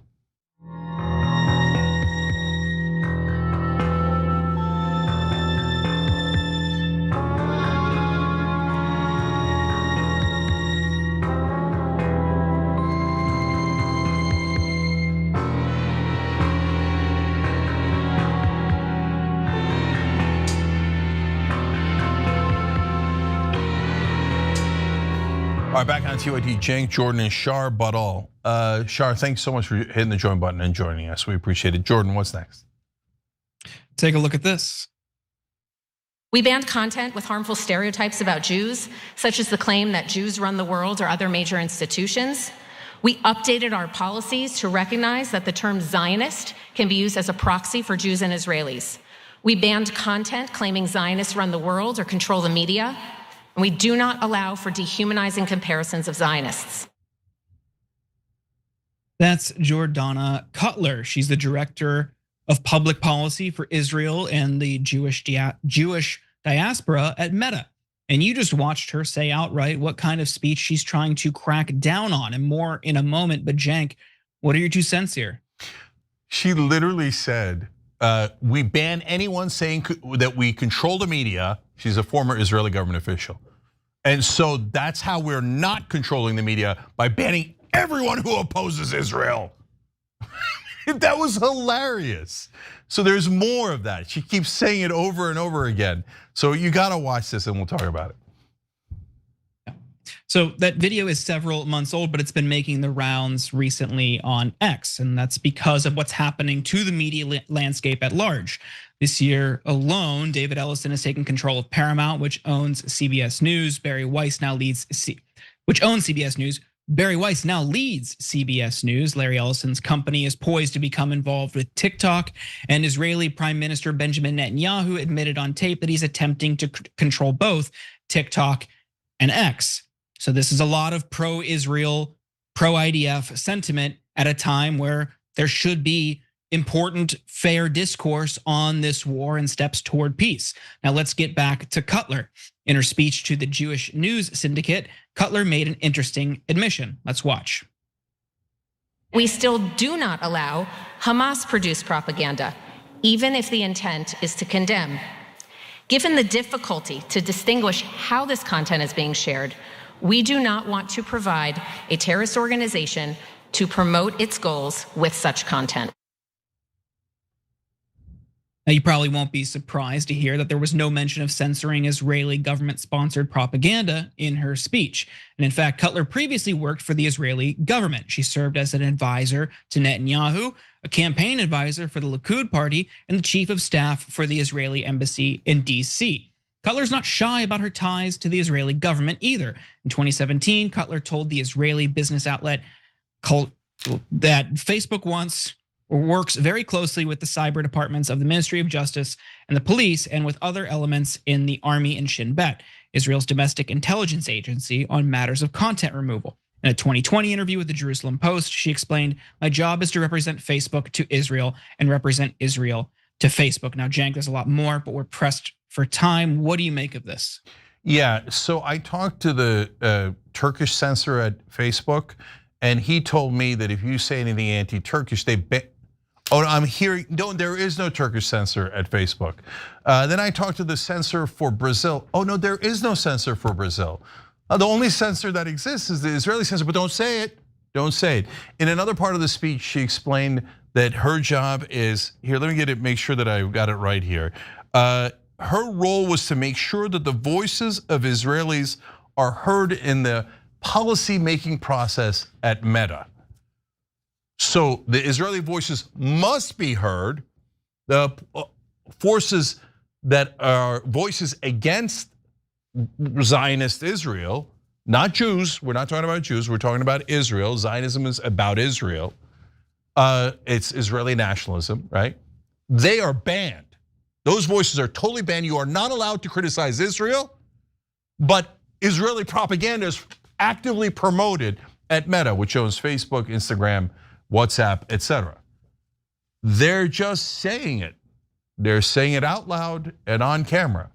All right, back on TYT, Cenk, Jordan, and Shar Badal. Shar, thanks so much for hitting the join button and joining us. We appreciate it. Jordan, what's next? Take a look at this. We banned content with harmful stereotypes about Jews, such as the claim that Jews run the world or other major institutions. We updated our policies to recognize that the term Zionist can be used as a proxy for Jews and Israelis. We banned content claiming Zionists run the world or control the media. And we do not allow for dehumanizing comparisons of Zionists. That's Jordana Cutler. She's the director of public policy for Israel and the Jewish diaspora at Meta. And you just watched her say outright what kind of speech she's trying to crack down on, and more in a moment. But Cenk, what are your 2 cents here? She literally said, we ban anyone saying that we control the media. She's a former Israeli government official. And so that's how we're not controlling the media, by banning everyone who opposes Israel. That was hilarious. So there's more of that. She keeps saying it over and over again. So you gotta watch this and we'll talk about it. So that video is several months old, but it's been making the rounds recently on X, and that's because of what's happening to the media landscape at large. This year alone, David Ellison has taken control of Paramount, which owns CBS News. Barry Weiss now leads CBS News. Larry Ellison's company is poised to become involved with TikTok, and Israeli Prime Minister Benjamin Netanyahu admitted on tape that he's attempting to control both TikTok and X. So this is a lot of pro-Israel, pro-IDF sentiment at a time where there should be important, fair discourse on this war and steps toward peace. Now let's get back to Cutler. In her speech to the Jewish News Syndicate, Cutler made an interesting admission. Let's watch. We still do not allow Hamas-produced propaganda, even if the intent is to condemn. Given the difficulty to distinguish how this content is being shared, we do not want to provide a terrorist organization to promote its goals with such content. Now, you probably won't be surprised to hear that there was no mention of censoring Israeli government-sponsored propaganda in her speech. And in fact, Cutler previously worked for the Israeli government. She served as an advisor to Netanyahu, a campaign advisor for the Likud party, and the chief of staff for the Israeli embassy in DC. Cutler's not shy about her ties to the Israeli government either. In 2017, Cutler told the Israeli business outlet that Facebook works very closely with the cyber departments of the Ministry of Justice and the police, and with other elements in the army and Shin Bet, Israel's domestic intelligence agency, on matters of content removal. In a 2020 interview with the Jerusalem Post, she explained, "My job is to represent Facebook to Israel and represent Israel to Facebook." Now, Cenk, there's a lot more, but we're pressed for time. What do you make of this? Yeah, so I talked to the Turkish censor at Facebook, and he told me that if you say anything anti-Turkish, they ban. Oh, I'm hearing, no, there is no Turkish censor at Facebook. Then I talked to the censor for Brazil. Oh no, there is no censor for Brazil. The only censor that exists is the Israeli censor, but don't say it, don't say it. In another part of the speech, she explained that her job is, here, let me get it, make sure that I got it right here. Her role was to make sure that the voices of Israelis are heard in the policy-making process at Meta. So the Israeli voices must be heard. The forces that are voices against Zionist Israel, not Jews, we're not talking about Jews, we're talking about Israel. Zionism is about Israel. It's Israeli nationalism, right? They are banned. Those voices are totally banned. You are not allowed to criticize Israel, but Israeli propaganda is actively promoted at Meta, which owns Facebook, Instagram, WhatsApp, etc. They're just saying it. They're saying it out loud and on camera.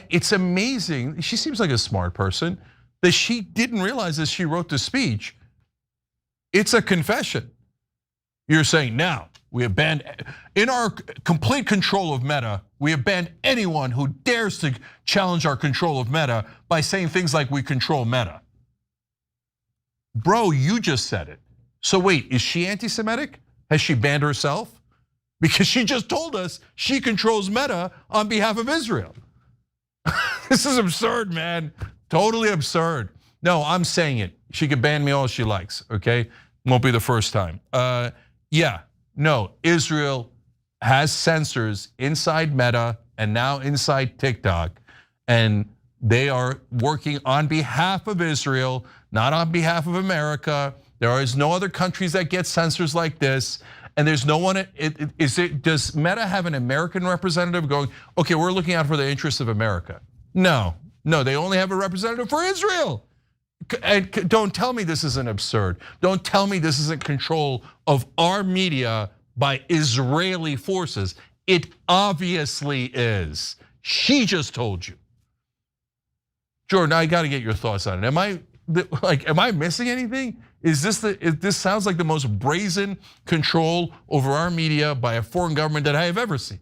It's amazing. She seems like a smart person that she didn't realize as she wrote the speech. It's a confession. You're saying now we have banned, in our complete control of Meta, we have banned anyone who dares to challenge our control of Meta by saying things like we control Meta. Bro, you just said it. So wait, is she anti-Semitic? Has she banned herself? Because she just told us she controls Meta on behalf of Israel. This is absurd, man. Totally absurd. No, I'm saying it. She could ban me all she likes, okay? Won't be the first time. Yeah, no, Israel has censors inside Meta and now inside TikTok, and they are working on behalf of Israel, not on behalf of America. There is no other countries that get censors like this. And there's no one, does Meta have an American representative going, okay, we're looking out for the interests of America? No, they only have a representative for Israel. And don't tell me this isn't absurd. Don't tell me this isn't control of our media by Israeli forces. It obviously is. She just told you. Jordan, I gotta get your thoughts on it. Am I missing anything? This sounds like the most brazen control over our media by a foreign government that I have ever seen.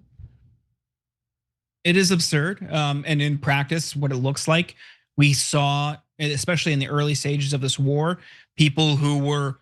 It is absurd, and in practice, what it looks like, we saw, especially in the early stages of this war, people who were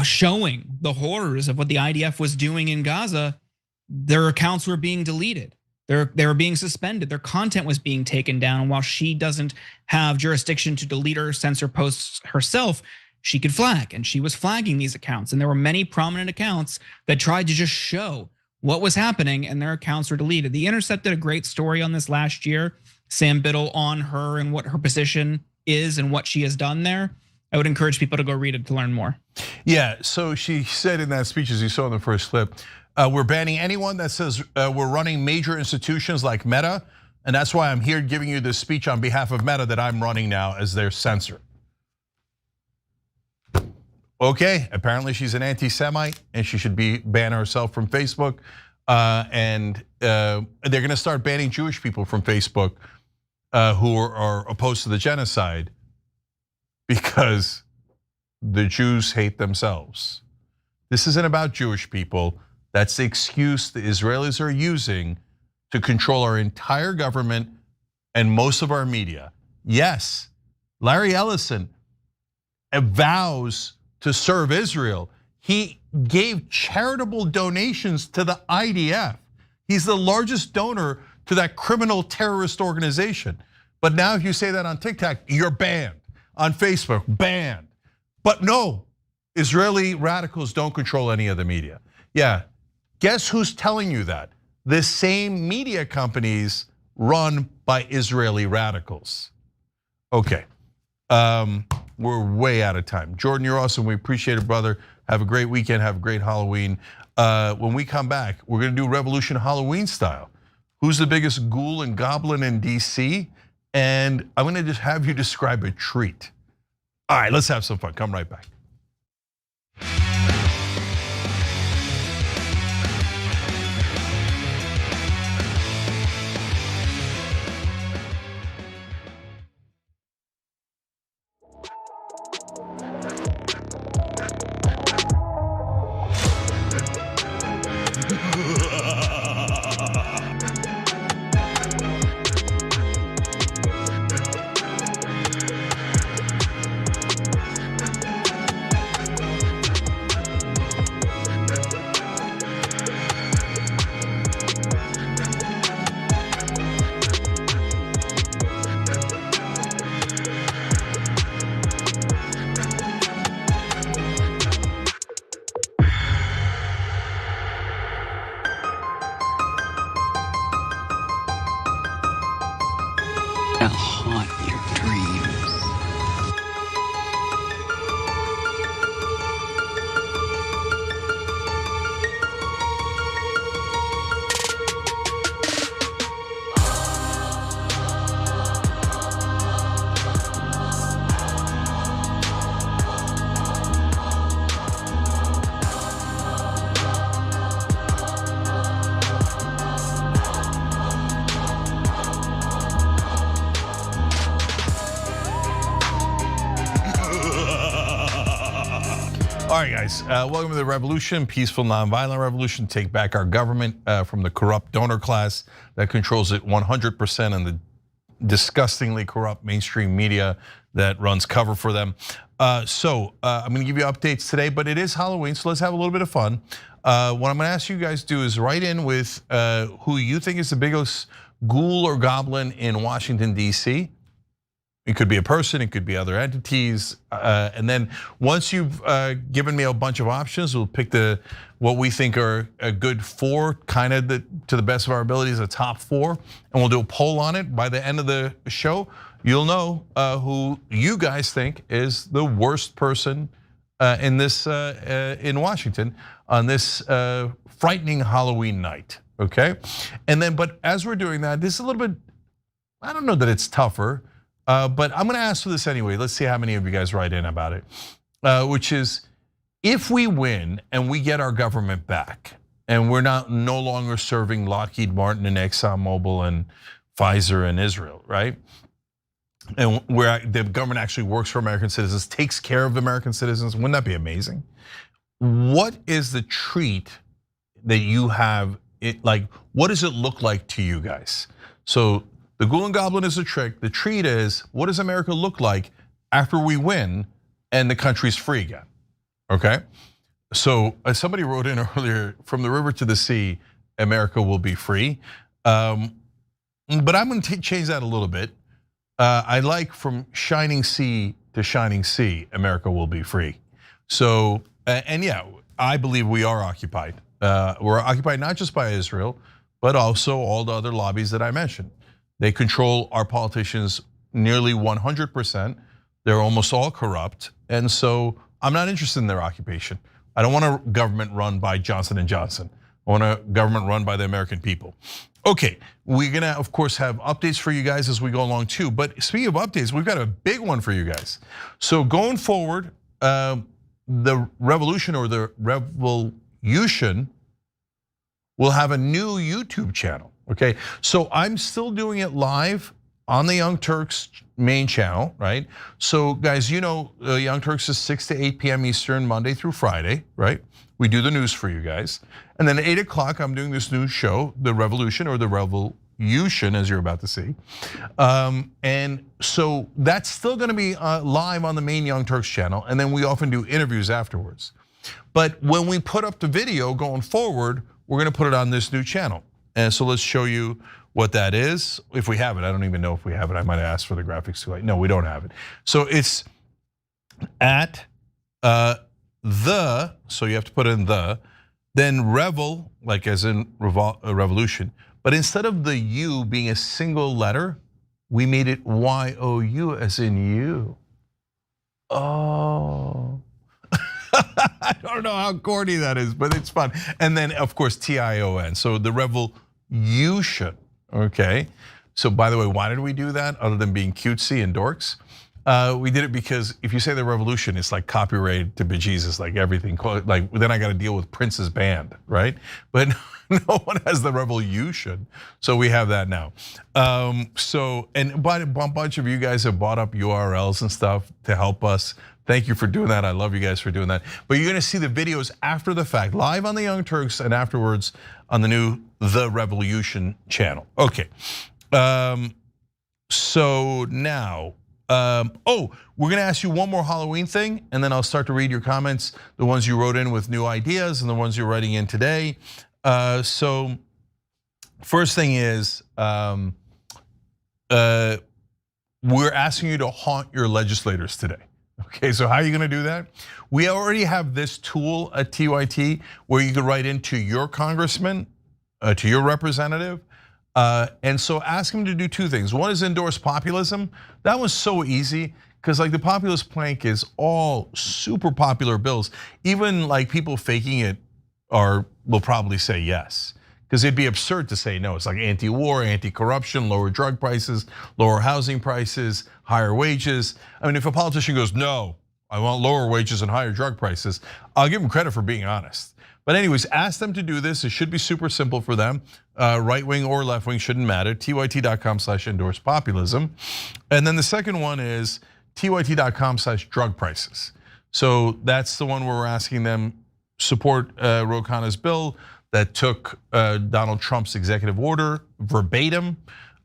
showing the horrors of what the IDF was doing in Gaza, their accounts were being deleted. They were being suspended. Their content was being taken down. And while she doesn't have jurisdiction to delete or censor posts herself, she could flag, and she was flagging these accounts. And there were many prominent accounts that tried to just show what was happening, and their accounts were deleted. The Intercept did a great story on this last year, Sam Biddle, on her and what her position is and what she has done there. I would encourage people to go read it to learn more. Yeah, so she said in that speech, as you saw in the first clip, we're banning anyone that says we're running major institutions like Meta, and that's why I'm here giving you this speech on behalf of Meta that I'm running now as their censor. Okay, apparently she's an anti-Semite and she should be ban herself from Facebook. And they're gonna start banning Jewish people from Facebook who are opposed to the genocide because the Jews hate themselves. This isn't about Jewish people. That's the excuse the Israelis are using to control our entire government and most of our media. Yes, Larry Ellison vows to serve Israel. He gave charitable donations to the IDF. He's the largest donor to that criminal terrorist organization. But now if you say that on TikTok, you're banned. On Facebook, banned. But no, Israeli radicals don't control any of the media. Yeah, guess who's telling you that? The same media companies run by Israeli radicals. Okay. We're way out of time. Jordan, you're awesome. We appreciate it, brother. Have a great weekend. Have a great Halloween. When we come back, we're gonna do Revolution Halloween style. Who's the biggest ghoul and goblin in DC? And I'm gonna just have you describe a treat. All right, let's have some fun. Come right back. guys, welcome to the revolution, peaceful, nonviolent revolution. Take back our government from the corrupt donor class that controls it 100% and the disgustingly corrupt mainstream media that runs cover for them. So I'm gonna give you updates today, but it is Halloween, so let's have a little bit of fun. What I'm gonna ask you guys to do is write in with who you think is the biggest ghoul or goblin in Washington, D.C. It could be a person, it could be other entities. And then once you've given me a bunch of options, we'll pick what we think are a good 4, kind of to the best of our abilities, the top 4. And we'll do a poll on it. By the end of the show, you'll know who you guys think is the worst person in Washington on this frightening Halloween night, okay? And then, but as we're doing that, this is a little bit, I don't know that it's tougher, but I'm gonna ask for this anyway. Let's see how many of you guys write in about it. Which is, if we win and we get our government back, and we're no longer serving Lockheed Martin and ExxonMobil and Pfizer and Israel, right? And where the government actually works for American citizens, takes care of American citizens, wouldn't that be amazing? What is the treat that you have? What does it look like to you guys? So the ghoul and goblin is a trick. The treat is, what does America look like after we win and the country's free again? Okay, so somebody wrote in earlier, from the river to the sea, America will be free. But I'm gonna change that a little bit. I like from shining sea to shining sea, America will be free. So, and yeah, I believe we are occupied. We're occupied not just by Israel, but also all the other lobbies that I mentioned. They control our politicians nearly 100%. They're almost all corrupt. And so I'm not interested in their occupation. I don't want a government run by Johnson & Johnson. I want a government run by the American people. Okay, we're gonna, of course, have updates for you guys as we go along too. But speaking of updates, we've got a big one for you guys. So going forward, the revolution or the revolution will have a new YouTube channel, okay? So I'm still doing it live on the Young Turks main channel, right? So guys, you know, Young Turks is 6 to 8 p.m. Eastern, Monday through Friday, right? We do the news for you guys. And then at 8 o'clock, I'm doing this new show, The Revolution or The Revolution, as you're about to see. And so that's still gonna be live on the main Young Turks channel. And then we often do interviews afterwards. But when we put up the video going forward, we're gonna put it on this new channel. And so let's show you what that is. If we have it, I don't even know if we have it. I might have asked for the graphics too late. No, we don't have it. So it's at so you have to put in then revel, like as in revolution. But instead of the U being a single letter, we made it Y-O-U as in you. Oh. I don't know how corny that is, but it's fun. And then of course, T-I-O-N, so the revolution, okay? So by the way, why did we do that other than being cutesy and dorks? We did it because if you say the revolution, it's like copyrighted to bejesus, like everything. Like then I got to deal with Prince's band, right? But no one has the revolution, so we have that now. So and a bunch of you guys have bought up URLs and stuff to help us. Thank you for doing that. I love you guys for doing that. But you're gonna see the videos after the fact, live on the Young Turks and afterwards on the new The Revolution channel. Okay, so now, we're gonna ask you one more Halloween thing, and then I'll start to read your comments, the ones you wrote in with new ideas and the ones you're writing in today. So first thing is, we're asking you to haunt your legislators today. Okay, so how are you gonna do that? We already have this tool at TYT where you can write into your congressman, to your representative, and so ask him to do 2 things. One is endorse populism. That was so easy because like the populist plank is all super popular bills. Even like people faking it will probably say yes, because it'd be absurd to say no. It's like anti-war, anti-corruption, lower drug prices, lower housing prices, higher wages. I mean, if a politician goes, no, I want lower wages and higher drug prices, I'll give them credit for being honest. But anyways, ask them to do this. It should be super simple for them. Right wing or left wing shouldn't matter. TYT.com/endorse populism. And then the second one is TYT.com/drug prices. So that's the one where we're asking them support Ro Khanna's bill that took Donald Trump's executive order verbatim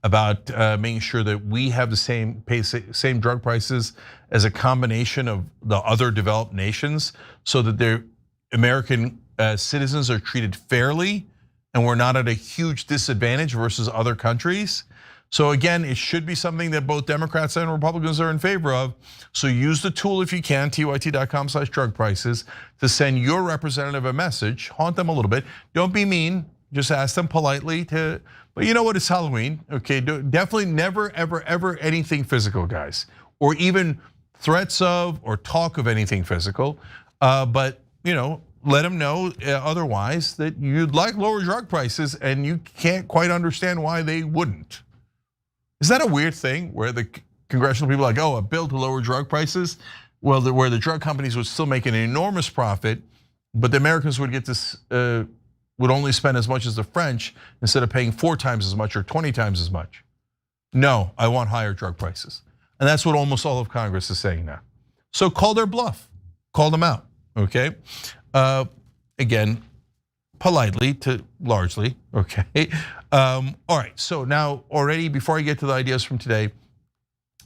about making sure that we have the same drug prices as a combination of the other developed nations, so that their American citizens are treated fairly and we're not at a huge disadvantage versus other countries. So again, it should be something that both Democrats and Republicans are in favor of. So use the tool if you can, tyt.com/drug prices, to send your representative a message, haunt them a little bit. Don't be mean, just ask them politely to, but you know what, it's Halloween, okay? Definitely never, ever, ever anything physical, guys, or even threats of or talk of anything physical. But let them know otherwise that you'd like lower drug prices and you can't quite understand why they wouldn't. Is that a weird thing where the congressional people are like, oh, a bill to lower drug prices? Well, where the drug companies would still make an enormous profit, but the Americans would get this, would only spend as much as the French instead of paying 4 times as much or 20 times as much. No, I want higher drug prices. And that's what almost all of Congress is saying now. So call their bluff, call them out, okay? Again, politely to largely, okay? All right, so now already, before I get to the ideas from today,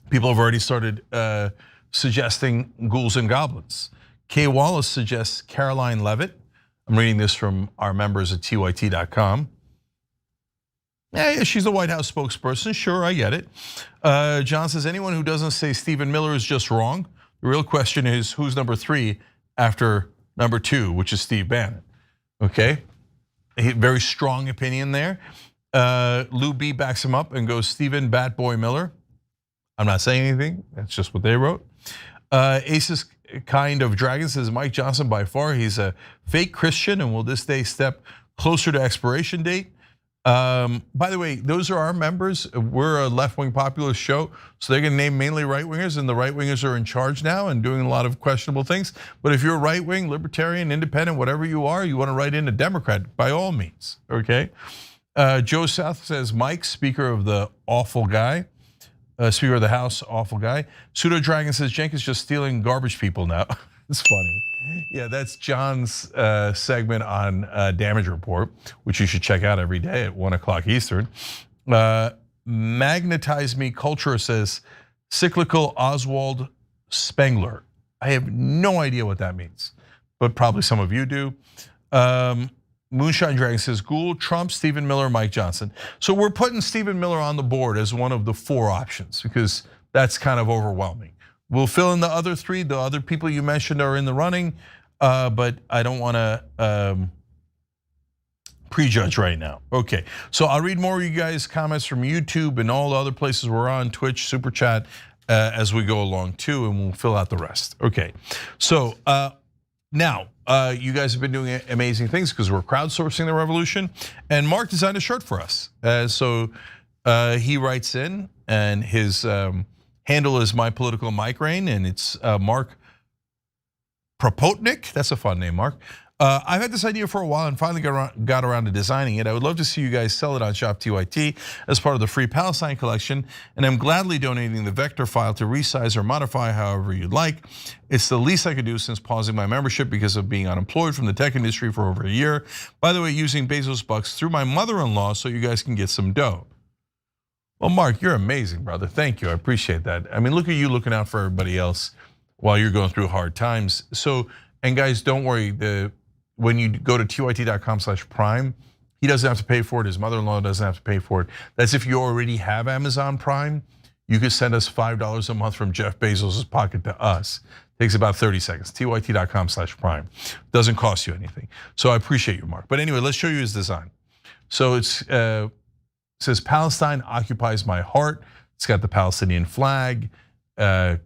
people have already started suggesting ghouls and goblins. Kay Wallace suggests Caroline Leavitt. I'm reading this from our members at tyt.com. Yeah, she's the White House spokesperson, sure, I get it. John says, anyone who doesn't say Stephen Miller is just wrong. The real question is, who's number 3 after number 2, which is Steve Bannon, okay? A very strong opinion there. Lou B backs him up and goes, Stephen Batboy Miller. I'm not saying anything, that's just what they wrote. Aces Kind of Dragon says, Mike Johnson by far, he's a fake Christian and will this day step closer to expiration date. By the way, those are our members. We're a left-wing populist show, so they're gonna name mainly right-wingers, and the right-wingers are in charge now and doing a lot of questionable things. But if you're right-wing, libertarian, independent, whatever you are, you wanna write in a Democrat, by all means, okay? Joe South says, Mike, Speaker of the awful guy. Speaker of the House, awful guy. Pseudo Dragon says, Cenk is just stealing garbage people now. It's funny. Yeah, that's John's segment on Damage Report, which you should check out every day at 1 o'clock Eastern. Magnetize Me Culture says, cyclical Oswald Spengler. I have no idea what that means, but probably some of you do. Moonshine Dragon says, Gould, Trump, Stephen Miller, Mike Johnson. So we're putting Stephen Miller on the board as one of the 4 options because that's kind of overwhelming. We'll fill in the other 3. The other people you mentioned are in the running, but I don't want to prejudge right now. Okay, so I'll read more of you guys' comments from YouTube and all the other places we're on, Twitch, Super Chat, as we go along too, and we'll fill out the rest. Okay, so now you guys have been doing amazing things because we're crowdsourcing the revolution, and Mark designed a shirt for us. So he writes in, and his handle is My Political Migraine, and it's Mark Propotnik. That's a fun name, Mark. I've had this idea for a while and finally got around to designing it. I would love to see you guys sell it on Shop TYT as part of the Free Palestine collection, and I'm gladly donating the vector file to resize or modify however you'd like. It's the least I could do since pausing my membership because of being unemployed from the tech industry for over a year. By the way, using Bezos bucks through my mother-in-law so you guys can get some dough. Well, Mark, you're amazing, brother. Thank you, I appreciate that. I mean, look at you looking out for everybody else while you're going through hard times. So, and guys, don't worry, when you go to tyt.com/prime, he doesn't have to pay for it, his mother-in-law doesn't have to pay for it. That's if you already have Amazon Prime, you could send us $5 a month from Jeff Bezos' pocket to us. Takes about 30 seconds, tyt.com/prime. Doesn't cost you anything. So I appreciate you, Mark. But anyway, let's show you his design. So it says, Palestine occupies my heart. It's got the Palestinian flag, kind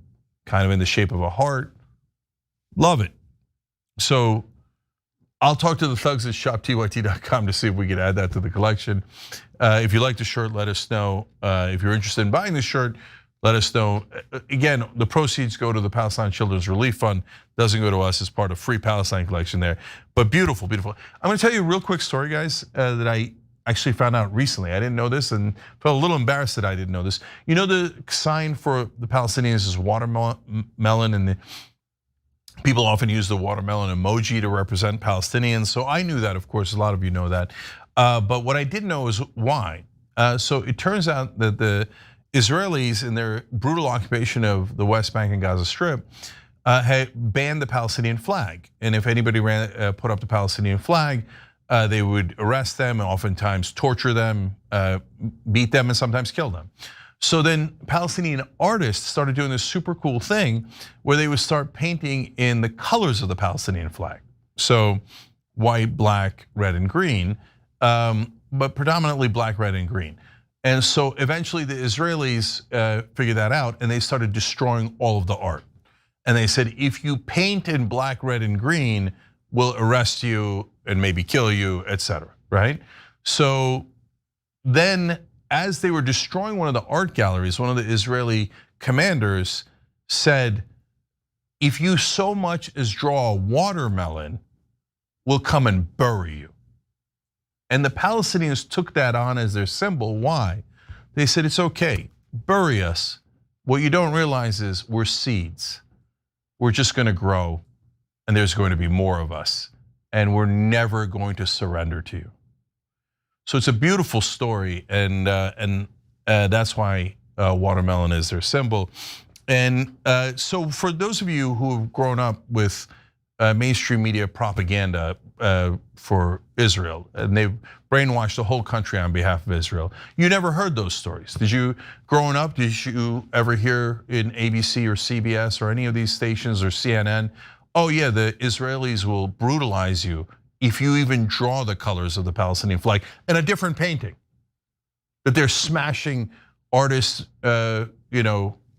of in the shape of a heart. Love it. So I'll talk to the thugs at shoptyt.com to see if we can add that to the collection. If you like the shirt, let us know. If you're interested in buying the shirt, let us know. Again, the proceeds go to the Palestine Children's Relief Fund. Doesn't go to us as part of Free Palestine collection there. But beautiful, beautiful. I'm gonna tell you a real quick story, guys, that I actually found out recently. I didn't know this and felt a little embarrassed that I didn't know this. You know the sign for the Palestinians is watermelon, and People often use the watermelon emoji to represent Palestinians. So I knew that, of course, a lot of you know that. But what I didn't know is why. So it turns out that the Israelis, in their brutal occupation of the West Bank and Gaza Strip, had banned the Palestinian flag. And if anybody put up the Palestinian flag, they would arrest them and oftentimes torture them, beat them, and sometimes kill them. So then Palestinian artists started doing this super cool thing where they would start painting in the colors of the Palestinian flag. So white, black, red, and green, but predominantly black, red, and green. And so eventually the Israelis figured that out and they started destroying all of the art. And they said, if you paint in black, red, and green, we'll arrest you and maybe kill you, etc. Right? So then, as they were destroying one of the art galleries, one of the Israeli commanders said, if you so much as draw a watermelon, we'll come and bury you. And the Palestinians took that on as their symbol. Why? They said, it's okay, bury us. What you don't realize is we're seeds. We're just gonna grow and there's going to be more of us. And we're never going to surrender to you. So it's a beautiful story, and that's why watermelon is their symbol. And so for those of you who have grown up with mainstream media propaganda for Israel, and they've brainwashed the whole country on behalf of Israel, you never heard those stories. Did you, growing up, did you ever hear in ABC or CBS or any of these stations or CNN, oh yeah, the Israelis will brutalize you if you even draw the colors of the Palestinian flag in a different painting? That they're smashing artists'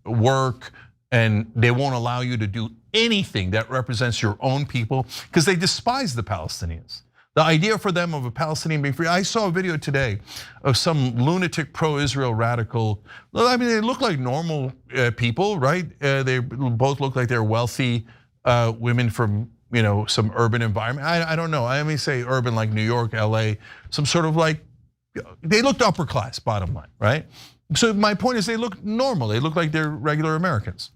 work, and they won't allow you to do anything that represents your own people because they despise the Palestinians. The idea for them of a Palestinian being free. I saw a video today of some lunatic pro-Israel radical. I mean, they look like normal people, right? They both look like they're wealthy women from some urban environment. I don't know. I may say urban like New York, LA, some sort of like, they looked upper class, bottom line, right? So my point is they look normal. They look like they're regular Americans.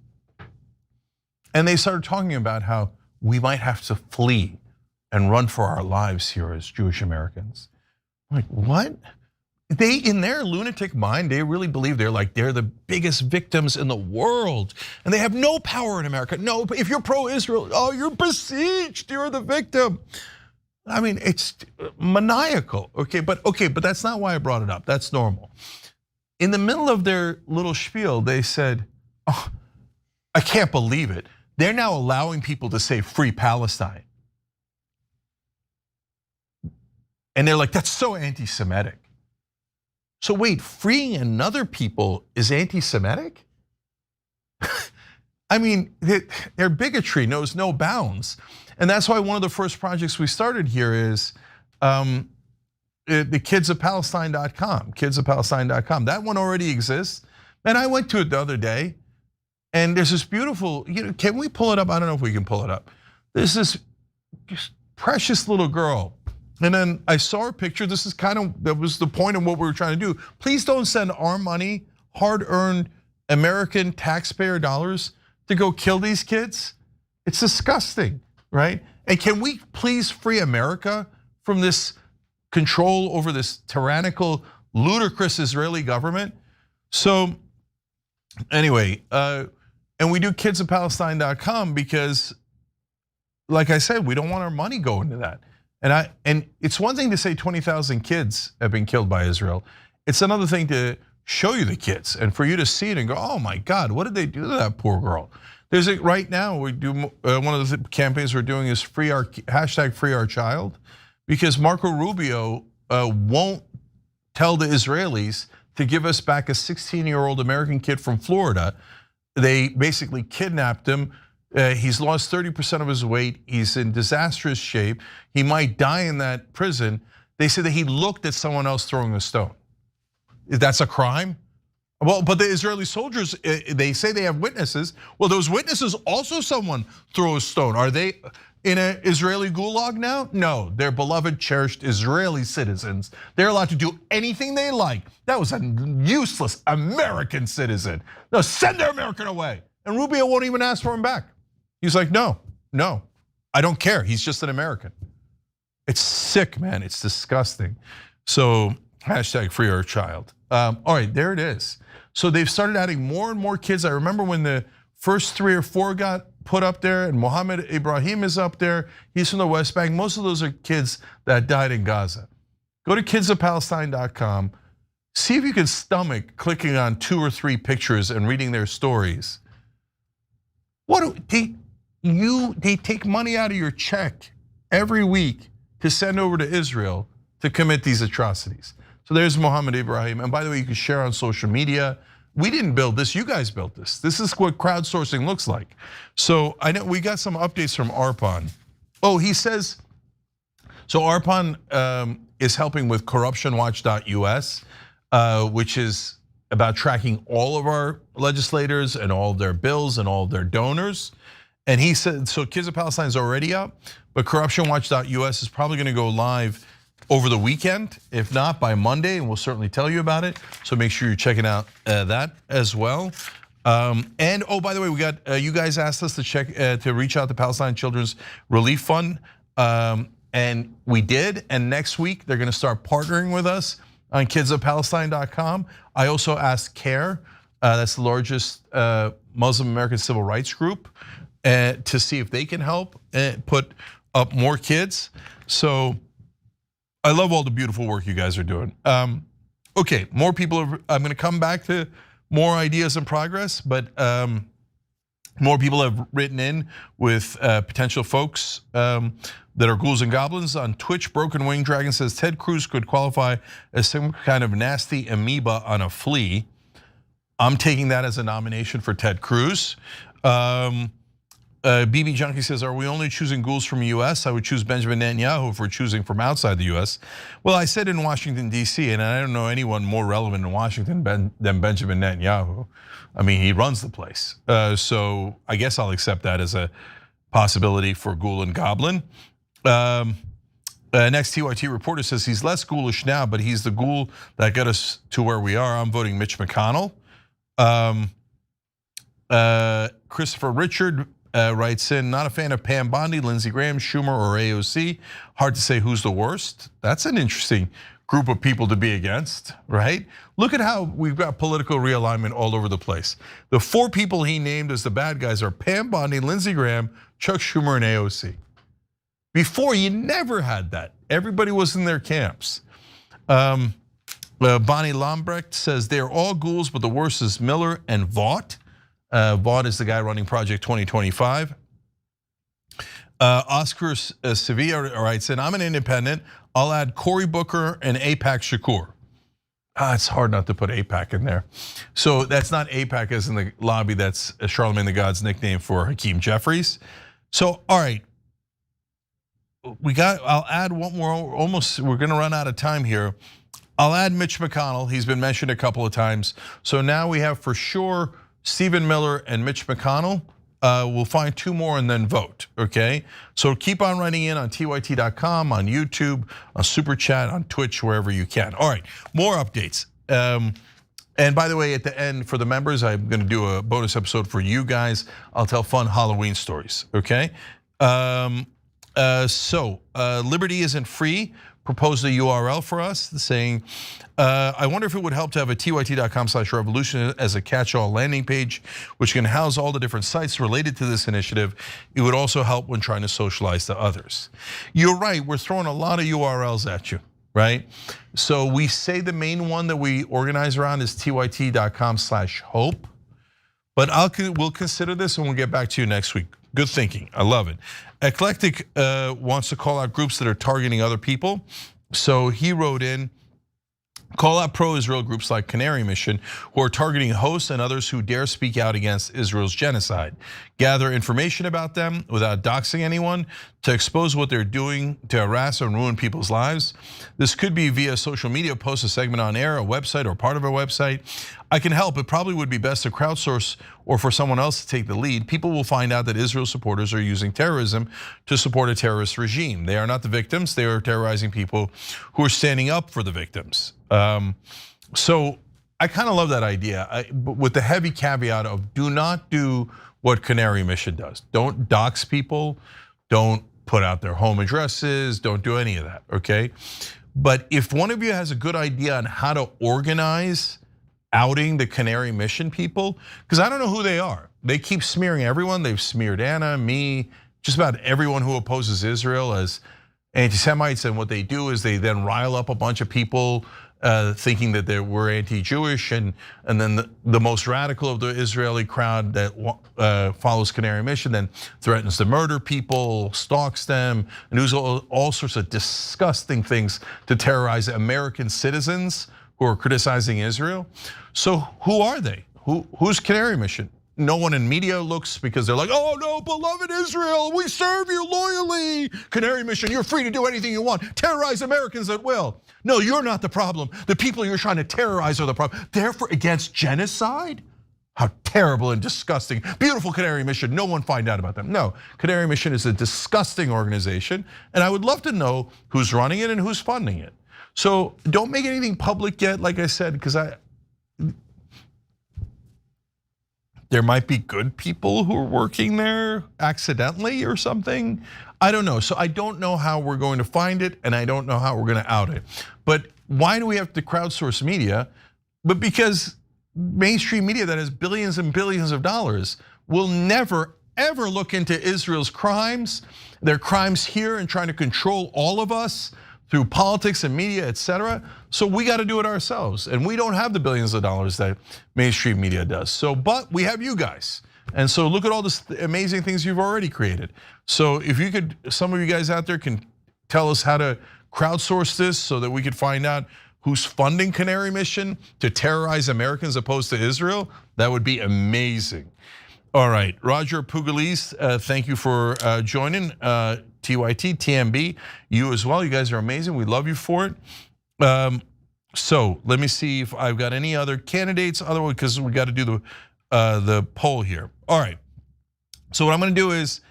And they started talking about how we might have to flee and run for our lives here as Jewish Americans. I'm like, what? They, in their lunatic mind, they really believe they're the biggest victims in the world, and they have no power in America. No, but if you're pro-Israel, oh, you're besieged, you're the victim. I mean, it's maniacal. Okay, but that's not why I brought it up. That's normal. In the middle of their little spiel, they said, oh, I can't believe it. They're now allowing people to say free Palestine. And they're like, that's so anti-Semitic. So wait, freeing another people is anti-Semitic? I mean, their bigotry knows no bounds. And that's why one of the first projects we started here is the kidsofpalestine.com, kidsofpalestine.com. That one already exists. And I went to it the other day, and there's this beautiful, can we pull it up? I don't know if we can pull it up. There's this precious little girl. And then I saw her picture. This is that was the point of what we were trying to do. Please don't send our money, hard-earned American taxpayer dollars, to go kill these kids. It's disgusting, right? And can we please free America from this control over this tyrannical, ludicrous Israeli government? So anyway, and we do kidsofpalestine.com because, like I said, we don't want our money going to that. And it's one thing to say 20,000 kids have been killed by Israel. It's another thing to show you the kids and for you to see it and go, oh my God, what did they do to that poor girl? There's right now, we do one of the campaigns we're doing is hashtag free our child, because Marco Rubio won't tell the Israelis to give us back a 16-year-old American kid from Florida. They basically kidnapped him. He's lost 30% of his weight. He's in disastrous shape. He might die in that prison. They say that he looked at someone else throwing a stone. That's a crime? Well, but the Israeli soldiers, they say they have witnesses. Well, those witnesses also someone throw a stone. Are they in an Israeli gulag now? No, they're beloved, cherished Israeli citizens. They're allowed to do anything they like. That was a useless American citizen. No, send their American away. And Rubio won't even ask for him back. He's like, no, No, I don't care. He's just an American. It's sick, man. It's disgusting. So hashtag free our child. All right, there it is. So they've started adding more and more kids. I remember when the first 3 or 4 got put up there, and Mohammed Ibrahim is up there. He's from the West Bank. Most of those are kids that died in Gaza. Go to kidsofpalestine.com. See if you can stomach clicking on 2 or 3 pictures and reading their stories. They take money out of your check every week to send over to Israel to commit these atrocities. So there's Mohammed Ibrahim. And by the way, you can share on social media. We didn't build this, you guys built this. This is what crowdsourcing looks like. So I know we got some updates from Arpan. Oh, he says, so Arpan is helping with corruptionwatch.us, which is about tracking all of our legislators and all of their bills and all of their donors. And he said, so Kids of Palestine is already up, but corruptionwatch.us is probably gonna go live over the weekend, if not by Monday, and we'll certainly tell you about it. So make sure you're checking out that as well. And oh, by the way, we got you guys asked us to check to reach out to Palestine Children's Relief Fund, and we did. And next week they're going to start partnering with us on kidsofpalestine.com. I also asked CARE, that's the largest Muslim American civil rights group, to see if they can help put up more kids. So I love all the beautiful work you guys are doing. Okay, more people I'm gonna come back to more ideas in progress, but more people have written in with potential folks that are ghouls and goblins. On Twitch, Broken Wing Dragon says Ted Cruz could qualify as some kind of nasty amoeba on a flea. I'm taking that as a nomination for Ted Cruz. BB Junkie says, are we only choosing ghouls from the US? I would choose Benjamin Netanyahu if we're choosing from outside the US. Well, I said in Washington, DC, and I don't know anyone more relevant in Washington than Benjamin Netanyahu. I mean, he runs the place. So I guess I'll accept that as a possibility for ghoul and goblin. Next TYT reporter says he's less ghoulish now, but he's the ghoul that got us to where we are. I'm voting Mitch McConnell. Christopher Richard writes in, not a fan of Pam Bondi, Lindsey Graham, Schumer, or AOC. Hard to say who's the worst. That's an interesting group of people to be against, right? Look at how we've got political realignment all over the place. The 4 people he named as the bad guys are Pam Bondi, Lindsey Graham, Chuck Schumer, and AOC. Before, you never had that. Everybody was in their camps. Bonnie Lambrecht says they're all ghouls, but the worst is Miller and Vaught. Vaught is the guy running Project 2025. Oscar Sevilla writes in, I'm an independent. I'll add Cory Booker and AIPAC Shakur. It's hard not to put AIPAC in there. So that's not AIPAC as in the lobby, that's Charlemagne the God's nickname for Hakeem Jeffries. So, all right. I'll add one more, almost, we're gonna run out of time here. I'll add Mitch McConnell, he's been mentioned a couple of times. So now we have for sure Stephen Miller and Mitch McConnell. We'll find 2 more and then vote, okay? So keep on writing in on tyt.com, on YouTube, on Super Chat, on Twitch, wherever you can. All right, more updates. And by the way, at the end for the members, I'm gonna do a bonus episode for you guys. I'll tell fun Halloween stories, okay? Liberty Isn't Free proposed a URL for us saying, I wonder if it would help to have a tyt.com/revolution as a catch-all landing page, which can house all the different sites related to this initiative. It would also help when trying to socialize to others. You're right, we're throwing a lot of URLs at you, right? So we say the main one that we organize around is tyt.com/hope, but we'll consider this and we'll get back to you next week. Good thinking, I love it. Eclectic wants to call out groups that are targeting other people. So he wrote in, call out pro-Israel groups like Canary Mission who are targeting hosts and others who dare speak out against Israel's genocide. Gather information about them without doxing anyone to expose what they're doing to harass and ruin people's lives. This could be via social media, post a segment on air, a website, or part of a website. I can help. It probably would be best to crowdsource or for someone else to take the lead. People will find out that Israel supporters are using terrorism to support a terrorist regime. They are not the victims. They are terrorizing people who are standing up for the victims. So I kind of love that idea, but with the heavy caveat of do not do what Canary Mission does. Don't dox people, don't put out their home addresses, don't do any of that, okay? But if one of you has a good idea on how to organize outing the Canary Mission people, because I don't know who they are. They keep smearing everyone. They've smeared Anna, me, just about everyone who opposes Israel as anti-Semites. And what they do is they then rile up a bunch of people thinking that we're anti-Jewish, and then the most radical of the Israeli crowd that follows Canary Mission then threatens to murder people, stalks them, and does all sorts of disgusting things to terrorize American citizens who are criticizing Israel. So who are they? Who's Canary Mission? No one in media looks, because they're like, oh no, beloved Israel, we serve you loyally. Canary Mission, you're free to do anything you want. Terrorize Americans at will. No, you're not the problem. The people you're trying to terrorize are the problem. Therefore, against genocide? How terrible and disgusting. Beautiful Canary Mission, no one find out about them. No, Canary Mission is a disgusting organization, and I would love to know who's running it and who's funding it. So don't make anything public yet, like I said, because there might be good people who are working there accidentally or something. I don't know. So I don't know how we're going to find it, and I don't know how we're going to out it. But why do we have to crowdsource media? But because mainstream media that has billions and billions of dollars will never, ever look into Israel's crimes, their crimes here, and trying to control all of us through politics and media, etc. So we got to do it ourselves, and we don't have the billions of dollars that mainstream media does. So, but we have you guys, and so look at all the amazing things you've already created. So if you could, some of you guys out there can tell us how to crowdsource this so that we could find out who's funding Canary Mission to terrorize Americans opposed to Israel, that would be amazing. All right, Roger Pugalis, thank you for joining. TYT, TMB, you as well. You guys are amazing. We love you for it. So let me see if I've got any other candidates. Otherwise, because we got to do the poll here. All right. So what I'm going to do is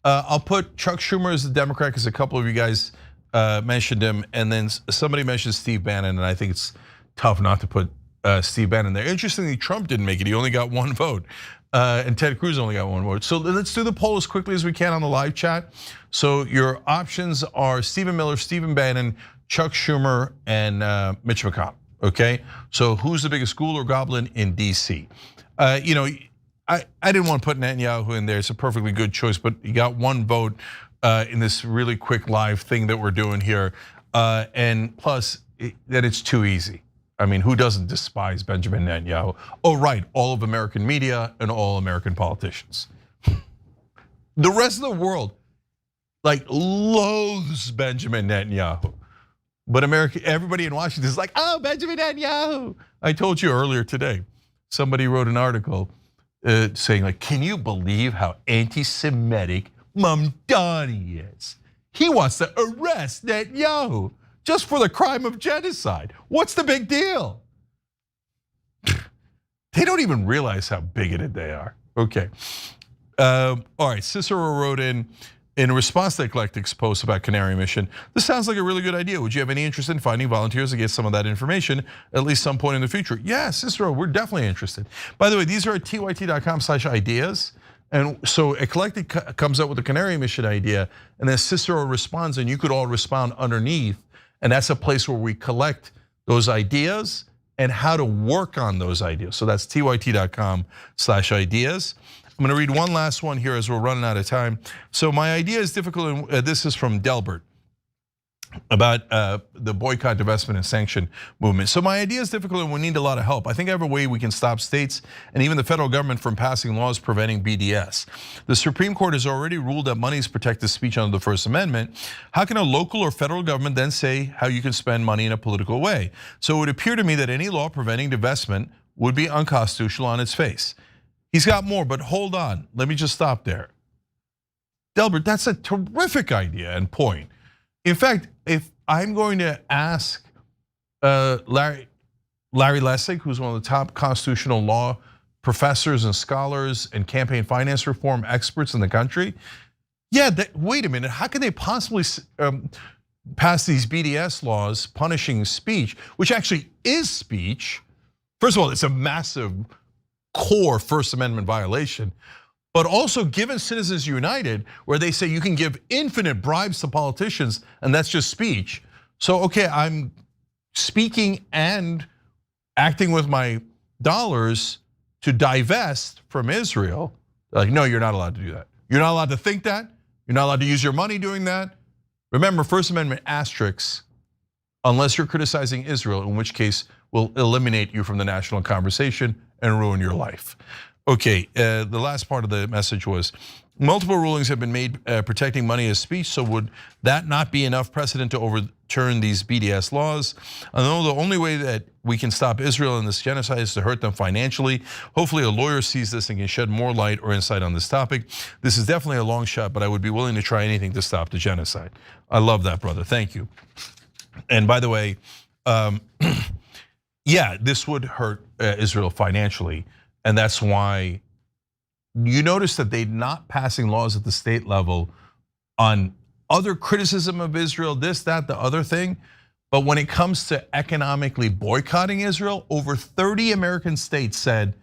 I'll put Chuck Schumer as the Democrat, because a couple of you guys mentioned him, and then somebody mentioned Steve Bannon, and I think it's tough not to put Steve Bannon there. Interestingly, Trump didn't make it. He only got one vote. And Ted Cruz only got one vote. So let's do the poll as quickly as we can on the live chat. So your options are Stephen Miller, Stephen Bannon, Chuck Schumer, and Mitch McConnell, okay? So who's the biggest ghoul or goblin in DC? You know, I didn't want to put Netanyahu in there. It's a perfectly good choice, but he got one vote in this really quick live thing that we're doing here. And plus, that it's too easy. I mean, who doesn't despise Benjamin Netanyahu? Oh, right, all of American media and all American politicians. The rest of the world like loathes Benjamin Netanyahu. But everybody in Washington is like, oh, Benjamin Netanyahu. I told you earlier today, somebody wrote an article saying like, can you believe how anti-Semitic Mamdani is? He wants to arrest Netanyahu just for the crime of genocide. What's the big deal? They don't even realize how bigoted they are. Okay, all right, Cicero wrote in response to Eclectic's post about Canary Mission, this sounds like a really good idea. Would you have any interest in finding volunteers to get some of that information at least some point in the future? Yeah, Cicero, we're definitely interested. By the way, these are at tyt.com/ideas. And so Eclectic comes up with a Canary Mission idea, and then Cicero responds, and you could all respond underneath. And that's a place where we collect those ideas and how to work on those ideas. So that's tyt.com/ideas. I'm gonna read one last one here as we're running out of time. So my idea is difficult, and this is from Delbert about the boycott, divestment, and sanction movement. So my idea is difficult and we need a lot of help. I think I have a way we can stop states and even the federal government from passing laws preventing BDS. The Supreme Court has already ruled that money is protected speech under the First Amendment. How can a local or federal government then say how you can spend money in a political way? So it would appear to me that any law preventing divestment would be unconstitutional on its face. He's got more, but hold on, let me just stop there. Delbert, that's a terrific idea and point. In fact, if I'm going to ask Larry Lessig, who's one of the top constitutional law professors and scholars and campaign finance reform experts in the country, yeah, wait a minute, how can they possibly pass these BDS laws punishing speech, which actually is speech? First of all, it's a massive core First Amendment violation. but also given Citizens United, where they say you can give infinite bribes to politicians, and that's just speech. So, okay, I'm speaking and acting with my dollars to divest from Israel. Like, no, you're not allowed to do that. You're not allowed to think that. You're not allowed to use your money doing that. Remember, First Amendment asterisks, unless you're criticizing Israel, in which case will eliminate you from the national conversation and ruin your life. Okay, the last part of the message was, multiple rulings have been made protecting money as speech, so would that not be enough precedent to overturn these BDS laws? I know the only way that we can stop Israel in this genocide is to hurt them financially. Hopefully a lawyer sees this and can shed more light or insight on this topic. This is definitely a long shot, but I would be willing to try anything to stop the genocide. I love that, brother, thank you. And by the way, yeah, this would hurt Israel financially, and that's why you notice that they're not passing laws at the state level on other criticism of Israel, this, that, the other thing. But when it comes to economically boycotting Israel, over 30 American states said,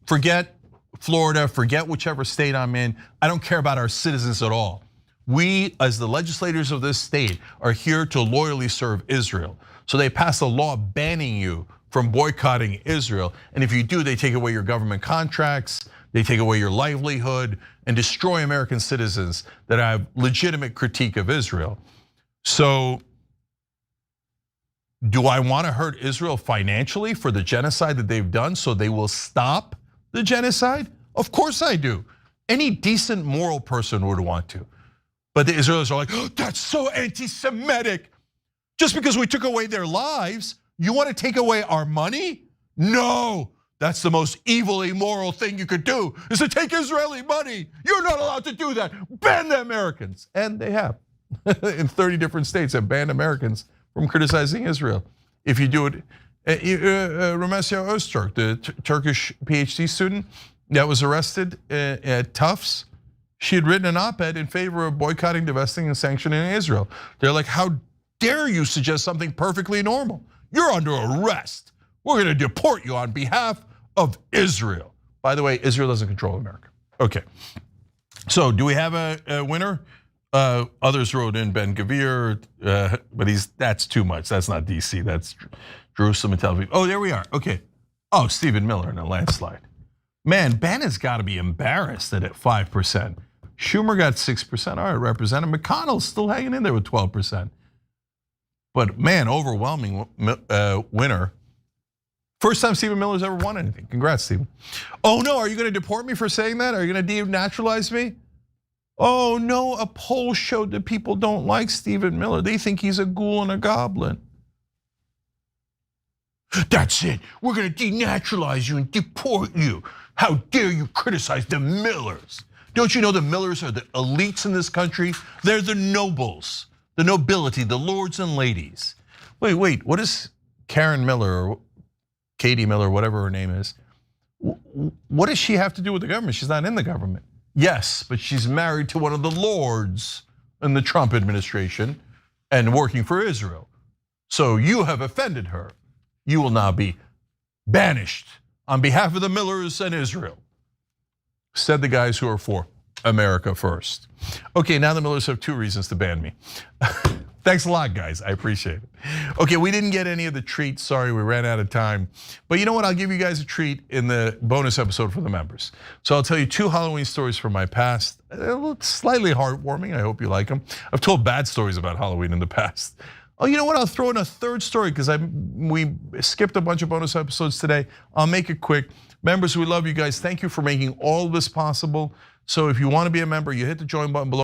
forget Florida, forget whichever state I'm in, I don't care about our citizens at all. We, as the legislators of this state, are here to loyally serve Israel. So they passed a law banning you from boycotting Israel. And if you do, they take away your government contracts, they take away your livelihood, and destroy American citizens that have legitimate critique of Israel. So, do I want to hurt Israel financially for the genocide that they've done so they will stop the genocide? Of course I do. Any decent moral person would want to. But the Israelis are like, oh, that's so anti-Semitic. Just because we took away their lives, you want to take away our money? No, that's the most evil, immoral thing you could do, is to take Israeli money. You're not allowed to do that. Ban the Americans. And they have. In 30 different states have banned Americans from criticizing Israel. If you do it, Ramesya Öztürk, the Turkish PhD student that was arrested at Tufts, she had written an op-ed in favor of boycotting, divesting, and sanctioning Israel. They're like, how dare you suggest something perfectly normal? You're under arrest. We're gonna deport you on behalf of Israel. By the way, Israel doesn't control America. Okay, so do we have a winner? Others wrote in Ben Gavir, but that's too much. That's not DC, that's Jerusalem and Tel Aviv. Oh, there we are, okay. Oh, Stephen Miller in a landslide. Man, Bannon's gotta be embarrassed that at 5%. Schumer got 6%, all right, Representative McConnell's still hanging in there with 12%. But man, overwhelming winner. First time Stephen Miller's ever won anything. Congrats, Stephen. Oh no, are you gonna deport me for saying that? Are you gonna denaturalize me? Oh no, a poll showed that people don't like Stephen Miller. They think he's a ghoul and a goblin. That's it, we're gonna denaturalize you and deport you. How dare you criticize the Millers? Don't you know the Millers are the elites in this country? They're the nobles, the nobility, the lords and ladies. Wait, what is Karen Miller or Katie Miller, whatever her name is? What does she have to do with the government? She's not in the government. Yes, but she's married to one of the lords in the Trump administration and working for Israel. So you have offended her. You will now be banished on behalf of the Millers and Israel, said the guys who are for America first. Okay, now the Millers have 2 reasons to ban me. Thanks a lot, guys, I appreciate it. Okay, we didn't get any of the treats, sorry, we ran out of time. But you know what, I'll give you guys a treat in the bonus episode for the members. So I'll tell you 2 Halloween stories from my past, slightly heartwarming, I hope you like them. I've told bad stories about Halloween in the past. Oh, you know what, I'll throw in a 3rd story because we skipped a bunch of bonus episodes today. I'll make it quick. Members, we love you guys. Thank you for making all of this possible. So if you want to be a member, you hit the join button below.